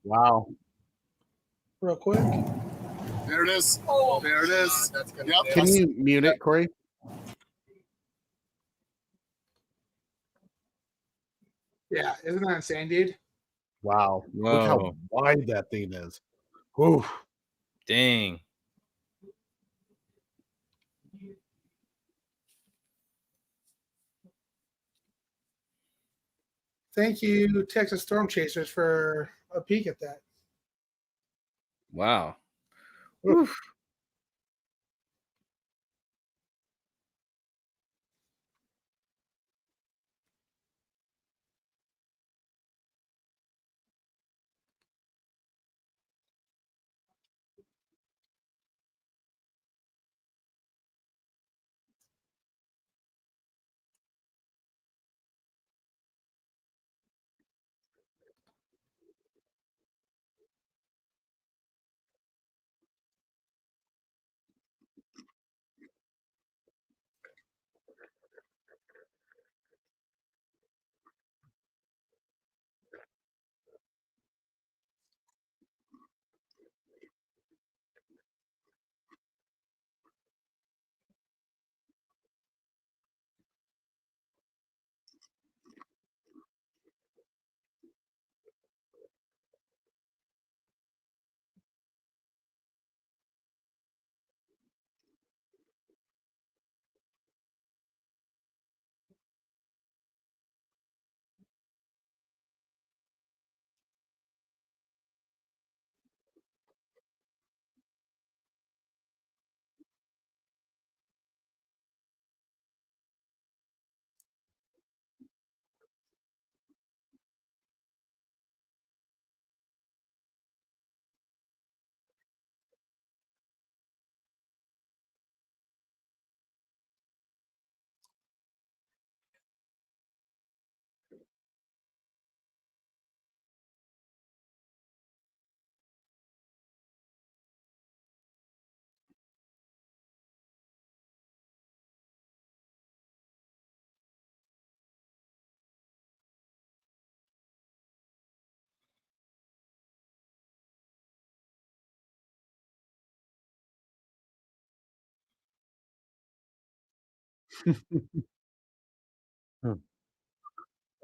Wow. Real quick. There it is. Oh, there it is. Yep. Can you mute it, Corey? Yeah, isn't that insane, dude? Wow. Whoa. Look how wide that thing is. Whew. Dang. Thank you, Texas Storm Chasers, for a peek at that. Wow. Oof.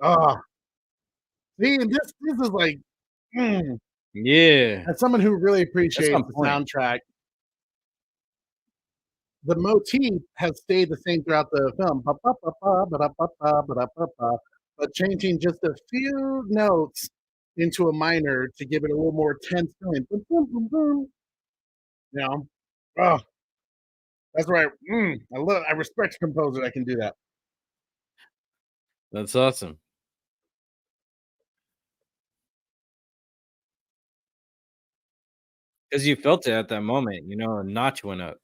Oh, see, this is like, Yeah. as someone who really That's appreciates on the point. soundtrack, the motif has stayed the same throughout the film, but changing just a few notes into a minor to give it a little more tense feeling. Boom, boom, boom, boom. You know, oh, that's right. I respect a composer that can do that. That's awesome. Because you felt it at that moment, you know, a notch went up.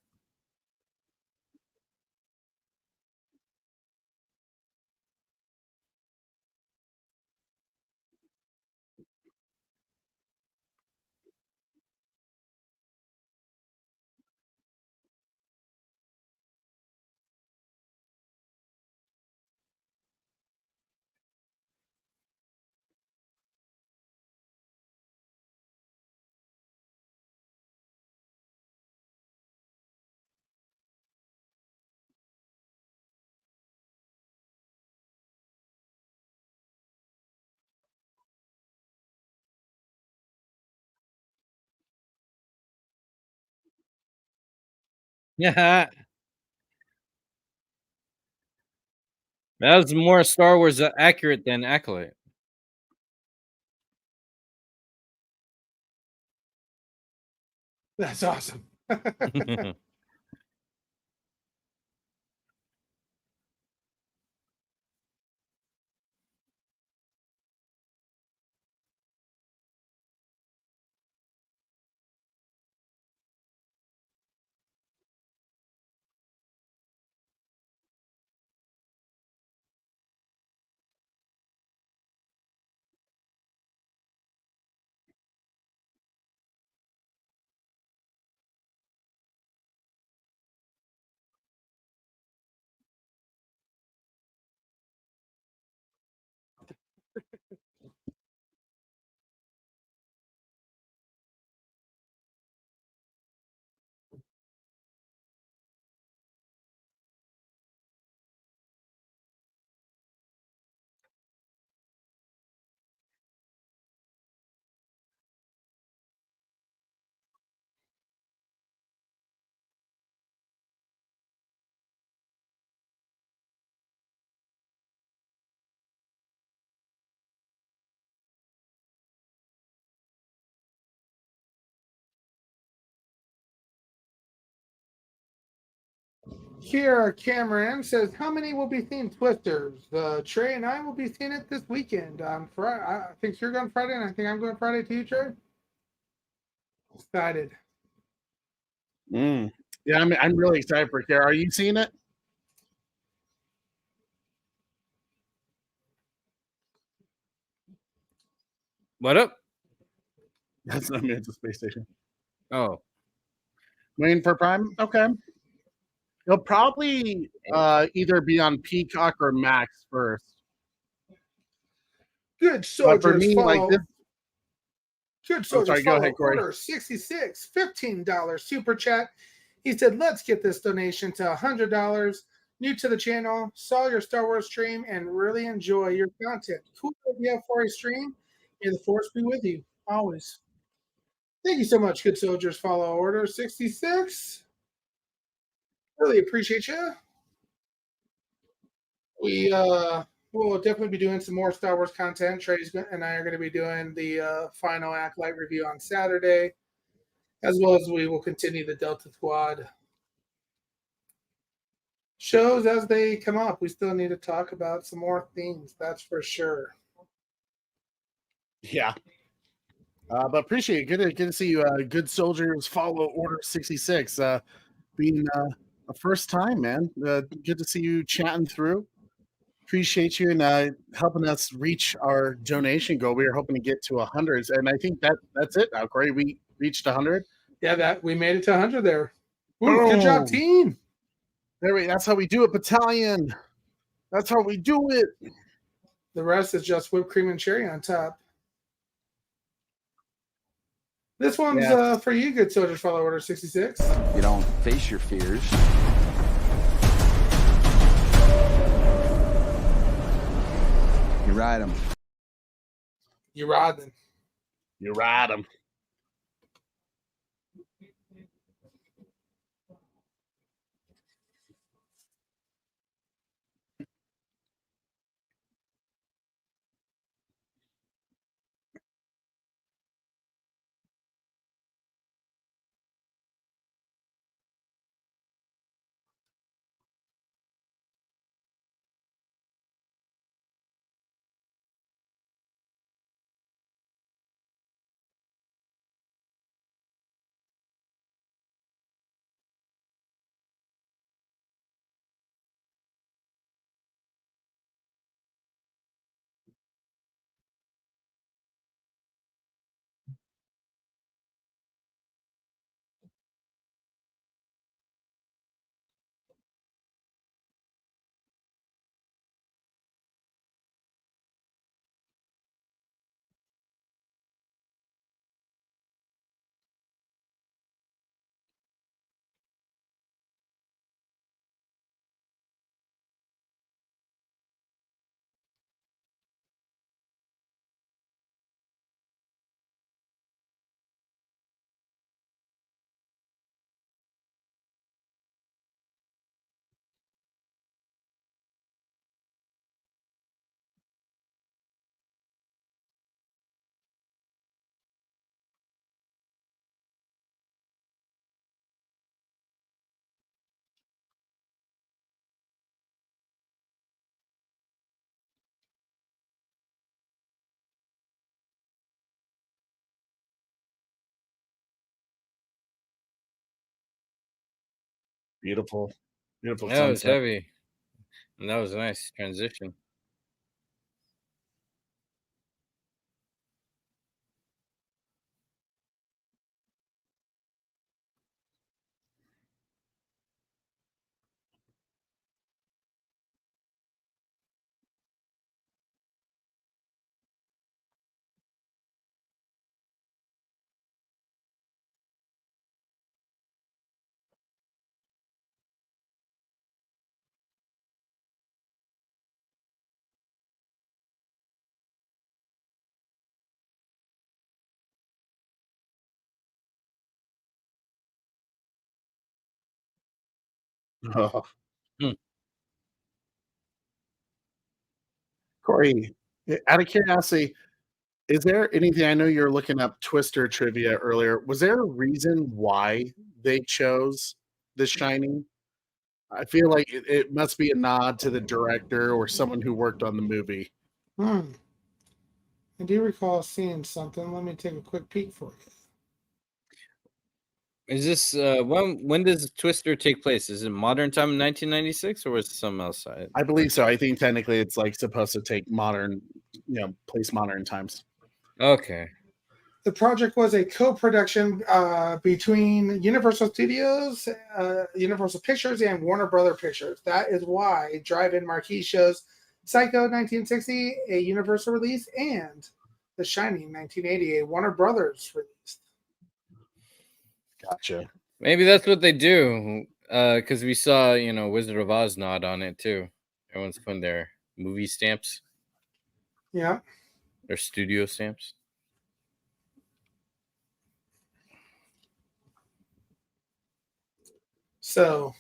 Yeah. That was more Star Wars accurate than Acolyte. That's awesome. Here, Cameron says, how many will be seeing Twisters? Trey and I will be seeing it this weekend on Friday. I think you're going Friday, and I think I'm going Friday too, Trey. Excited. Yeah, I'm really excited for Kara. Are you seeing it? What up? That's not me. It's a space station. Oh, waiting for Prime. Okay, it'll probably either be on Peacock or Max first. Good soldiers, but for me, follow. like this. Good soldiers, sorry, go ahead, Corey. Order 66, $15 super chat. He said, let's get this donation to $100. New to the channel, saw your Star Wars stream, and really enjoy your content. Cool idea for a stream. May the force be with you, always. Thank you so much, good soldiers. Follow Order 66. Really appreciate you. We'll definitely be doing some more Star Wars content. Trey and I are going to be doing the final Acolyte review on Saturday, as well as we will continue the Delta Squad shows as they come up. We still need to talk about some more themes, that's for sure. Yeah. But appreciate it. Good to see you. Good soldiers follow Order 66. Being a first time, man. Good to see you chatting through. Appreciate you and helping us reach our donation goal. We were hoping to get to 100, and I think that's it now, Corey. We reached 100. Yeah, we made it to 100 there. Ooh, good job, team. That's how we do it, battalion. That's how we do it. The rest is just whipped cream and cherry on top. This one's for you, good soldiers. Follow Order 66. You don't face your fears. ride them. You ride them. You ride them. Beautiful. Beautiful That was sunset. heavy. And that was a nice transition. Oh. Hmm. Corey, out of curiosity, is there anything? I know you're looking up Twister trivia earlier. Was there a reason why they chose The Shining? I feel like it must be a nod to the director or someone who worked on the movie. I do recall seeing something. Let me take a quick peek for you. Is this when does Twister take place? Is it modern time in 1996 or was it some else? I believe so. I think technically it's like supposed to take modern, place modern times. Okay. The project was a co-production between Universal Studios, Universal Pictures, and Warner Brother Pictures. That is why drive-in marquee shows Psycho 1960, a Universal release, and The Shining 1980, a Warner Brothers release. Gotcha. Maybe that's what they do. Because we saw, Wizard of Oz nod on it too. Everyone's putting their movie stamps, Yeah. their studio stamps. So,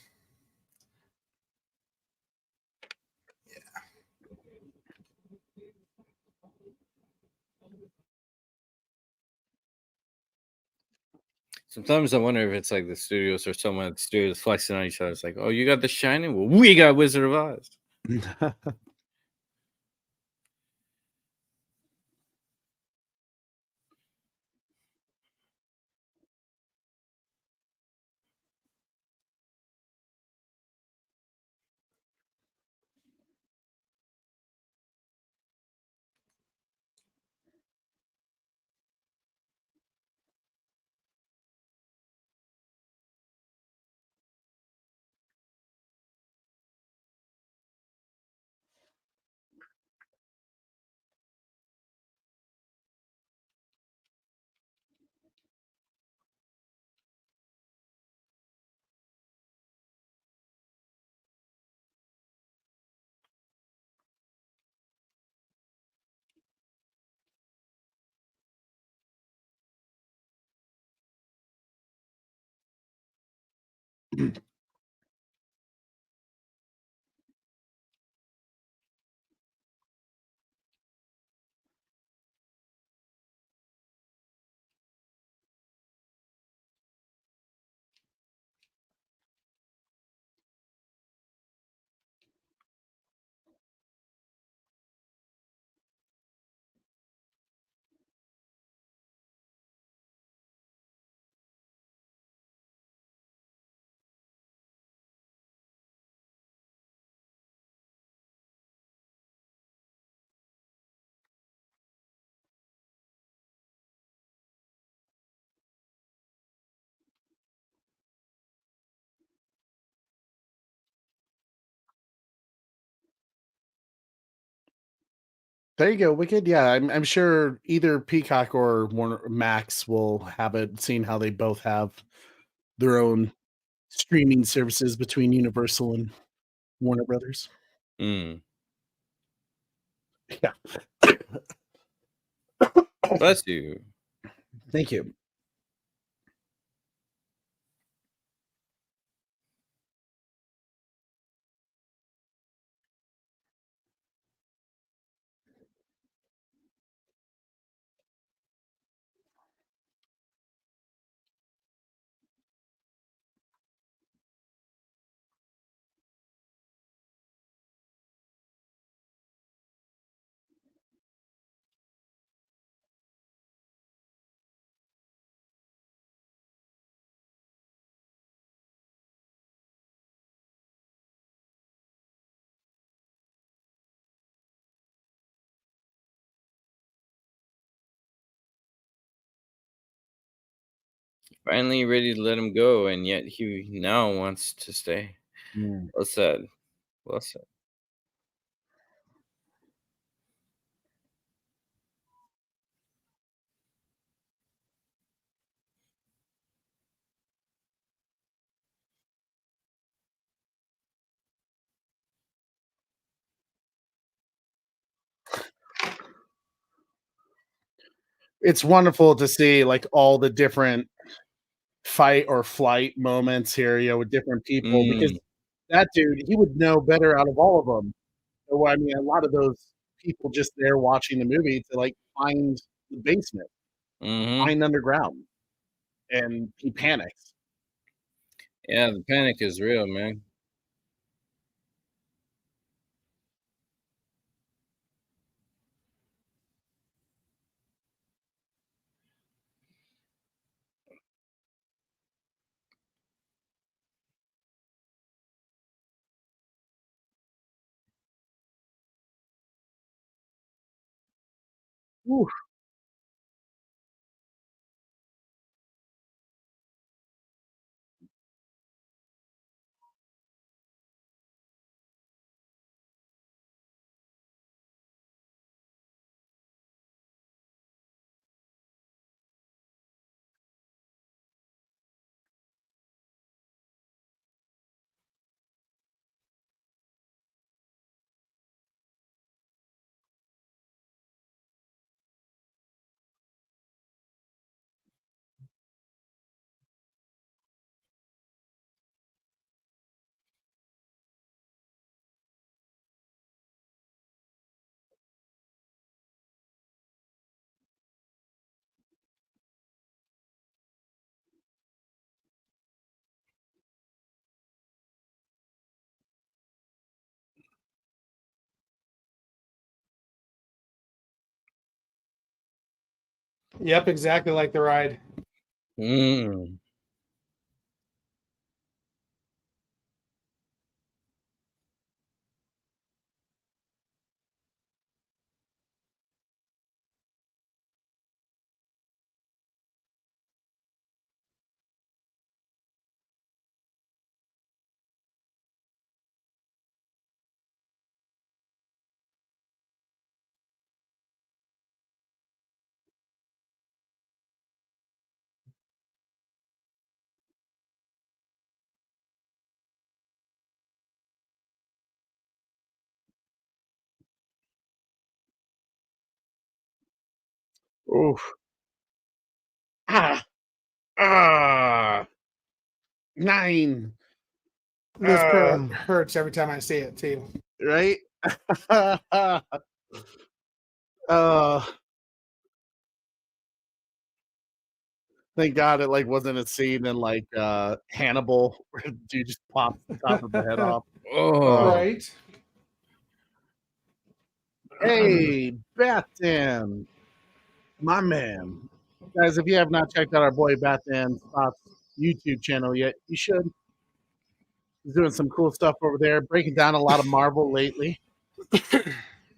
Sometimes I wonder if it's like the studios or someone at the studios flexing on each other. It's like, oh, you got The Shining? Well, we got Wizard of Oz. There you go, Wicked. Yeah, I'm sure either Peacock or Warner Max will have it, seeing how they both have their own streaming services between Universal and Warner Brothers. Mm. Yeah. Bless you. Thank you. Finally ready to let him go, and yet he now wants to stay. Mm. Well said. Well said. It's wonderful to see like all the different fight or flight moments here, with different people, because Mm. that dude, he would know better out of all of them. So, I mean, a lot of those people just there watching the movie to like find the basement, Mhm. find underground, and he panics. Yeah, the panic is real, man. Oof. Yep, exactly like the ride. Mm. Oof. Ah. Ah. 9. This part hurts every time I see it too. Right? Thank God it like wasn't a scene in like Hannibal where dude just pops the top of the head off. Right. Hey, Batman, my man. Guys, if you have not checked out our boy Batman Spots YouTube channel yet, you should. He's doing some cool stuff over there, breaking down a lot of Marvel lately.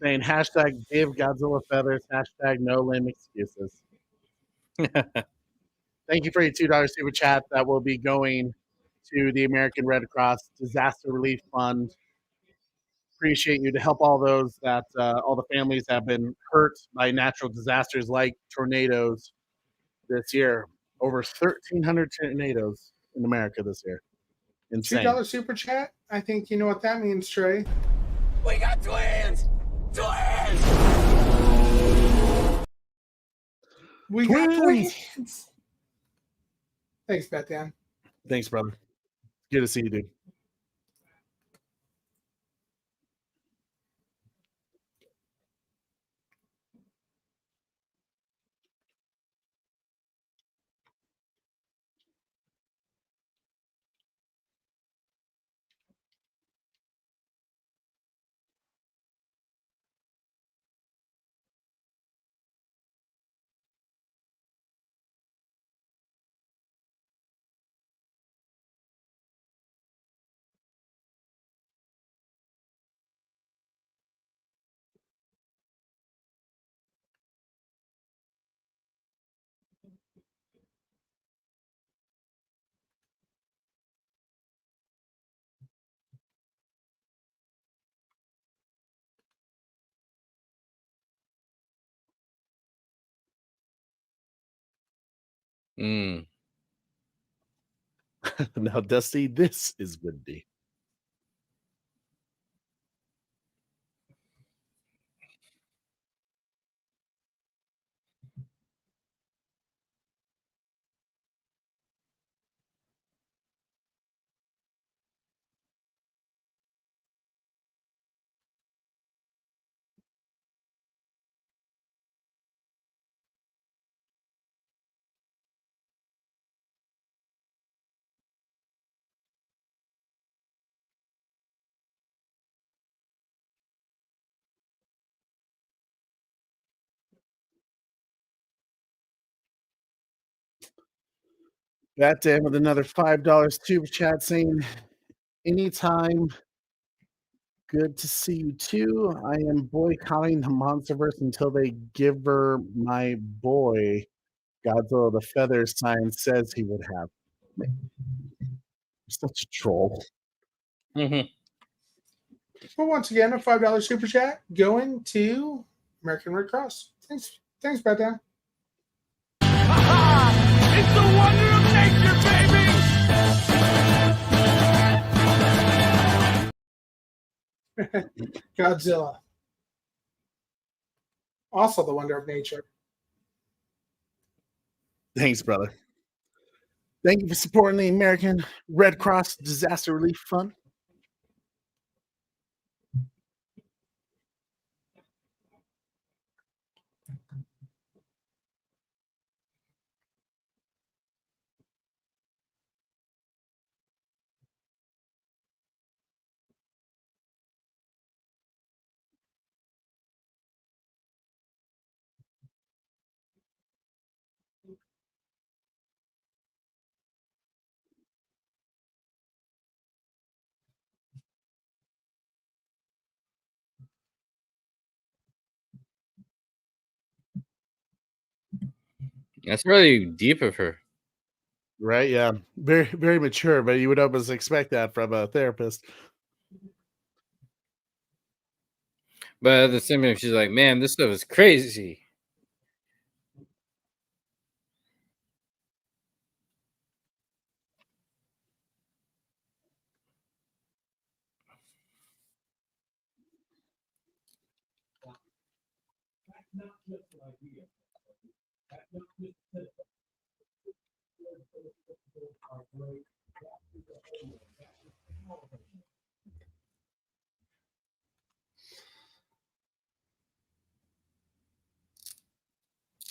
Saying hashtag Dave Godzilla Feathers, hashtag no lame excuses. Thank you for your $2 super chat. That will be going to the American Red Cross Disaster Relief Fund. Appreciate you to help all those that all the families have been hurt by natural disasters like tornadoes this year. Over 1,300 tornadoes in America this year. Insane. $2 super chat. I think you know what that means, Trey. We got twins! Twins! We got twins. Thanks, Batman. Thanks, brother. Good to see you, dude. Now, Dusty, this is good D. Batman with another $5 super chat saying, anytime. Good to see you too. I am boycotting the Monsterverse until they give her my boy Godzilla the Feathers sign says he would have. Man, you're such a troll. Well, once again, a $5 super chat going to American Red Cross. Thanks, Batman. It's the wonder of nature, baby! Godzilla. Also the wonder of nature. Thanks, brother. Thank you for supporting the American Red Cross Disaster Relief Fund. That's really deep of her. Right? Yeah. Very, very mature, but you would almost expect that from a therapist. But at the same time, she's like, man, this stuff is crazy.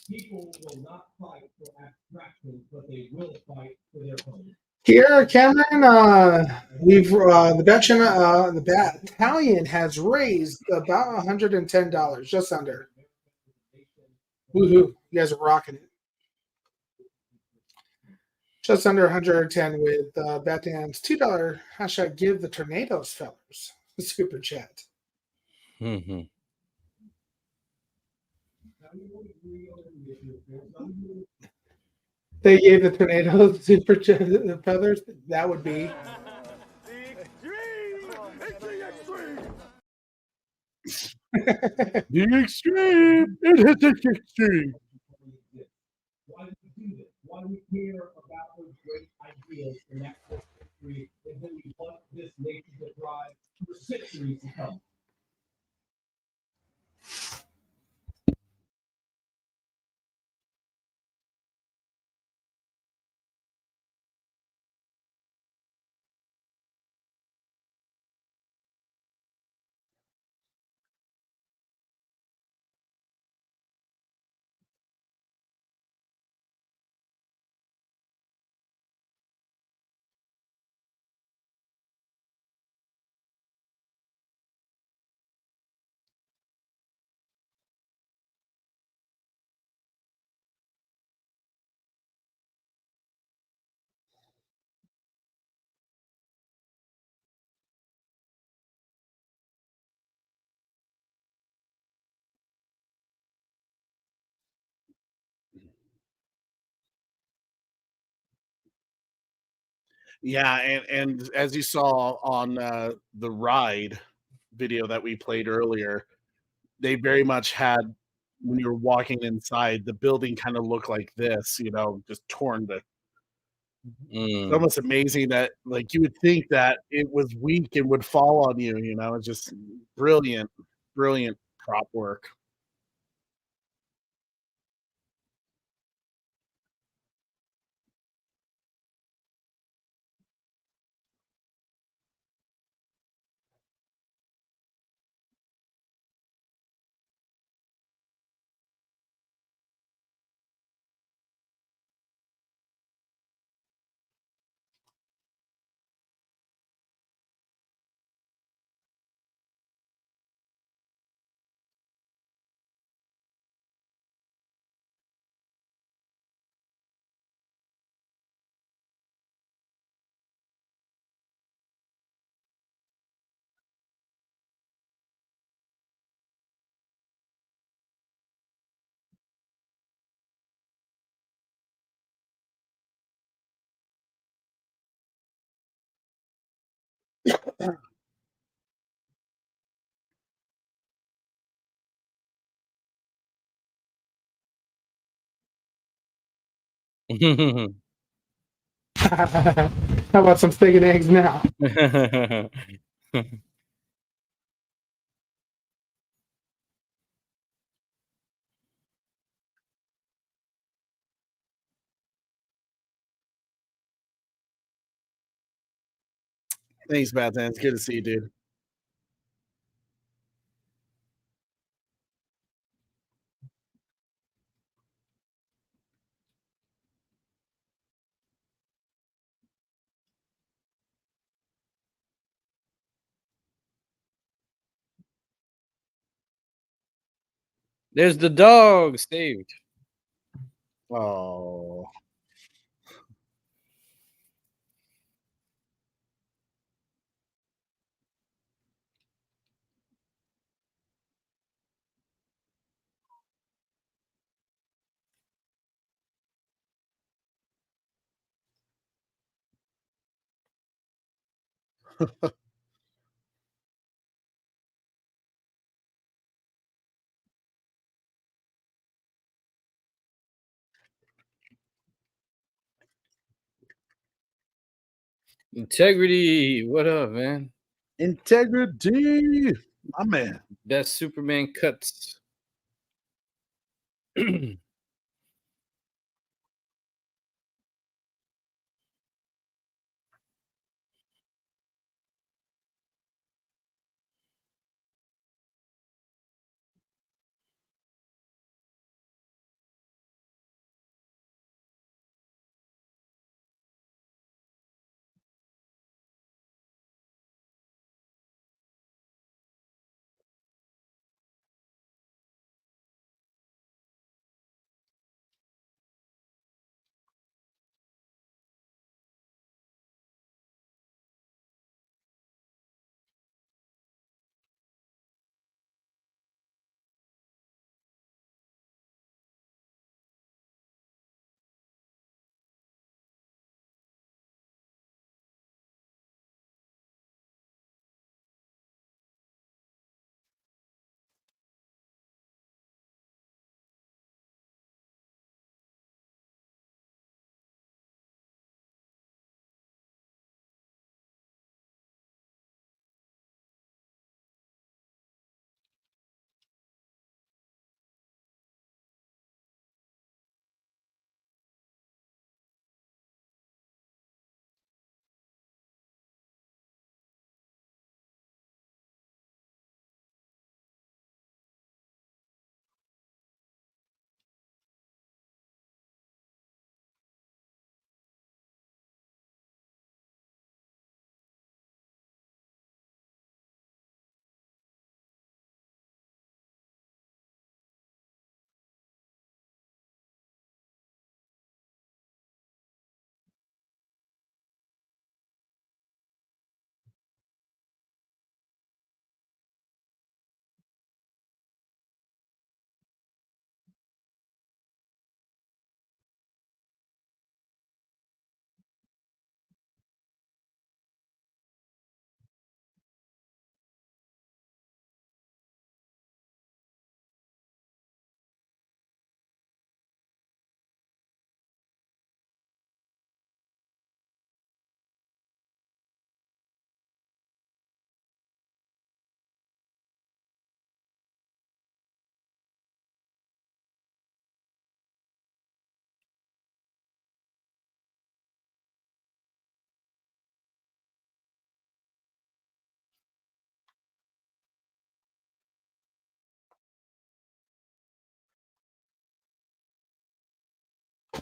People will not fight for abstractions, but they will fight for their home. Here, Cameron, we've the battalion has raised about $110, just under. Woohoo! You guys are rocking it. Just under 110 with Batman's $2 hashtag give the tornadoes fellas super chat. Mm-hmm. They gave the tornadoes super chat the feathers. That would be the extreme. It is the extreme. Why do we do this? Why do we care about those great ideas in that history, and then we want this nation to thrive for centuries to come? Yeah, and as you saw on the ride video that we played earlier, they very much had, when you were walking inside, the building kind of looked like this, just torn to. It's almost amazing that, like, you would think that it was weak and would fall on you. It's just brilliant prop work. How about some steak and eggs now? Thanks, Batman. It's good to see you, dude. There's the dog saved. Oh. Integrity. What up, man? Integrity. My man. Best Superman cuts.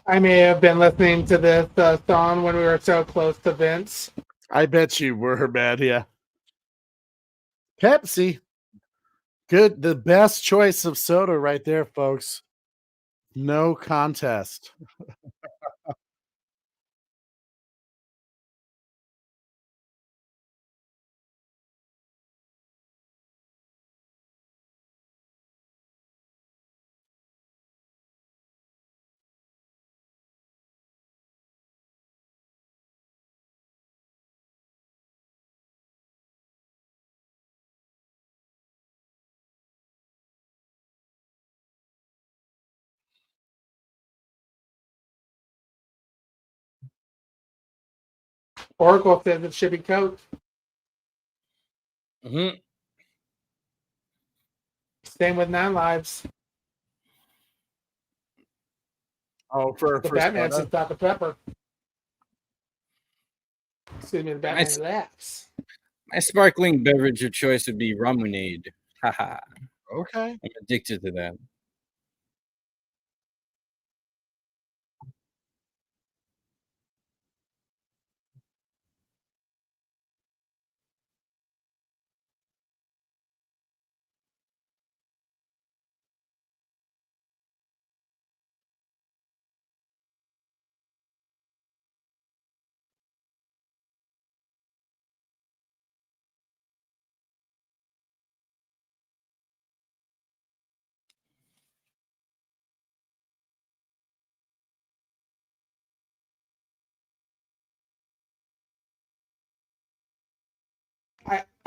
I may have been listening to this song when we were so close to Vince. I bet you were, man. Yeah. Pepsi. Good. The best choice of soda right there, folks. No contest. Oracle says it should be Coke. Mm-hmm. Same with 9 Lives. Oh, for The Batman soda? says Dr. Pepper. Excuse me, the Batman laughs. My sparkling beverage of choice would be Ramunade. Haha. Okay. I'm addicted to that.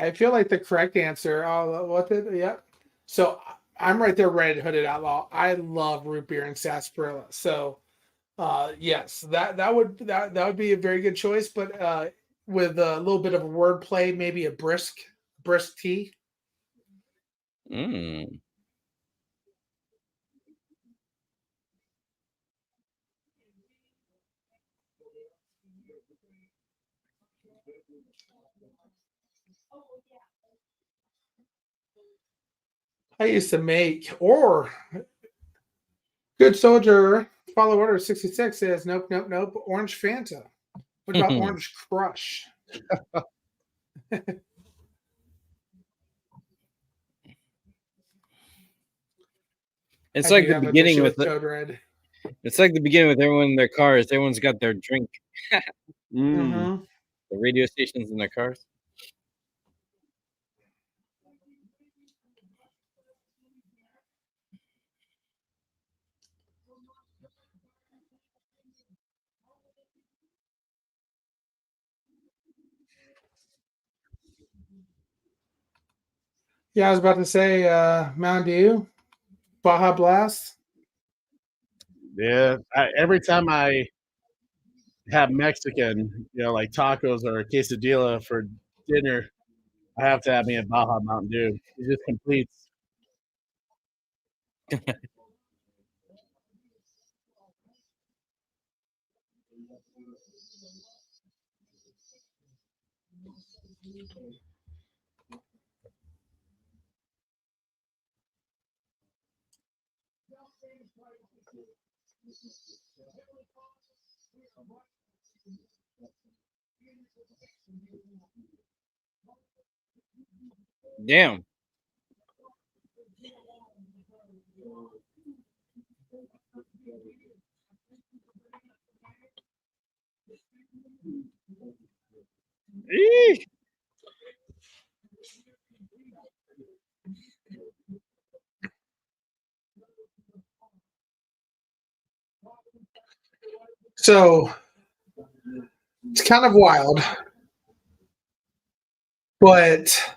I feel like the correct answer. Oh, what did? Yep. So I'm right there, Red Hooded Outlaw. I love root beer and sarsaparilla. So yes, that would be a very good choice. But with a little bit of a wordplay, maybe a brisk tea. Mm. I used to make, or Good Soldier, Follow Order 66 says, nope, nope, nope, Orange Fanta. What about Orange Crush? It's I like do the have a beginning issue with Code Red. It's like the beginning with everyone in their cars. Everyone's got their drink. Mm-hmm. The radio stations in their cars. Yeah, I was about to say Mountain Dew, Baja Blast. Yeah. Every time I have Mexican, like tacos or a quesadilla for dinner, I have to have me a Baja Mountain Dew. It just completes. Damn. Eesh. So it's kind of wild, but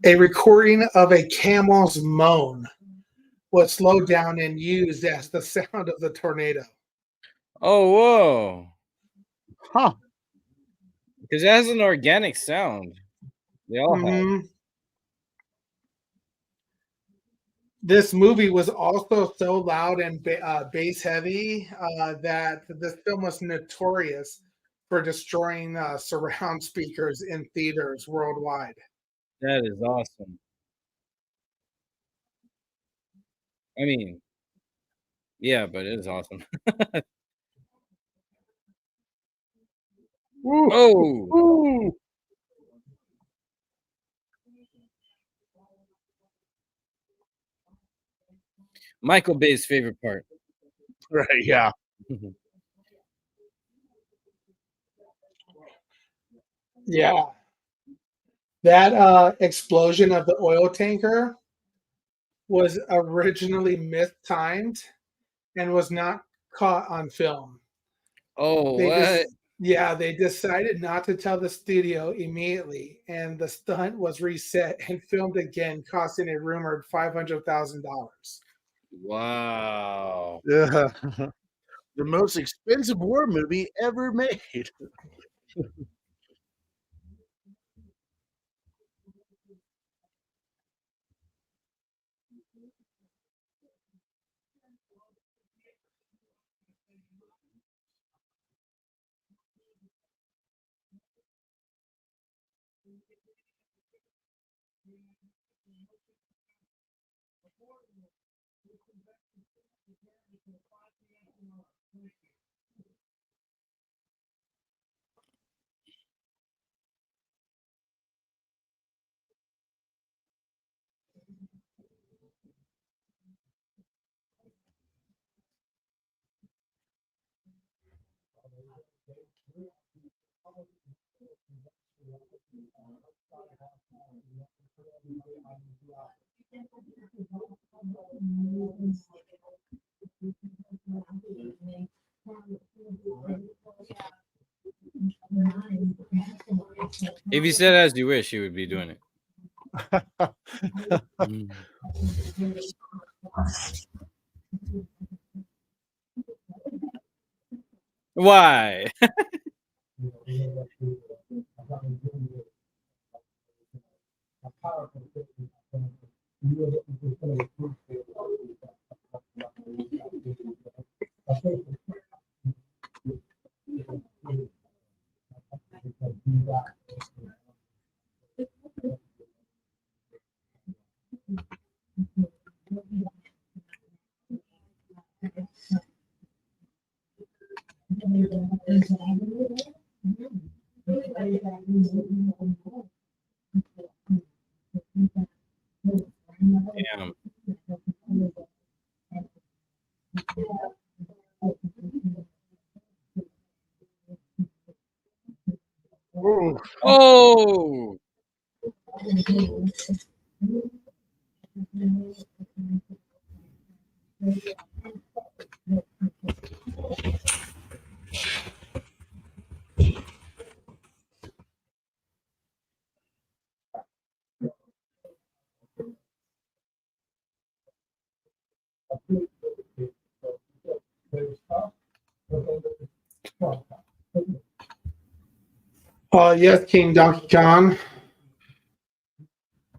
a recording of a camel's moan was slowed down and used as the sound of the tornado. Oh, whoa. Huh. Because it has an organic sound. They all have. This movie was also so loud and bass heavy that this film was notorious for destroying surround speakers in theaters worldwide. That is awesome. I mean, yeah, but it is awesome. Oh, Ooh. Michael Bay's favorite part. Right, yeah. Yeah. That explosion of the oil tanker was originally myth timed and was not caught on film. Oh, They what? just yeah, they decided not to tell the studio immediately, and the stunt was reset and filmed again, costing a rumored $500,000. Wow. Yeah. The most expensive war movie ever made. If you said as you wish, you would be doing it. Why? Damn. Oh. Yes, King Donkey Kong.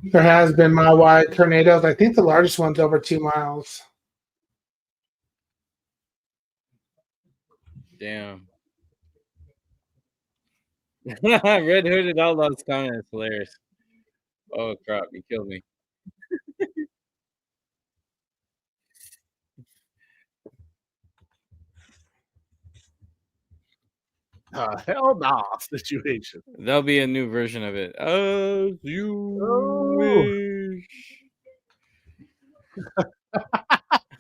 There has been mile-wide tornadoes. I think the largest one's over 2 miles. Damn. Red Hooded Outlaws comment is hilarious. Oh crap, you killed me. Hell nah situation. There'll be a new version of it. As you Oh. wish.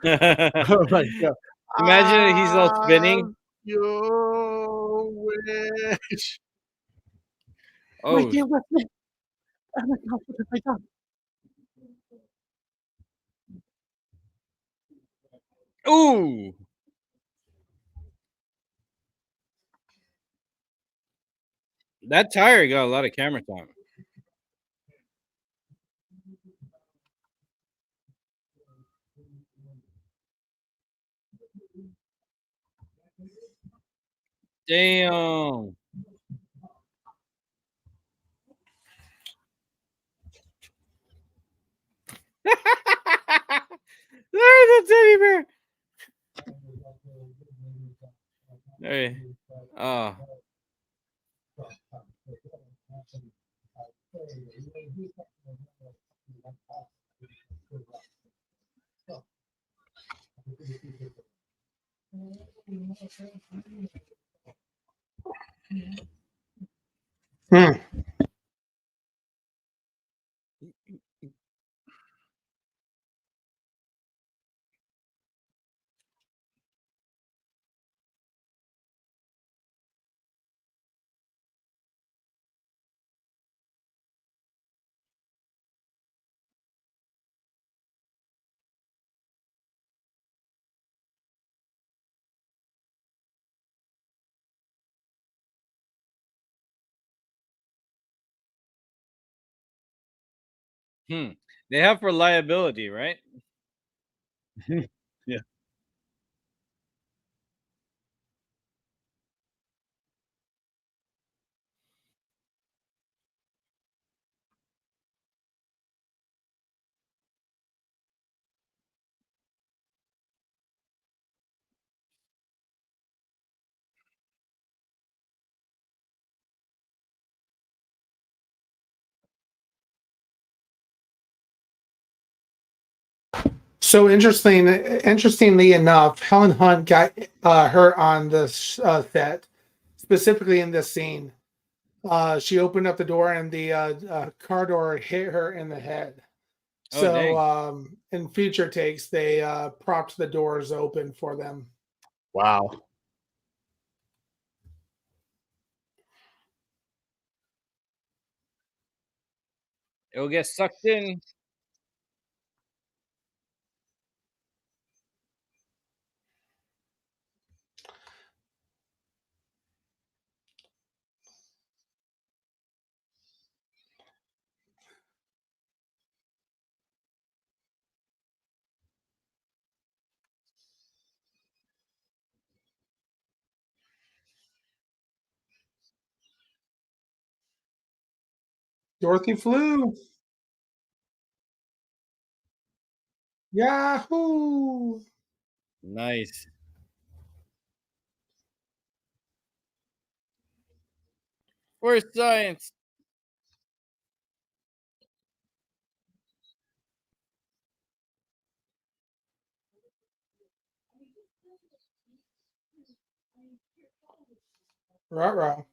Oh my god. Imagine he's all spinning. You wish. My Oh, dear Wesley. Oh my god, what have I done? ooh. That tire got a lot of camera time. Damn. There's a teddy bear. Hey. Oh. Hmm. They have for liability, right? Yeah. So interestingly enough, Helen Hunt got hurt on this set, specifically in this scene. She opened up the door and the car door hit her in the head. Oh, So dang. in future takes, they propped the doors open for them. Wow. It'll get sucked in. Dorothy flew. Yahoo! Nice. For science. Ruh-roh.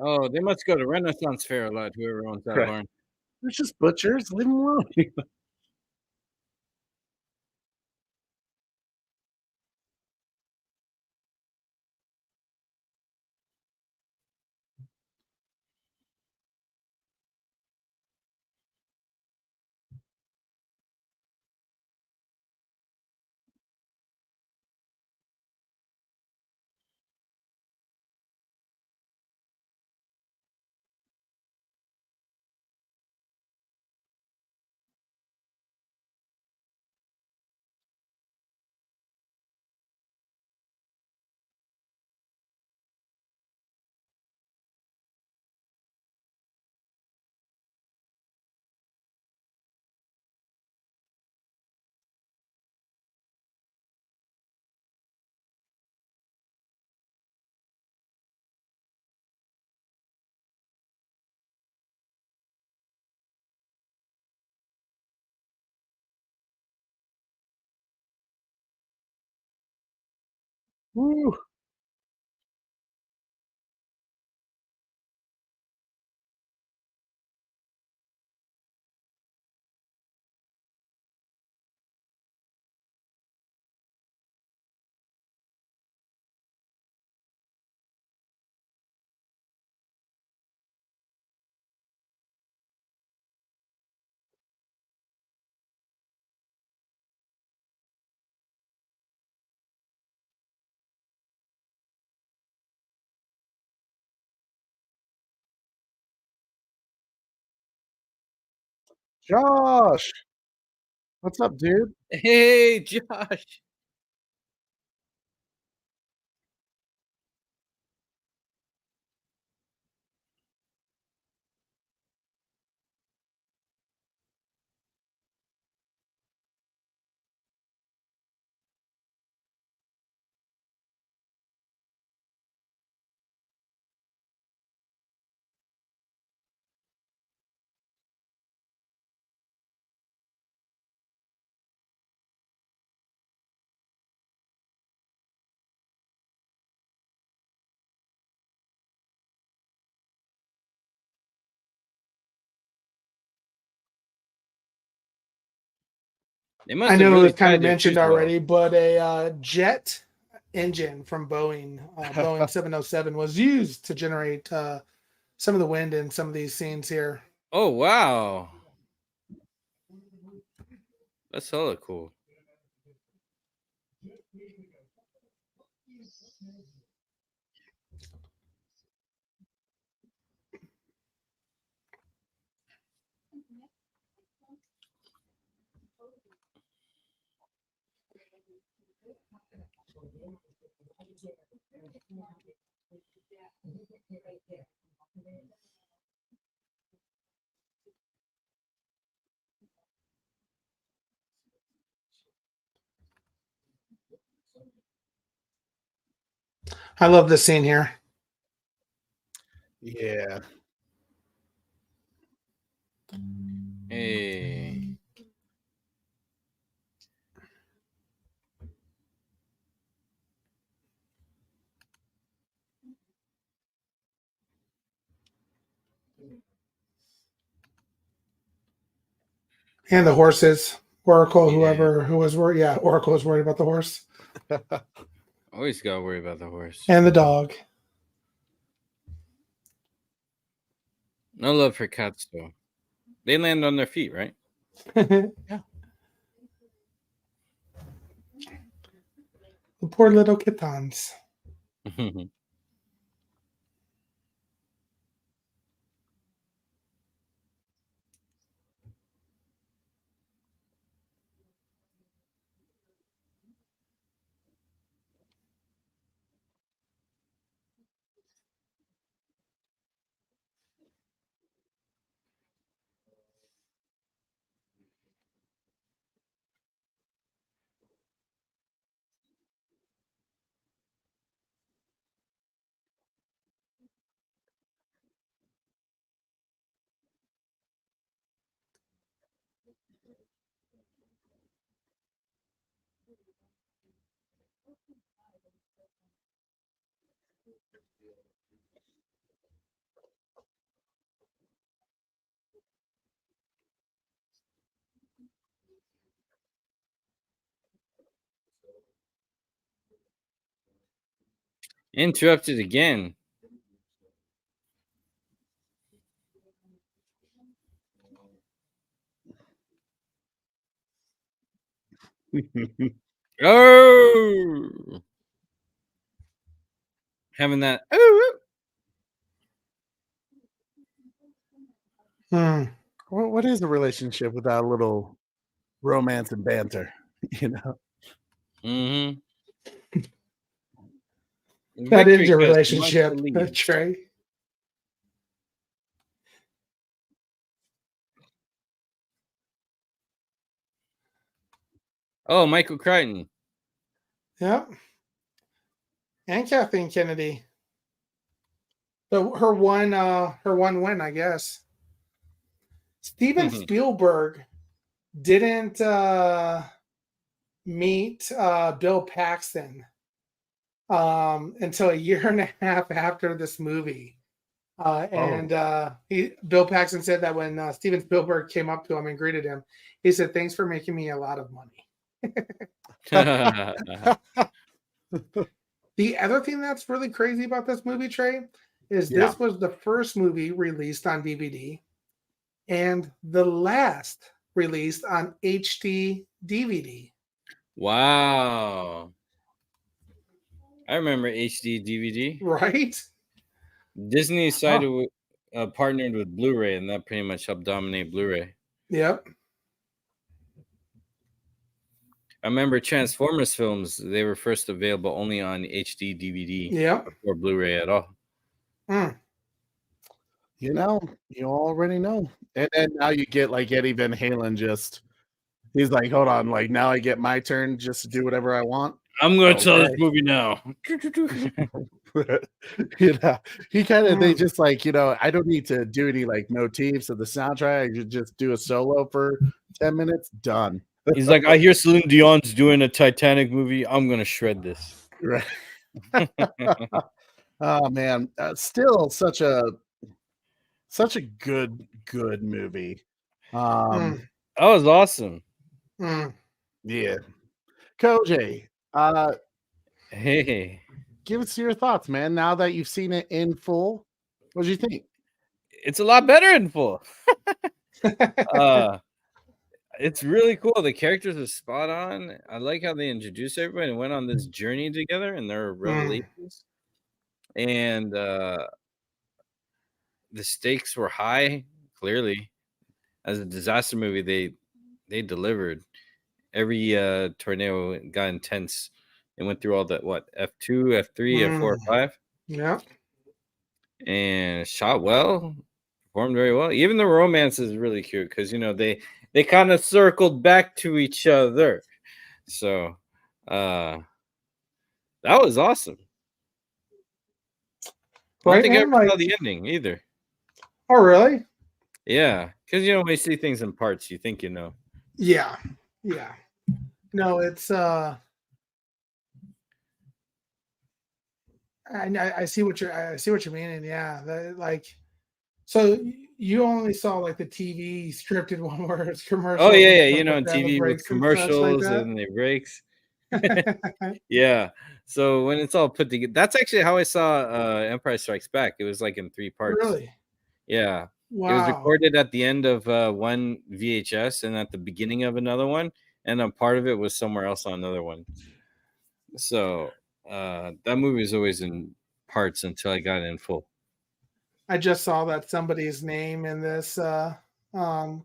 Oh, they must go to Renaissance Fair a lot, whoever owns that Right. barn. They're just butchers. Leave them alone. Woo. Josh, what's up, dude? Hey, Josh. They must I have know it really was kind of tied their mentioned shoes well. already, but a jet engine from Boeing, Boeing 707, was used to generate some of the wind in some of these scenes here. Oh, wow. That's hella cool. I love this scene here. Yeah. Hey. And the horses. Oracle, Yeah. who was worried. Yeah, Oracle was worried about the horse. Always gotta worry about the horse. And the dog. No love for cats, though. They land on their feet, right? Yeah. The poor little kittens. Interrupted again. Oh, having that. What is a relationship without a little romance and banter? You know. Mm-hmm. That is your relationship, Trey. Oh, Michael Crichton. Yep. And Kathleen Kennedy. Her one win, I guess. Steven Spielberg didn't meet Bill Paxton until a year and a half after this movie. Bill Paxton said that when Steven Spielberg came up to him and greeted him, he said, "Thanks for making me a lot of money." The other thing that's really crazy about this movie, Trey, is this was the first movie released on DVD and the last released on HD DVD. Wow. I remember HD DVD. Right? Disney decided partnered with Blu-ray, and that pretty much helped dominate Blu-ray. Yep. I remember Transformers films, they were first available only on HD DVD before Blu-ray at all. You know, you already know. And then now you get like Eddie Van Halen he's like, hold on, like now I get my turn just to do whatever I want. I'm going to tell this movie now. He kind of, they just like, I don't need to do any like motifs of the soundtrack. I could just do a solo for 10 minutes, done. He's like, I hear Celine Dion's doing a Titanic movie. I'm going to shred this. Right. Oh, man. Still such a good movie. That was awesome. Yeah. Koji, hey, give us your thoughts, man. Now that you've seen it in full, what do you think? It's a lot better in full. It's really cool. The characters are spot on. I like how they introduced everybody and went on this journey together and their revelations. And the stakes were high. Clearly, as a disaster movie, they delivered. Every tornado got intense. It went through all that F2, F3, F4, F5. Yeah. And shot well, performed very well. Even the romance is really cute because they kind of circled back to each other. So that was awesome. I don't think I ever saw the ending either. Oh, really? Yeah, because when you see things in parts, you think you know. Yeah. No, it's I see what you're meaning. Yeah, so you only saw like the TV scripted one where it's commercial. Oh yeah, on TV with commercials and the breaks. Yeah. So when it's all put together, that's actually how I saw Empire Strikes Back. It was like in 3 parts. Really? Yeah. Wow. It was recorded at the end of one VHS and at the beginning of another one, and a part of it was somewhere else on another one. So that movie was always in parts until I got it in full. I just saw that somebody's name in this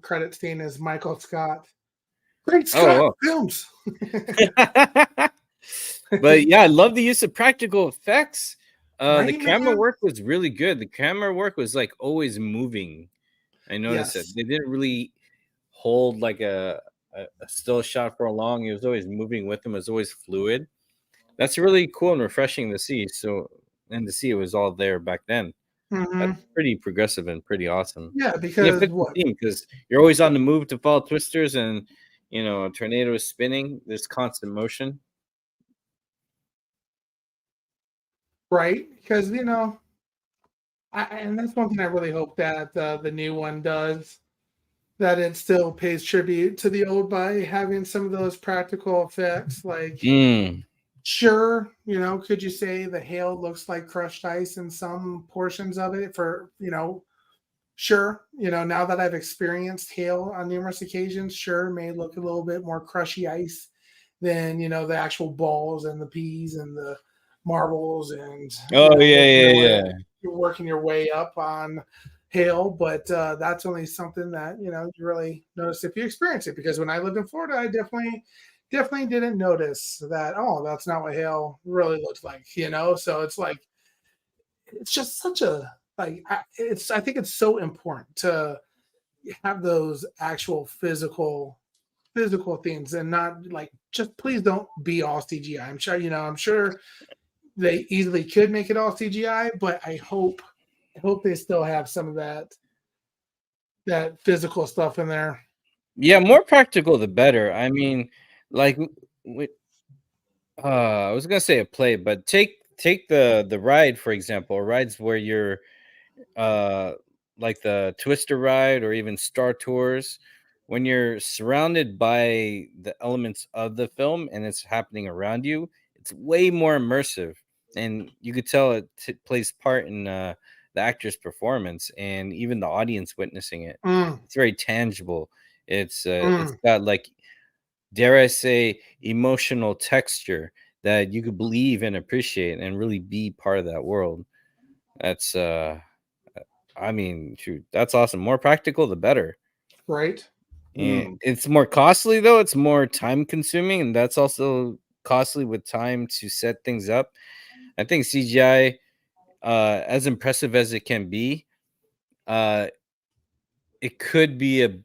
credit scene is Michael Scott. Great Scott Films. But yeah, I love the use of practical effects. Right, the camera work was really good. The camera work was like always moving. I noticed that they didn't really hold like a still shot for long. It was always moving with them. It was always fluid. That's really cool and refreshing to see. And to see it was all there back then. That's pretty progressive and pretty awesome. Yeah, because you're always on the move to follow twisters, and a tornado is spinning. There's constant motion. Right, because and that's one thing I really hope that the new one does, that it still pays tribute to the old by having some of those practical effects. Like, sure, could you say the hail looks like crushed ice in some portions of it? Sure, now that I've experienced hail on numerous occasions, sure, may look a little bit more crushy ice than the actual balls and the peas and the marbles and yeah. You're working your way up on hail, but that's only something that you really notice if you experience it. Because when I lived in Florida, I definitely didn't notice that. Oh, that's not what hail really looks like, So it's like it's just such a I think it's so important to have those actual physical things and not like just please don't be all CGI. I'm sure they easily could make it all CGI, but I hope they still have some of that physical stuff in there. Yeah, more practical the better. I mean, like I was gonna say a play, but take the ride for example. Rides where you're like the Twister ride or even Star Tours, when you're surrounded by the elements of the film and it's happening around you, it's way more immersive, and you could tell it plays part in the actor's performance and even the audience witnessing it. It's very tangible. It's got like, dare I say, emotional texture that you could believe and appreciate and really be part of that world. That's I mean, shoot, that's awesome. More practical, the better. Right. And it's more costly though. It's more time consuming, and that's also costly with time to set things up. I think CGI, as impressive as it can be, it could be a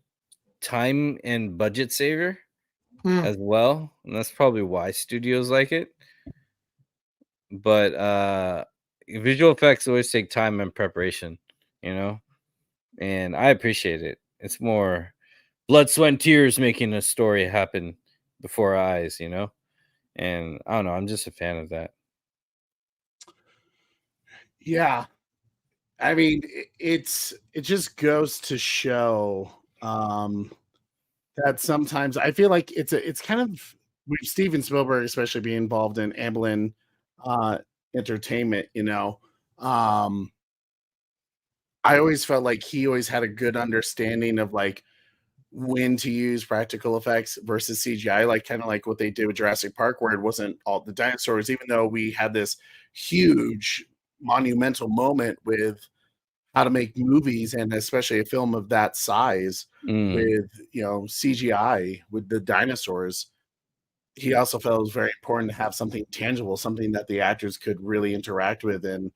time and budget saver as well, and that's probably why studios like it. But visual effects always take time and preparation, you know, and I appreciate it. It's more blood, sweat, and tears making a story happen before our eyes, you know, and I don't know. I'm just a fan of that. Yeah, I mean, it just goes to show that sometimes I feel like it's kind of with Steven Spielberg, especially being involved in Amblin Entertainment. You know, I always felt like he always had a good understanding of like when to use practical effects versus CGI, like kind of like what they did with Jurassic Park, where it wasn't all the dinosaurs, even though we had this huge monumental moment with how to make movies and especially a film of that size with, you know, CGI with the dinosaurs. He also felt it was very important to have something tangible, something that the actors could really interact with and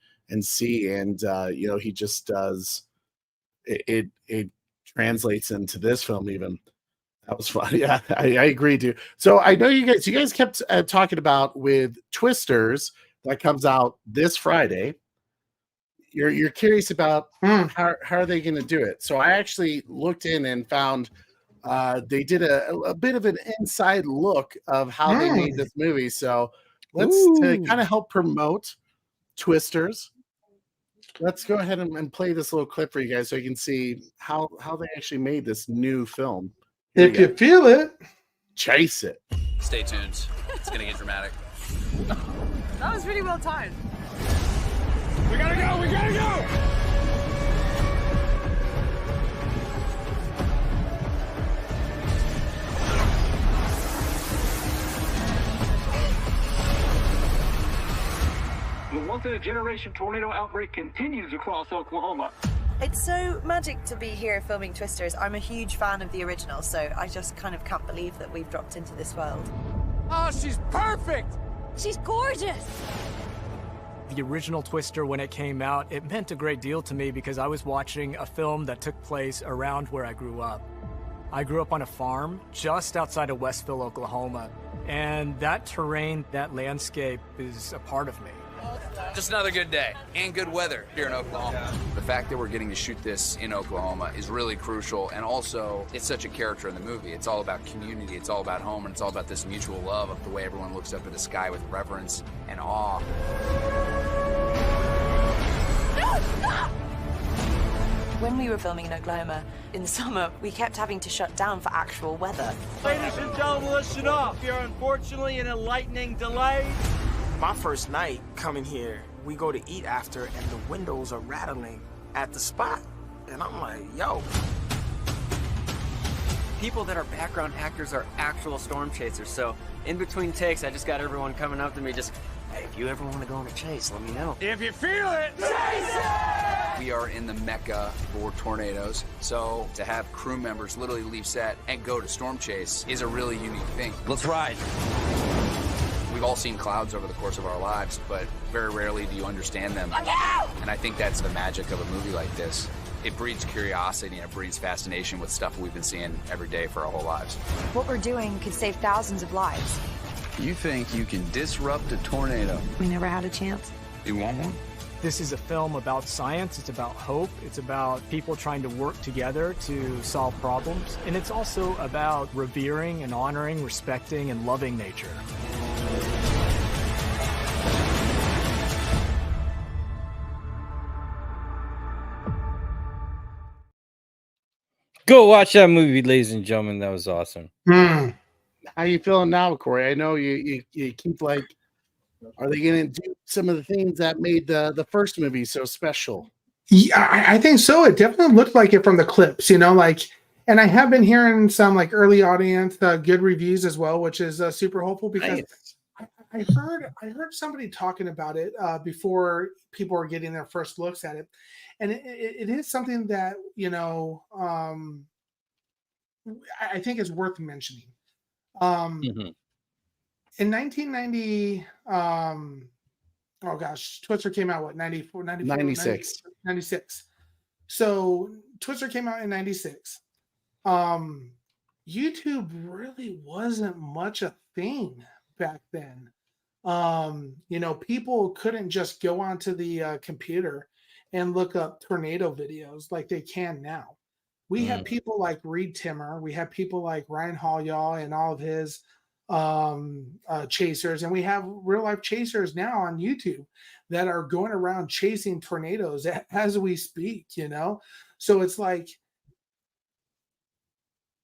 see. And you know, he just does it translates into this film. Even that was fun. Yeah, I agree too. So I know you guys kept talking about with Twisters that comes out this Friday. You're curious about how are they going to do it. So I actually looked in and found they did a bit of an inside look of how they made this movie. So to kind of help promote Twisters, let's go ahead and play this little clip for you guys so you can see how they actually made this new film. Here if you feel it, chase it. Stay tuned. It's going to get dramatic. That was really well timed. We gotta go! We gotta go! The once-in-a-generation tornado outbreak continues across Oklahoma. It's so magic to be here filming Twisters. I'm a huge fan of the original, so I just kind of can't believe that we've dropped into this world. Oh, she's perfect! She's gorgeous! The original Twister, when it came out, it meant a great deal to me because I was watching a film that took place around where I grew up. I grew up on a farm just outside of Westville, Oklahoma, and that terrain, that landscape is a part of me. Just another good day and good weather here in Oklahoma. The fact that we're getting to shoot this in Oklahoma is really crucial, and also it's such a character in the movie. It's all about community, it's all about home, and it's all about this mutual love of the way everyone looks up at the sky with reverence and awe. When we were filming in Oklahoma in the summer, we kept having to shut down for actual weather. Ladies and gentlemen, listen up. We are unfortunately in a lightning delay. My first night coming here, we go to eat after, and the windows are rattling at the spot. And I'm like, yo. People that are background actors are actual storm chasers, so in between takes, I just got everyone coming up to me just, hey, if you ever want to go on a chase, let me know. If you feel it, chase it! We are in the mecca for tornadoes, so to have crew members literally leave set and go to storm chase is a really unique thing. Let's ride. We've all seen clouds over the course of our lives, but very rarely do you understand them. And I think that's the magic of a movie like this. It breeds curiosity and it breeds fascination with stuff we've been seeing every day for our whole lives. What we're doing could save thousands of lives. You think you can disrupt a tornado? We never had a chance. You want one? This is a film about science, it's about hope, it's about people trying to work together to solve problems, and it's also about revering and honoring, respecting, and loving nature. Go watch that movie, ladies and gentlemen. That was awesome. How you feeling now, Corey? I know you keep like, are they going to do some of the things that made the first movie so special? Yeah, I think so. It definitely looked like it from the clips, like, and I have been hearing some like early audience good reviews as well, which is super hopeful because I heard somebody talking about it before people were getting their first looks at it, and it is something that I think is worth mentioning. In 1990, oh gosh, Twister came out what 94, 94 96. 96. So Twister came out in 96. YouTube really wasn't much a thing back then. People couldn't just go onto the computer and look up tornado videos like they can now. We have people like Reed Timmer, we have people like Ryan Hall and all of his chasers, and we have real life chasers now on YouTube that are going around chasing tornadoes as we speak. So it's like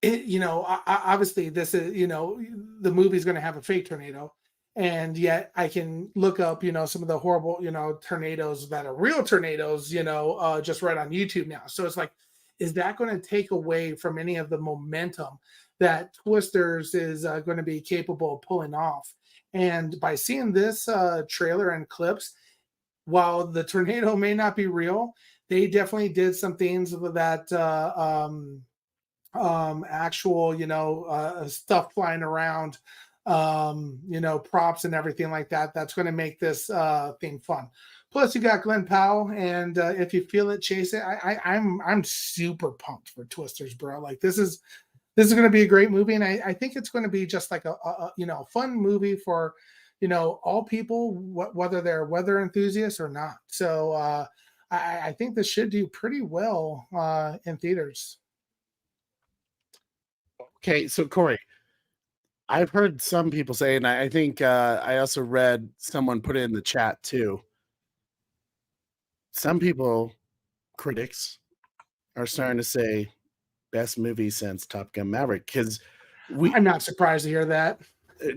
obviously this is the movie's going to have a fake tornado, and yet I can look up some of the horrible tornadoes that are real tornadoes just right on YouTube now. So it's like, is that going to take away from any of the momentum that Twisters is going to be capable of pulling off? And by seeing this trailer and clips, while the tornado may not be real, they definitely did some things that actual stuff flying around, props and everything like that. That's going to make this thing fun. Plus, you got Glenn Powell, and if you feel it, chase it. I'm super pumped for Twisters, bro. Like this is going to be a great movie, and I think it's going to be just like a fun movie for all people, whether they're weather enthusiasts or not. So I think this should do pretty well in theaters. Okay, so Corey, I've heard some people say, and I think I also read someone put it in the chat too. Some people, critics, are starting to say best movie since Top Gun Maverick, because I'm not surprised to hear that.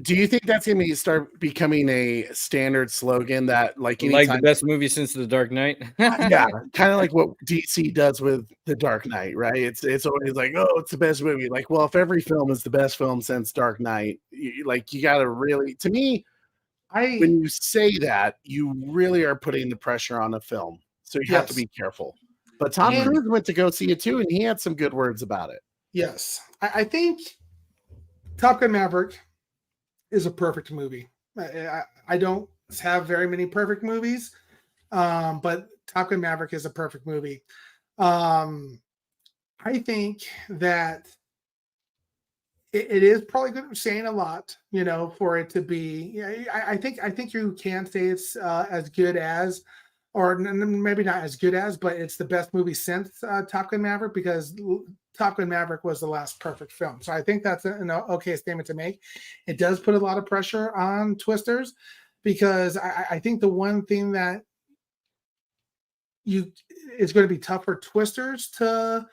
Do you think that's going to start becoming a standard slogan that like the best movie since The Dark Knight? Yeah, kind of like what DC does with The Dark Knight, right? It's always like, oh, it's the best movie. Like, well, if every film is the best film since Dark Knight, you got to really, to me, when you say that, you really are putting the pressure on a film. So you have to be careful. But Tom Cruise went to go see it too, and he had some good words about it. Yes. I think Top Gun Maverick is a perfect movie. I don't have very many perfect movies, but Top Gun Maverick is a perfect movie. I think that it is probably good saying a lot, for it to be. I think you can say it's as good as, or maybe not as good as, but it's the best movie since Top Gun Maverick, because Top Gun Maverick was the last perfect film. So I think that's an okay statement to make. It does put a lot of pressure on Twisters, because I think the one thing that it's going to be tough for Twisters to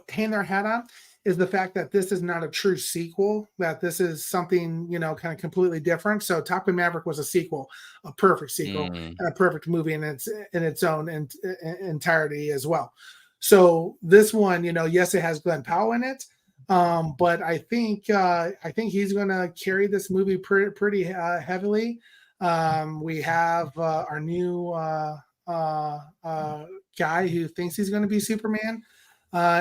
hang their hat on is the fact that this is not a true sequel, that this is something, kind of completely different. So Top Gun Maverick was a sequel, a perfect sequel, and a perfect movie in its own entirety as well. So this one, yes, it has Glenn Powell in it, but I think he's going to carry this movie pretty heavily. We have our new guy who thinks he's going to be Superman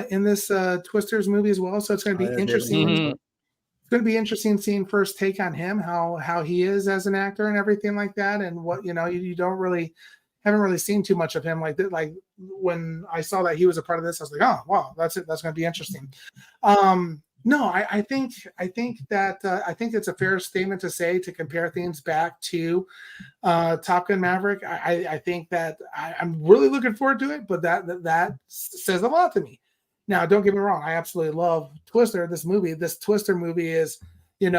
in this Twisters movie as well. So it's going to be interesting. It's going to be interesting seeing first take on him, how he is as an actor and everything like that, and what you haven't really seen too much of him like that. Like when I saw that he was a part of this, I was like, oh wow, that's it. That's going to be interesting. No, I think it's a fair statement to say, to compare things back to Top Gun Maverick. I think that I'm really looking forward to it, but that says a lot to me. Now, don't get me wrong, I absolutely love Twister. This Twister movie is, I'm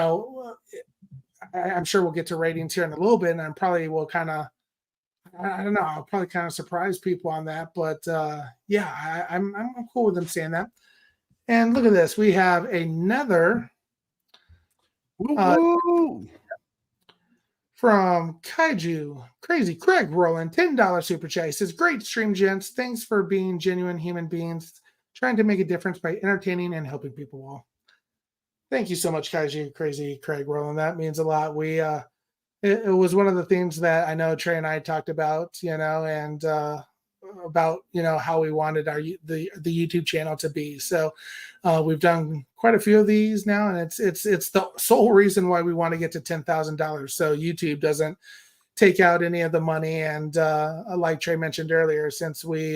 sure we'll get to ratings here in a little bit, and I probably will kind of, I don't know. I'll probably kind of surprise people on that, but yeah, I'm cool with them saying that. And look at this. We have another from Kaiju Crazy Craig rolling $10 super chat. He says, "Great stream, gents. Thanks for being genuine human beings, trying to make a difference by entertaining and helping people all." Thank you so much, Kaiju Crazy Craig rolling. That means a lot. We it was one of the things that I know Trey and I talked about, and about how we wanted the YouTube channel to be. So we've done quite a few of these now, and it's the sole reason why we want to get to $10,000. So YouTube doesn't take out any of the money. And like Trey mentioned earlier, since we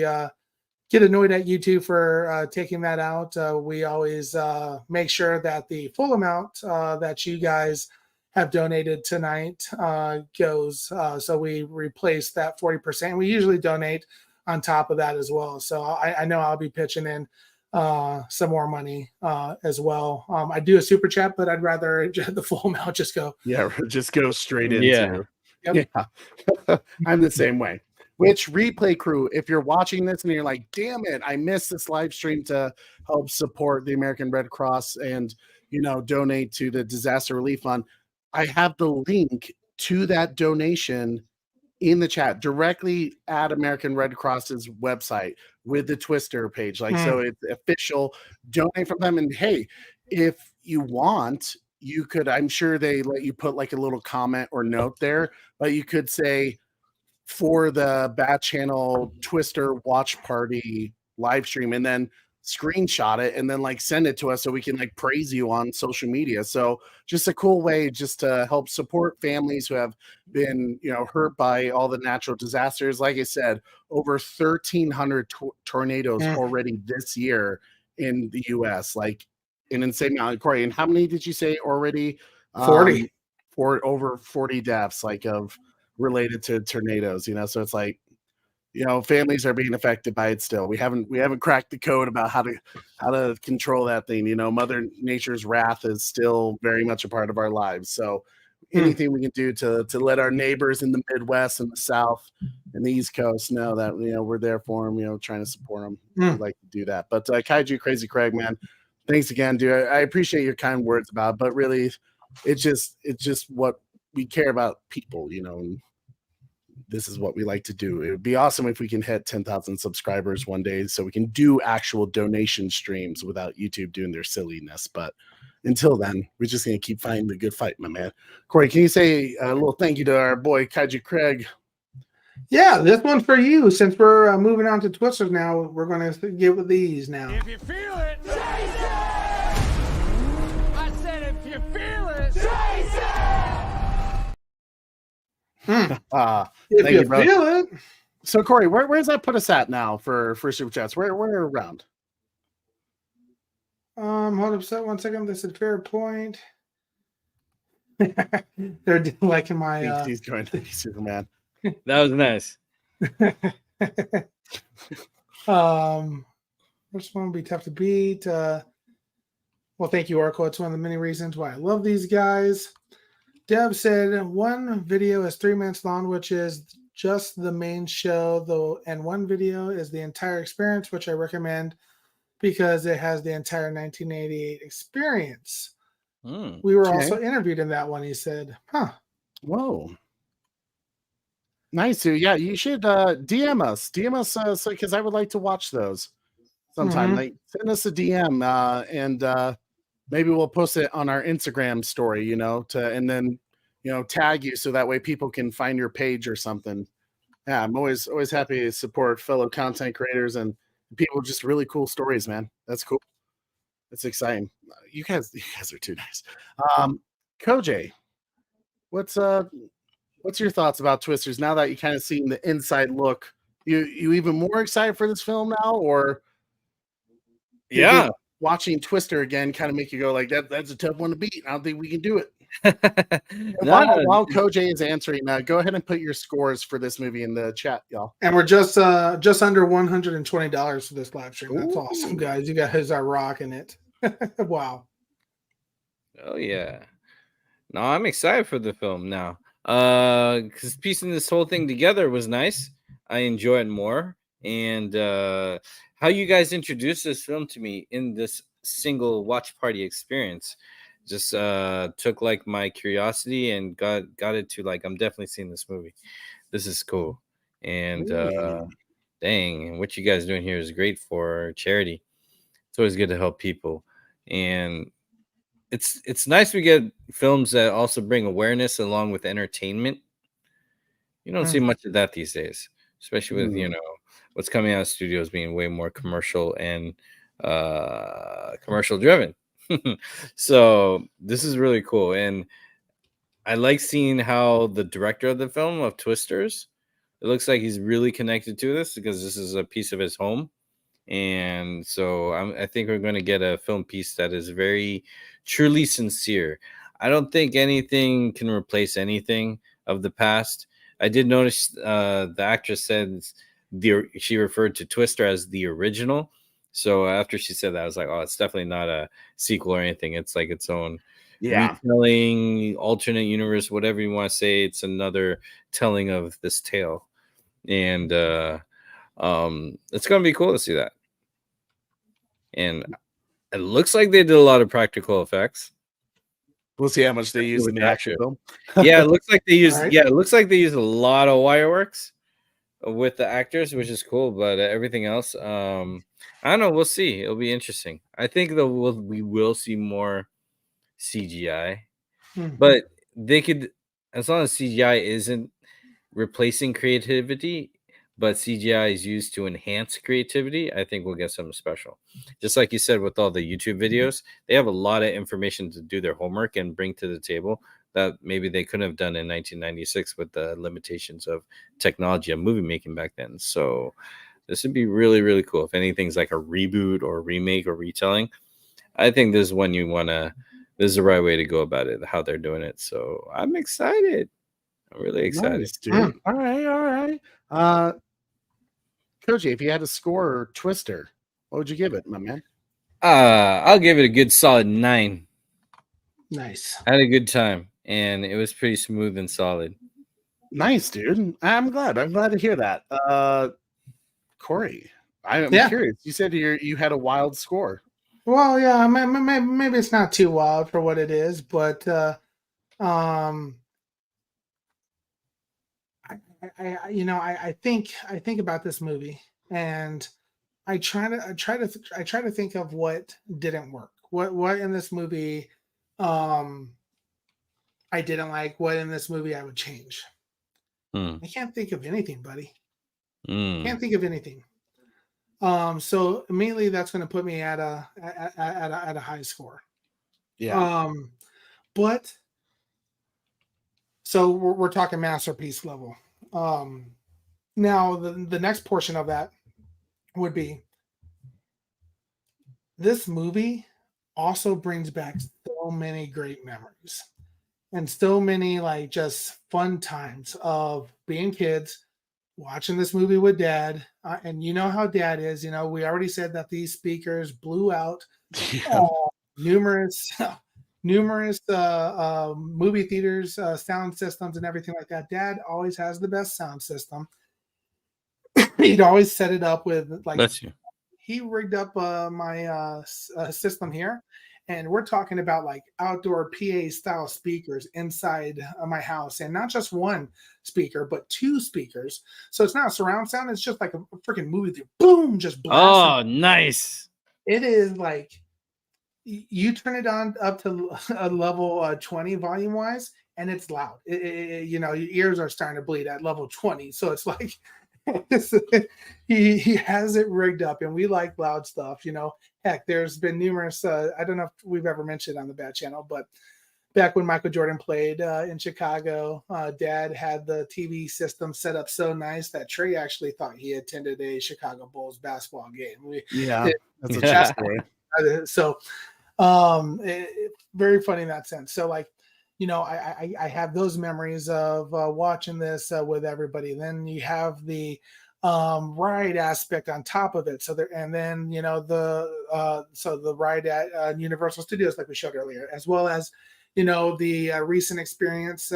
get annoyed at YouTube for taking that out, we always make sure that the full amount that you guys have donated tonight goes. So we replace that 40%. We usually donate on top of that as well. So I know I'll be pitching in some more money as well. I do a super chat, but I'd rather the full amount just go. Yeah, just go straight into. Yeah. Yep. Yeah. I'm the same way. Which replay crew, if you're watching this and you're like, damn it, I missed this live stream to help support the American Red Cross and donate to the disaster relief fund, I have the link to that donation in the chat directly at American Red Cross's website with the Twister page. So it's official. Donate from them. And hey, if you want, you could, I'm sure they let you put like a little comment or note there, but you could say, for the Bat Channel Twister watch party live stream, and then screenshot it and then send it to us so we can praise you on social media. So just a cool way just to help support families who have been hurt by all the natural disasters. Like I said, over 1,300 tornadoes already this year in the US, an insane amount. Corey, and how many did you say already? 40. For over 40 deaths of related to tornadoes. So it's families are being affected by it still. We haven't cracked the code about how to control that thing. Mother Nature's wrath is still very much a part of our lives. So anything we can do to let our neighbors in the Midwest and the South and the East Coast know that we're there for them, trying to support them. We'd like to do that. But Kaiju Crazy Craig, man, thanks again, dude. I appreciate your kind words about it, but really it's just what we care about, people, and this is what we like to do. It would be awesome if we can hit 10,000 subscribers one day so we can do actual donation streams without YouTube doing their silliness. But until then, we're just going to keep fighting the good fight, my man. Corey, can you say a little thank you to our boy Kaiju Craig? Yeah, this one's for you. Since we're moving on to Twisters now, we're going to get with these now. If you feel it, chase it! I said if you feel it, chase it! If you feel it. So Corey, where does that put us at now for super chats? We're around. Hold up 1 second. This is a fair point. They're liking my he's going to be Superman. That was nice. First one will be tough to beat. Well, thank you, Oracle. It's one of the many reasons why I love these guys. Deb said one video is 3 minutes long, which is just the main show, though, and one video is the entire experience, which I recommend because it has the entire 1988 experience. We were also interviewed in that one, he said. Whoa. Nice. Yeah, you should DM us. So because I would like to watch those sometime. Send us a DM and maybe we'll post it on our Instagram story, and then, tag you so that way people can find your page or something. Yeah, I'm always happy to support fellow content creators and people with just really cool stories, man. That's cool. That's exciting. You guys are too nice. Koj, what's your thoughts about Twisters now that you kind of seen the inside look? You even more excited for this film now, or yeah, watching Twister again kind of make you go like that's a tough one to beat. I don't think we can do it. While Koj is answering, go ahead and put your scores for this movie in the chat, y'all. And we're just under $120 for this live stream. That's awesome, guys. You guys are rocking it. Wow. Oh yeah. No, I'm excited for the film now. Because piecing this whole thing together was nice. I enjoy it more. And how you guys introduced this film to me in this single watch party experience just took like my curiosity and got it to like, I'm definitely seeing this movie. This is cool. And dang, what you guys doing here is great for charity. It's always good to help people. And it's nice we get films that also bring awareness along with entertainment. You don't see much of that these days, especially with what's coming out of studios being way more commercial and commercial driven. So this is really cool, and I like seeing how the director of the film of Twisters, it looks like he's really connected to this because this is a piece of his home. And so I think we're going to get a film piece that is very truly sincere. I don't think anything can replace anything of the past. I did notice the actress said she referred to Twister as the original. So after she said that, I was like, oh, it's definitely not a sequel or anything. It's like its own retelling, alternate universe, whatever you want to say. It's another telling of this tale. And it's going to be cool to see that. And it looks like they did a lot of practical effects. We'll see how much they use in the action film. Yeah, it looks like they use. Right. Yeah, it looks like they use a lot of wireworks with the actors, which is cool. But everything else, I don't know. We'll see. It'll be interesting. I think we will see more CGI, but they could, as long as CGI isn't replacing creativity, but CGI is used to enhance creativity, I think we'll get something special. Just like you said, with all the YouTube videos, they have a lot of information to do their homework and bring to the table that maybe they couldn't have done in 1996 with the limitations of technology and movie making back then. So this would be really, really cool. If anything's like a reboot or remake or retelling, I think this is when you want to, this is the right way to go about it, how they're doing it. So I'm excited. I'm really excited. Nice, dude. All right. Koji, if you had to score Twister, what would you give it, my man? I'll give it a good solid 9. Nice. I had a good time, and it was pretty smooth and solid. Nice, dude. I'm glad to hear that. Corey, I'm curious. You said you had a wild score. Well, yeah, maybe it's not too wild for what it is, but I think about this movie, and I try to think of what didn't work. What in this movie I didn't like. What in this movie I would change. I can't think of anything, buddy. Can't think of anything. So immediately that's going to put me at a high score. Yeah. But so we're talking masterpiece level. Now the next portion of that would be, this movie also brings back so many great memories and so many like just fun times of being kids, watching this movie with Dad. And you know how Dad is. We already said that these speakers blew out numerous movie theaters, sound systems and everything like that. Dad always has the best sound system. He'd always set it up with like, bless you. He rigged up my system here, and we're talking about like outdoor PA style speakers inside my house, and not just one speaker, but 2 speakers. So it's not surround sound. It's just like a freaking movie theater. Boom, just blasting. Oh, nice. It is like, you turn it on up to a level 20 volume wise, and it's loud. Your ears are starting to bleed at level 20. So it's like, he has it rigged up, and we like loud stuff. Heck, there's been numerous. I don't know if we've ever mentioned on the Bat Channel, but back when Michael Jordan played in Chicago, Dad had the TV system set up so nice that Trey actually thought he attended a Chicago Bulls basketball game. That's a true story. So very funny in that sense. So like, I have those memories of watching this with everybody. Then you have the ride aspect on top of it. So there, and then the ride at Universal Studios, like we showed earlier, as well as the recent experience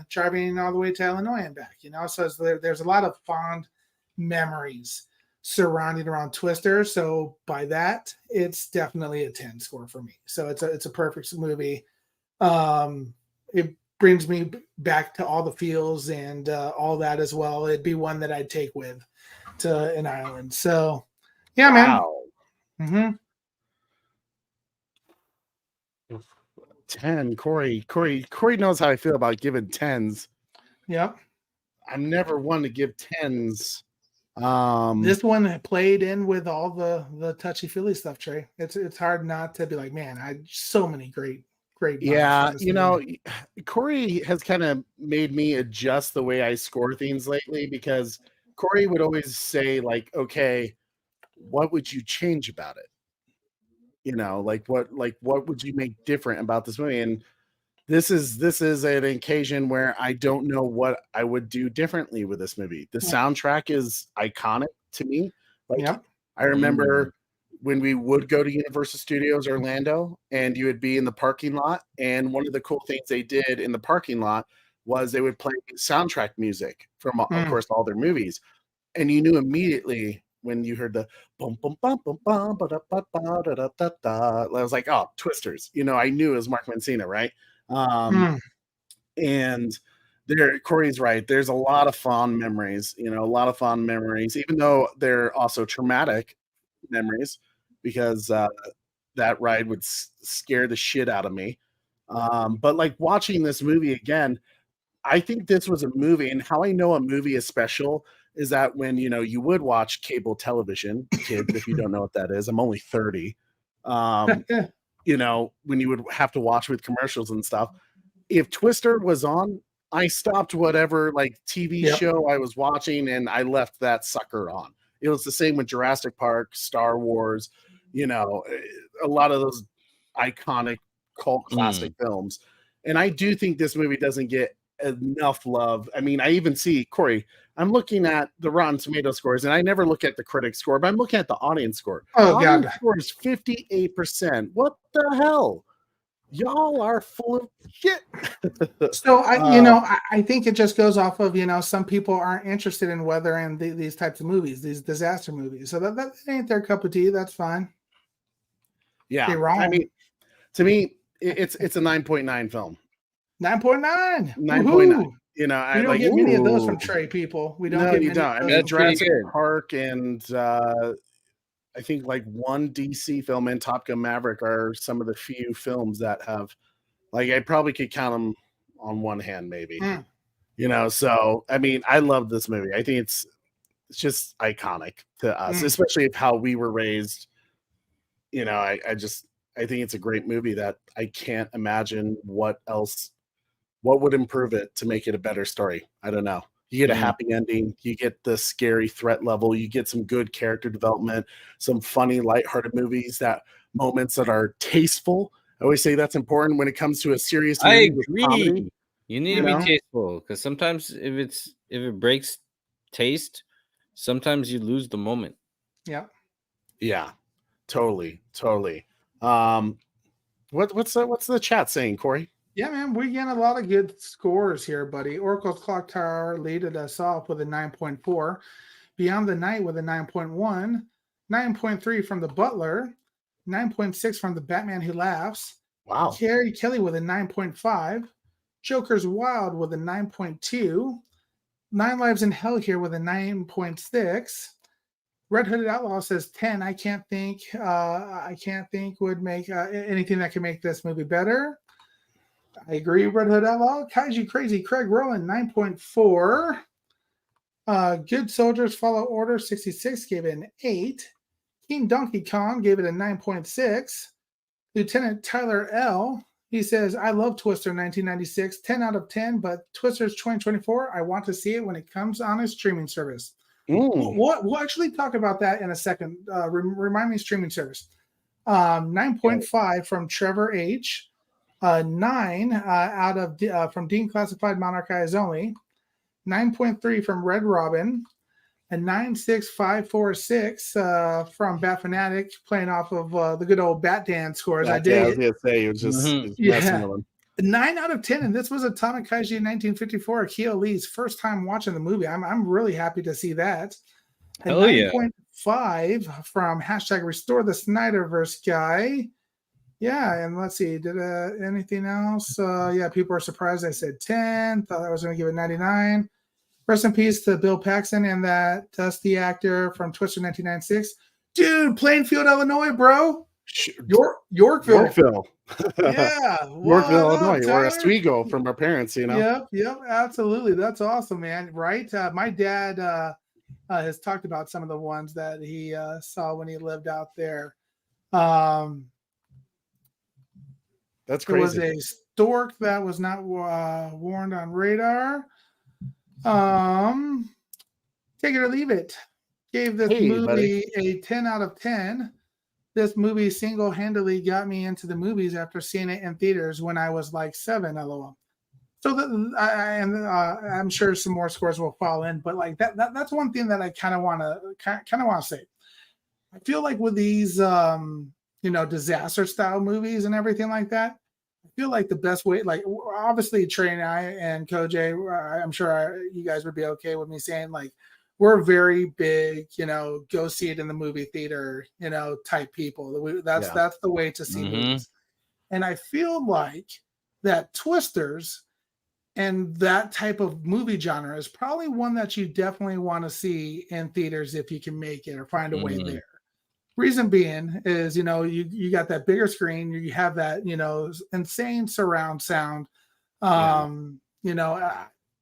driving all the way to Illinois and back. So there's a lot of fond memories surrounding around Twister. So by that, it's definitely a 10 score for me. So it's a perfect movie. It brings me back to all the feels and all that as well. It'd be one that I'd take with to an island. So yeah, wow. man. 10. Corey knows how I feel about giving 10s. Yep. I'm never one to give 10s. This one played in with all the touchy-feely stuff, Trey. It's hard not to be like, man, so many great yeah, Corey has kind of made me adjust the way I score things lately, because Corey would always say, like, okay, what would you change about it? What would you make different about this movie? And this is an occasion where I don't know what I would do differently with this movie. The soundtrack is iconic to me. I remember when we would go to Universal Studios Orlando and you would be in the parking lot, and one of the cool things they did in the parking lot was they would play soundtrack music from, of course, all their movies. And you knew immediately when you heard the bum bum bum bum bum ba da ba da da da da. I was like, oh, Twisters. I knew it was Mark Mancina, right? And Corey's right. There's a lot of fond memories, even though they're also traumatic memories, because that ride would scare the shit out of me. But like watching this movie again, I think this was a movie, and how I know a movie is special is that when, you would watch cable television, kids, if you don't know what that is, I'm only 30. When you would have to watch with commercials and stuff, if Twister was on, I stopped whatever TV show I was watching and I left that sucker on. It was the same with Jurassic Park, Star Wars, a lot of those iconic cult classic films. And I do think this movie doesn't get enough love. I mean, I even see, Corey, I'm looking at the Rotten Tomato scores, and I never look at the critic score, but I'm looking at the audience score. Oh, God. God. Score is 58%. What the hell? Y'all are full of shit. So I think it just goes off of, some people aren't interested in weather and these types of movies, these disaster movies. So that ain't their cup of tea. That's fine. Yeah. They're wrong. I mean, to me, it's a 9.9 film. 9.9. 9.9. We don't get many of those from Trey, people. We don't get many. Don't. I mean, Jurassic Park and I think one DC film and Top Gun Maverick are some of the few films that have, I probably could count them on one hand, maybe. So I mean, I love this movie. I think it's just iconic to us, especially of how we were raised. I think it's a great movie that I can't imagine what would improve it to make it a better story. I don't know. You get a happy ending. You get the scary threat level. You get some good character development, some funny, lighthearted moments that are tasteful. I always say that's important when it comes to a serious movie. I agree. Comedy, you need to be tasteful, because sometimes if it breaks taste, sometimes you lose the moment. Yeah. Yeah. Totally. What's the chat saying, Corey? Yeah, man, we're getting a lot of good scores here, buddy. Oracle's Clock Tower leaded us off with a 9.4. Beyond the Night with a 9.1. 9.3 from The Butler. 9.6 from The Batman Who Laughs. Wow. Carrie Kelly with a 9.5. Joker's Wild with a 9.2. 9 Lives in Hell here with a 9.6. Red Hooded Outlaw says 10. I can't think would make anything that can make this movie better. I agree, Red Hood Outlaw. Kaiju Crazy, Craig Rowland, 9.4. Good Soldiers Follow Order 66 gave it an 8. King Donkey Kong gave it a 9.6. Lieutenant Tyler L., he says, I love Twister 1996, 10 out of 10, but Twister's 2024, I want to see it when it comes on a streaming service. We'll actually talk about that in a second. Remind me, streaming service. 9.5 from Trevor H. 9 out of from Dean Classified Monarch Eyes Only. 9.3 from Red Robin. And 96546 from Bat Fanatic, playing off of the good old Bat Dance scores. I did. I was gonna say it was just messing with them. 9 out of 10, and this was Atomic Kaiji in 1954. Akio Lee's first time watching the movie. I'm really happy to see that. And Hell yeah. 9.5 from hashtag Restore the Snyderverse guy. Yeah, and let's see, did anything else? Yeah, people are surprised I said 10. Thought I was going to give it 99. Rest in peace to Bill Paxton and that Dusty actor from Twister 1996. Dude, Plainfield, Illinois, bro. Yorkville. Yeah. Yorkville, Illinois, or Tyler? Oswego from our parents, you know. Yep, absolutely. That's awesome, man. Right? My dad has talked about some of the ones that he saw when he lived out there. That's There was crazy. a stork that was not warned on radar. Take it or leave it. Gave this movie a 10 out of 10. This movie single-handedly got me into the movies after seeing it in theaters when I was like 7. LOL. So I'm sure some more scores will fall in, but like that's one thing that I kind of want to say. I feel like with these disaster style movies and everything like that, I feel like the best way, like obviously Trey and I and Koj, I'm sure you guys would be okay with me saying like we're very big, go see it in the movie theater, type people. That's the way to see movies. And I feel like that Twisters and that type of movie genre is probably one that you definitely want to see in theaters if you can make it or find a way there. Reason being is, you got that bigger screen, you have that, insane surround sound.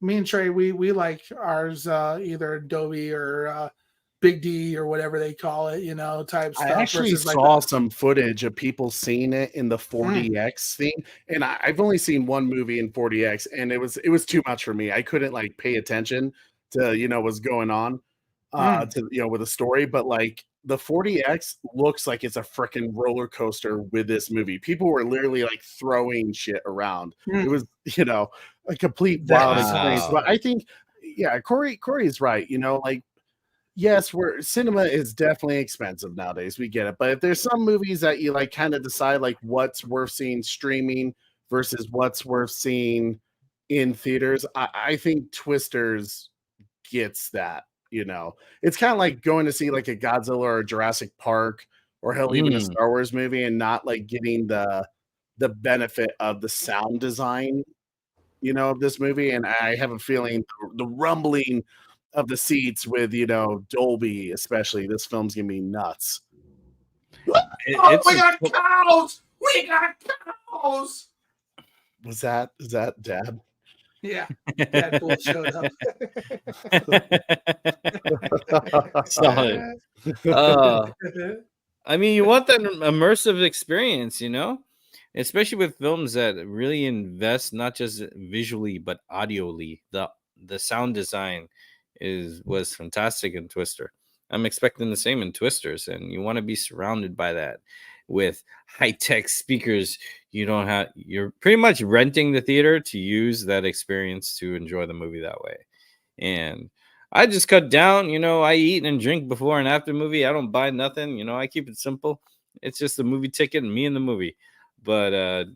Me and Trey, we like ours either Dolby or Big D or whatever they call it, type stuff. I actually saw some footage of people seeing it in the 40X thing, and I've only seen one movie in 40X, and it was too much for me. I couldn't like pay attention to what's going on with the story, but like the 40X looks like it's a freaking roller coaster with this movie. People were literally like throwing shit around. It was a complete wild experience. But I think Corey is right. Like yes, cinema is definitely expensive nowadays. We get it. But if there's some movies that you like kind of decide like what's worth seeing streaming versus what's worth seeing in theaters, I think Twisters gets that. It's kind of like going to see like a Godzilla or a Jurassic Park or hell, even a Star Wars movie and not like getting the benefit of the sound design, of this movie. And I have a feeling the rumbling of the seats with, Dolby, especially, this film's gonna be nuts. We got cows! We got cows! Is that Dad? Yeah, Deadpool showed up. Solid. I mean, you want that immersive experience, especially with films that really invest not just visually but audioly. The sound design was fantastic in Twister. I'm expecting the same in Twisters, and you want to be surrounded by that with high-tech speakers. You're pretty much renting the theater to use that experience to enjoy the movie that way. And I just cut down, I eat and drink before and after movie. I don't buy nothing, I keep it simple. It's just the movie ticket and me and the movie. But do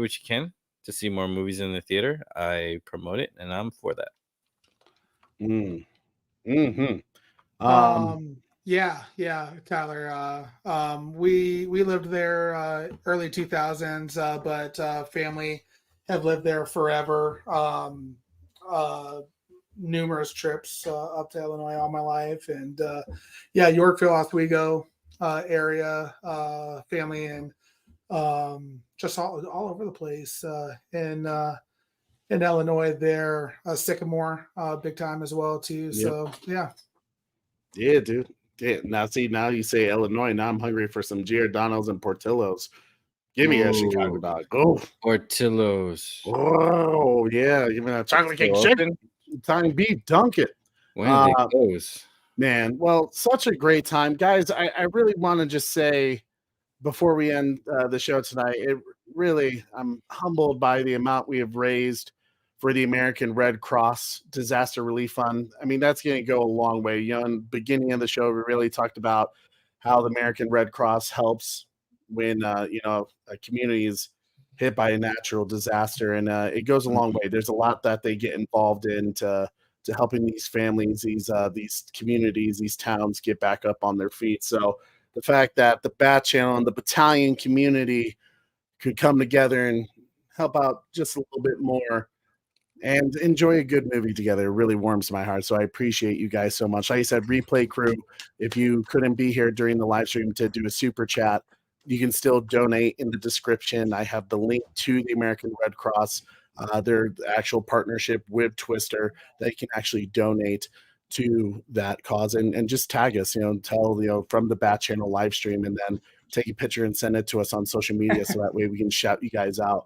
what you can to see more movies in the theater. I promote it and I'm for that. Yeah, Tyler. We lived there early 2000s, but family have lived there forever. Numerous trips up to Illinois all my life, and Yorkville, Oswego area, family, and just all over the place in Illinois. There, Sycamore, big time as well too. Yep. So yeah, dude. Yeah, now you say Illinois. Now I'm hungry for some Giordano's and Portillo's. Give me a Chicago dog. Oh, Portillo's. Oh yeah, give me a chocolate cake chicken. Italian beef, dunk it. Man, well, such a great time, guys. I really want to just say before we end the show tonight, I'm humbled by the amount we have raised for the American Red Cross Disaster Relief Fund. I mean, that's going to go a long way. In the beginning of the show, we really talked about how the American Red Cross helps when, a community is hit by a natural disaster, and it goes a long way. There's a lot that they get involved in to helping these families, these communities, these towns get back up on their feet. So the fact that the Bat Channel and the battalion community could come together and help out just a little bit more and enjoy a good movie together really warms my heart. So I appreciate you guys so much. Like I said, Replay Crew, if you couldn't be here during the live stream to do a super chat, you can still donate in the description. I have the link to the American Red Cross, their actual partnership with Twister, that you can actually donate to that cause, and just tag us, tell, from the Bat Channel live stream, and then take a picture and send it to us on social media so that way we can shout you guys out.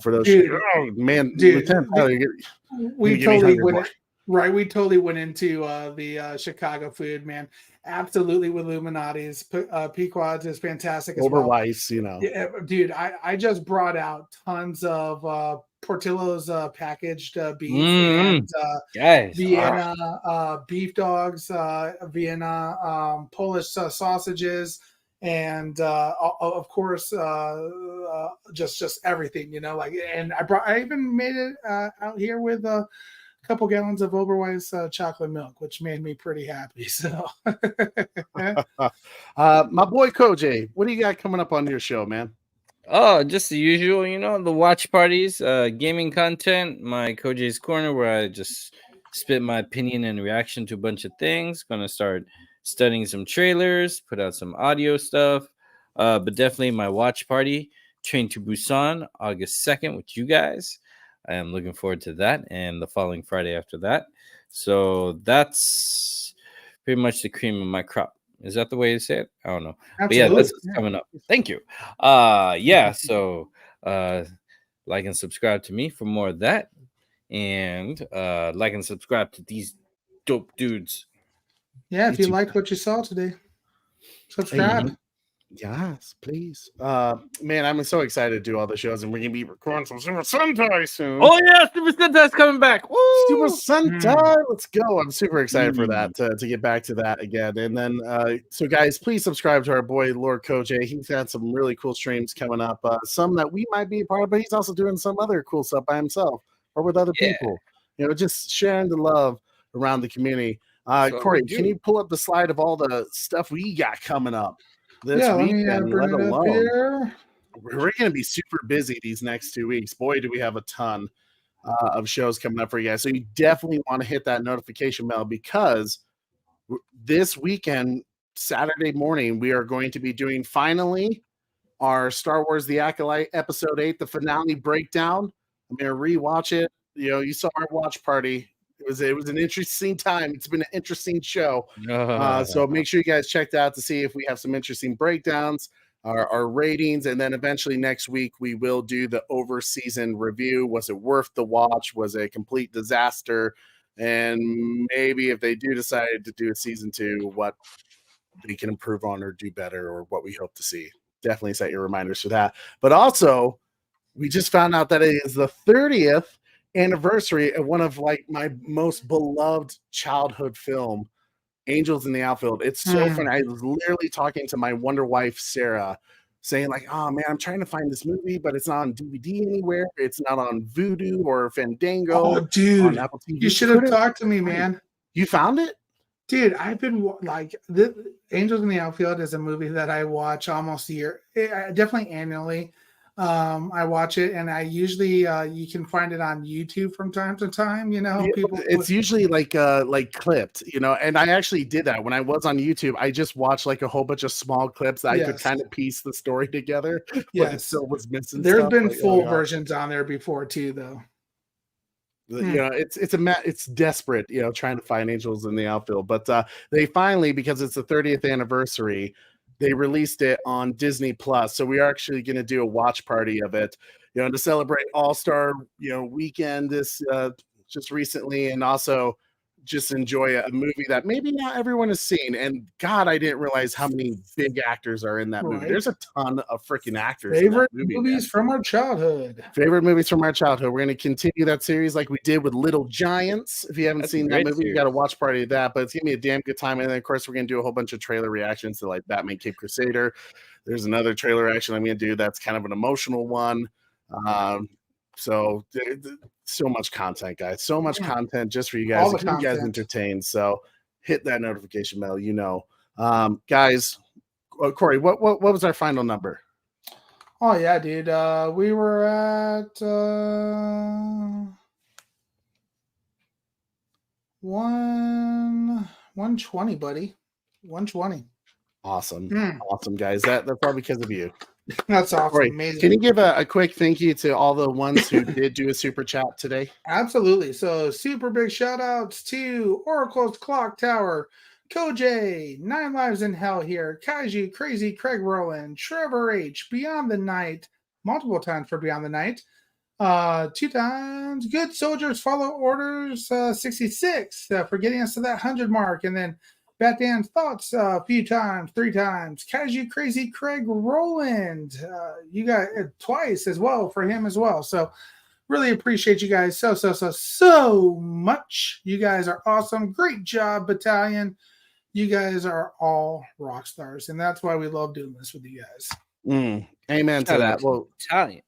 For those, Lieutenant Tyler, we totally went right. We totally went into the Chicago food, man. Absolutely, with Illuminati's Pequod's is fantastic. Overweiss, Yeah, dude, I just brought out tons of Portillo's packaged beef and Vienna beef dogs, Vienna Polish sausages. And of course, just everything, and I even made it out here with a couple gallons of Overweiss chocolate milk, which made me pretty happy. So, my boy Koj, what do you got coming up on your show, man? Oh, just the usual, the watch parties, gaming content, my Koj's Corner, where I just spit my opinion and reaction to a bunch of things. Gonna start studying some trailers, put out some audio stuff, but definitely my watch party, Train to Busan, August 2nd with you guys. I am looking forward to that, and the following Friday after that. So that's pretty much the cream of my crop. Is that the way to say it? I don't know. Absolutely. But yeah, that's coming up. Thank you. So like and subscribe to me for more of that, and like and subscribe to these dope dudes. Yeah, if you liked what you saw today, subscribe. Yes, please. Man, I'm so excited to do all the shows, and we're gonna be recording some Super Sentai soon. Oh yeah, Super Sentai's coming back. Woo! Super Sentai, let's go. I'm super excited for that, to get back to that again. And then so guys, please subscribe to our boy Lord Koj. He's got some really cool streams coming up, some that we might be a part of, but he's also doing some other cool stuff by himself or with other people, just sharing the love around the community. Corey, can you pull up the slide of all the stuff we got coming up this week? And let alone, we're going to be super busy these next 2 weeks. Boy, do we have a ton of shows coming up for you guys. So you definitely want to hit that notification bell, because this weekend, Saturday morning, we are going to be doing finally our Star Wars The Acolyte Episode 8, the finale breakdown. I'm going to rewatch it. You saw our watch party. It was an interesting time. It's been an interesting show. So make sure you guys check that out to see if we have some interesting breakdowns, our ratings, and then eventually next week we will do the over-season review. Was it worth the watch? Was it a complete disaster? And maybe if they do decide to do a season 2, what they can improve on or do better, or what we hope to see. Definitely set your reminders for that. But also, we just found out that it is the 30th anniversary of one of my most beloved childhood film, Angels in the Outfield. It's so funny. I was literally talking to my wonder wife Sarah, saying oh man, I'm trying to find this movie, but it's not on DVD anywhere. It's not on Vudu or Fandango. Oh dude, on Apple TV. You should have talked to me, man. You found it? Dude, I've been Angels in the Outfield is a movie that I watch almost a year, definitely annually. I watch it, and I usually you can find it on YouTube from time to time. It's usually like clipped, and I actually did that when I was on YouTube. I just watched a whole bunch of small clips that I could kind of piece the story together. But it still was missing. There's been full versions on there before too, though. It's desperate, trying to find Angels in the Outfield, but they finally, because it's the 30th anniversary, they released it on Disney Plus. So we are actually going to do a watch party of it, to celebrate All-Star, weekend this just recently, and also just enjoy a movie that maybe not everyone has seen. And God, I didn't realize how many big actors are in that movie. There's a ton of freaking actors. Favorite movies from our childhood. Favorite movies from our childhood. We're going to continue that series like we did with Little Giants. If you haven't seen that movie, you got to watch party of that. But it's going to be a damn good time. And then, of course, we're going to do a whole bunch of trailer reactions to Batman Cape Crusader. There's another trailer reaction I'm going to do that's kind of an emotional one. So so much content, guys. So much content just for you guys All to the keep you guys content. entertained. So hit that notification bell, guys. Corey, what was our final number? Oh yeah, dude. We were at 120, buddy. 120. Awesome. Awesome, guys. That's all because of you. That's awesome. Corey, Amazing. can you give a quick thank you to all the ones who did do a super chat today? Absolutely. So super big shout outs to Oracle's Clock Tower, Koj, 9 Lives in Hell here, Kaiju, Crazy, Craig Rowland, Trevor H, Beyond the Night, multiple times for Beyond the Night, 2 times, Good Soldiers Follow Orders 66 for getting us to that 100 mark, and then Bat Dan's Thoughts a few times, 3 times, Kaiju, Crazy, Craig Rowland, you got twice as well for him as well. So really appreciate you guys so much. You guys are awesome. Great job, Battalion. You guys are all rock stars, and that's why we love doing this with you guys. Amen to that. Well, Battalion.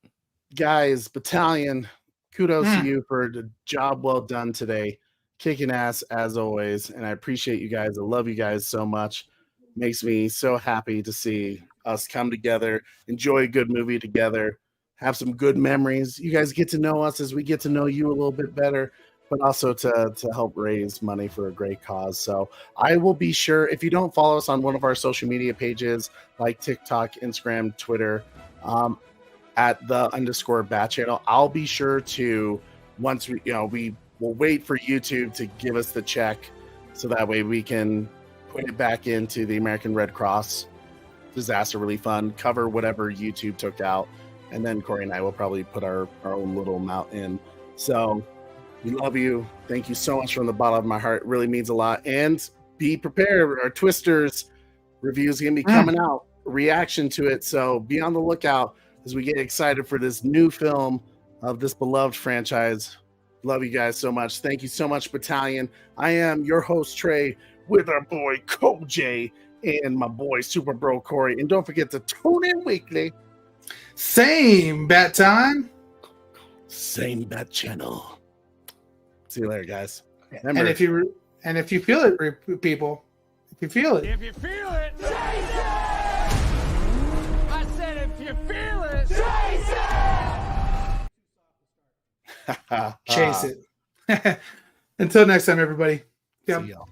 Guys, Battalion, kudos to you for the job well done today. Kicking ass as always, and I appreciate you guys. I love you guys so much. Makes me so happy to see us come together, enjoy a good movie together, have some good memories. You guys get to know us as we get to know you a little bit better, but also to help raise money for a great cause. So I will be sure, if you don't follow us on one of our social media pages like TikTok, Instagram, Twitter, at the _Bat channel, I'll be sure to, once we'll wait for YouTube to give us the check so that way we can put it back into the American Red Cross Disaster Relief Fund, cover whatever YouTube took out. And then Corey and I will probably put our own little amount in. So we love you. Thank you so much from the bottom of my heart. It really means a lot. And be prepared. Our Twisters review is going to be coming out. Reaction to it. So be on the lookout as we get excited for this new film of this beloved franchise. Love you guys so much. Thank you so much, Battalion. I am your host, Trey, with our boy, Koj, and my boy, Super Bro Corey. And don't forget to tune in weekly. Same bat time. Same bat channel. See you later, guys. Remember, and if you feel it, people, if you feel it, chase it. I said, if you feel it, chase it. Chase it. Until next time, everybody. See y'all.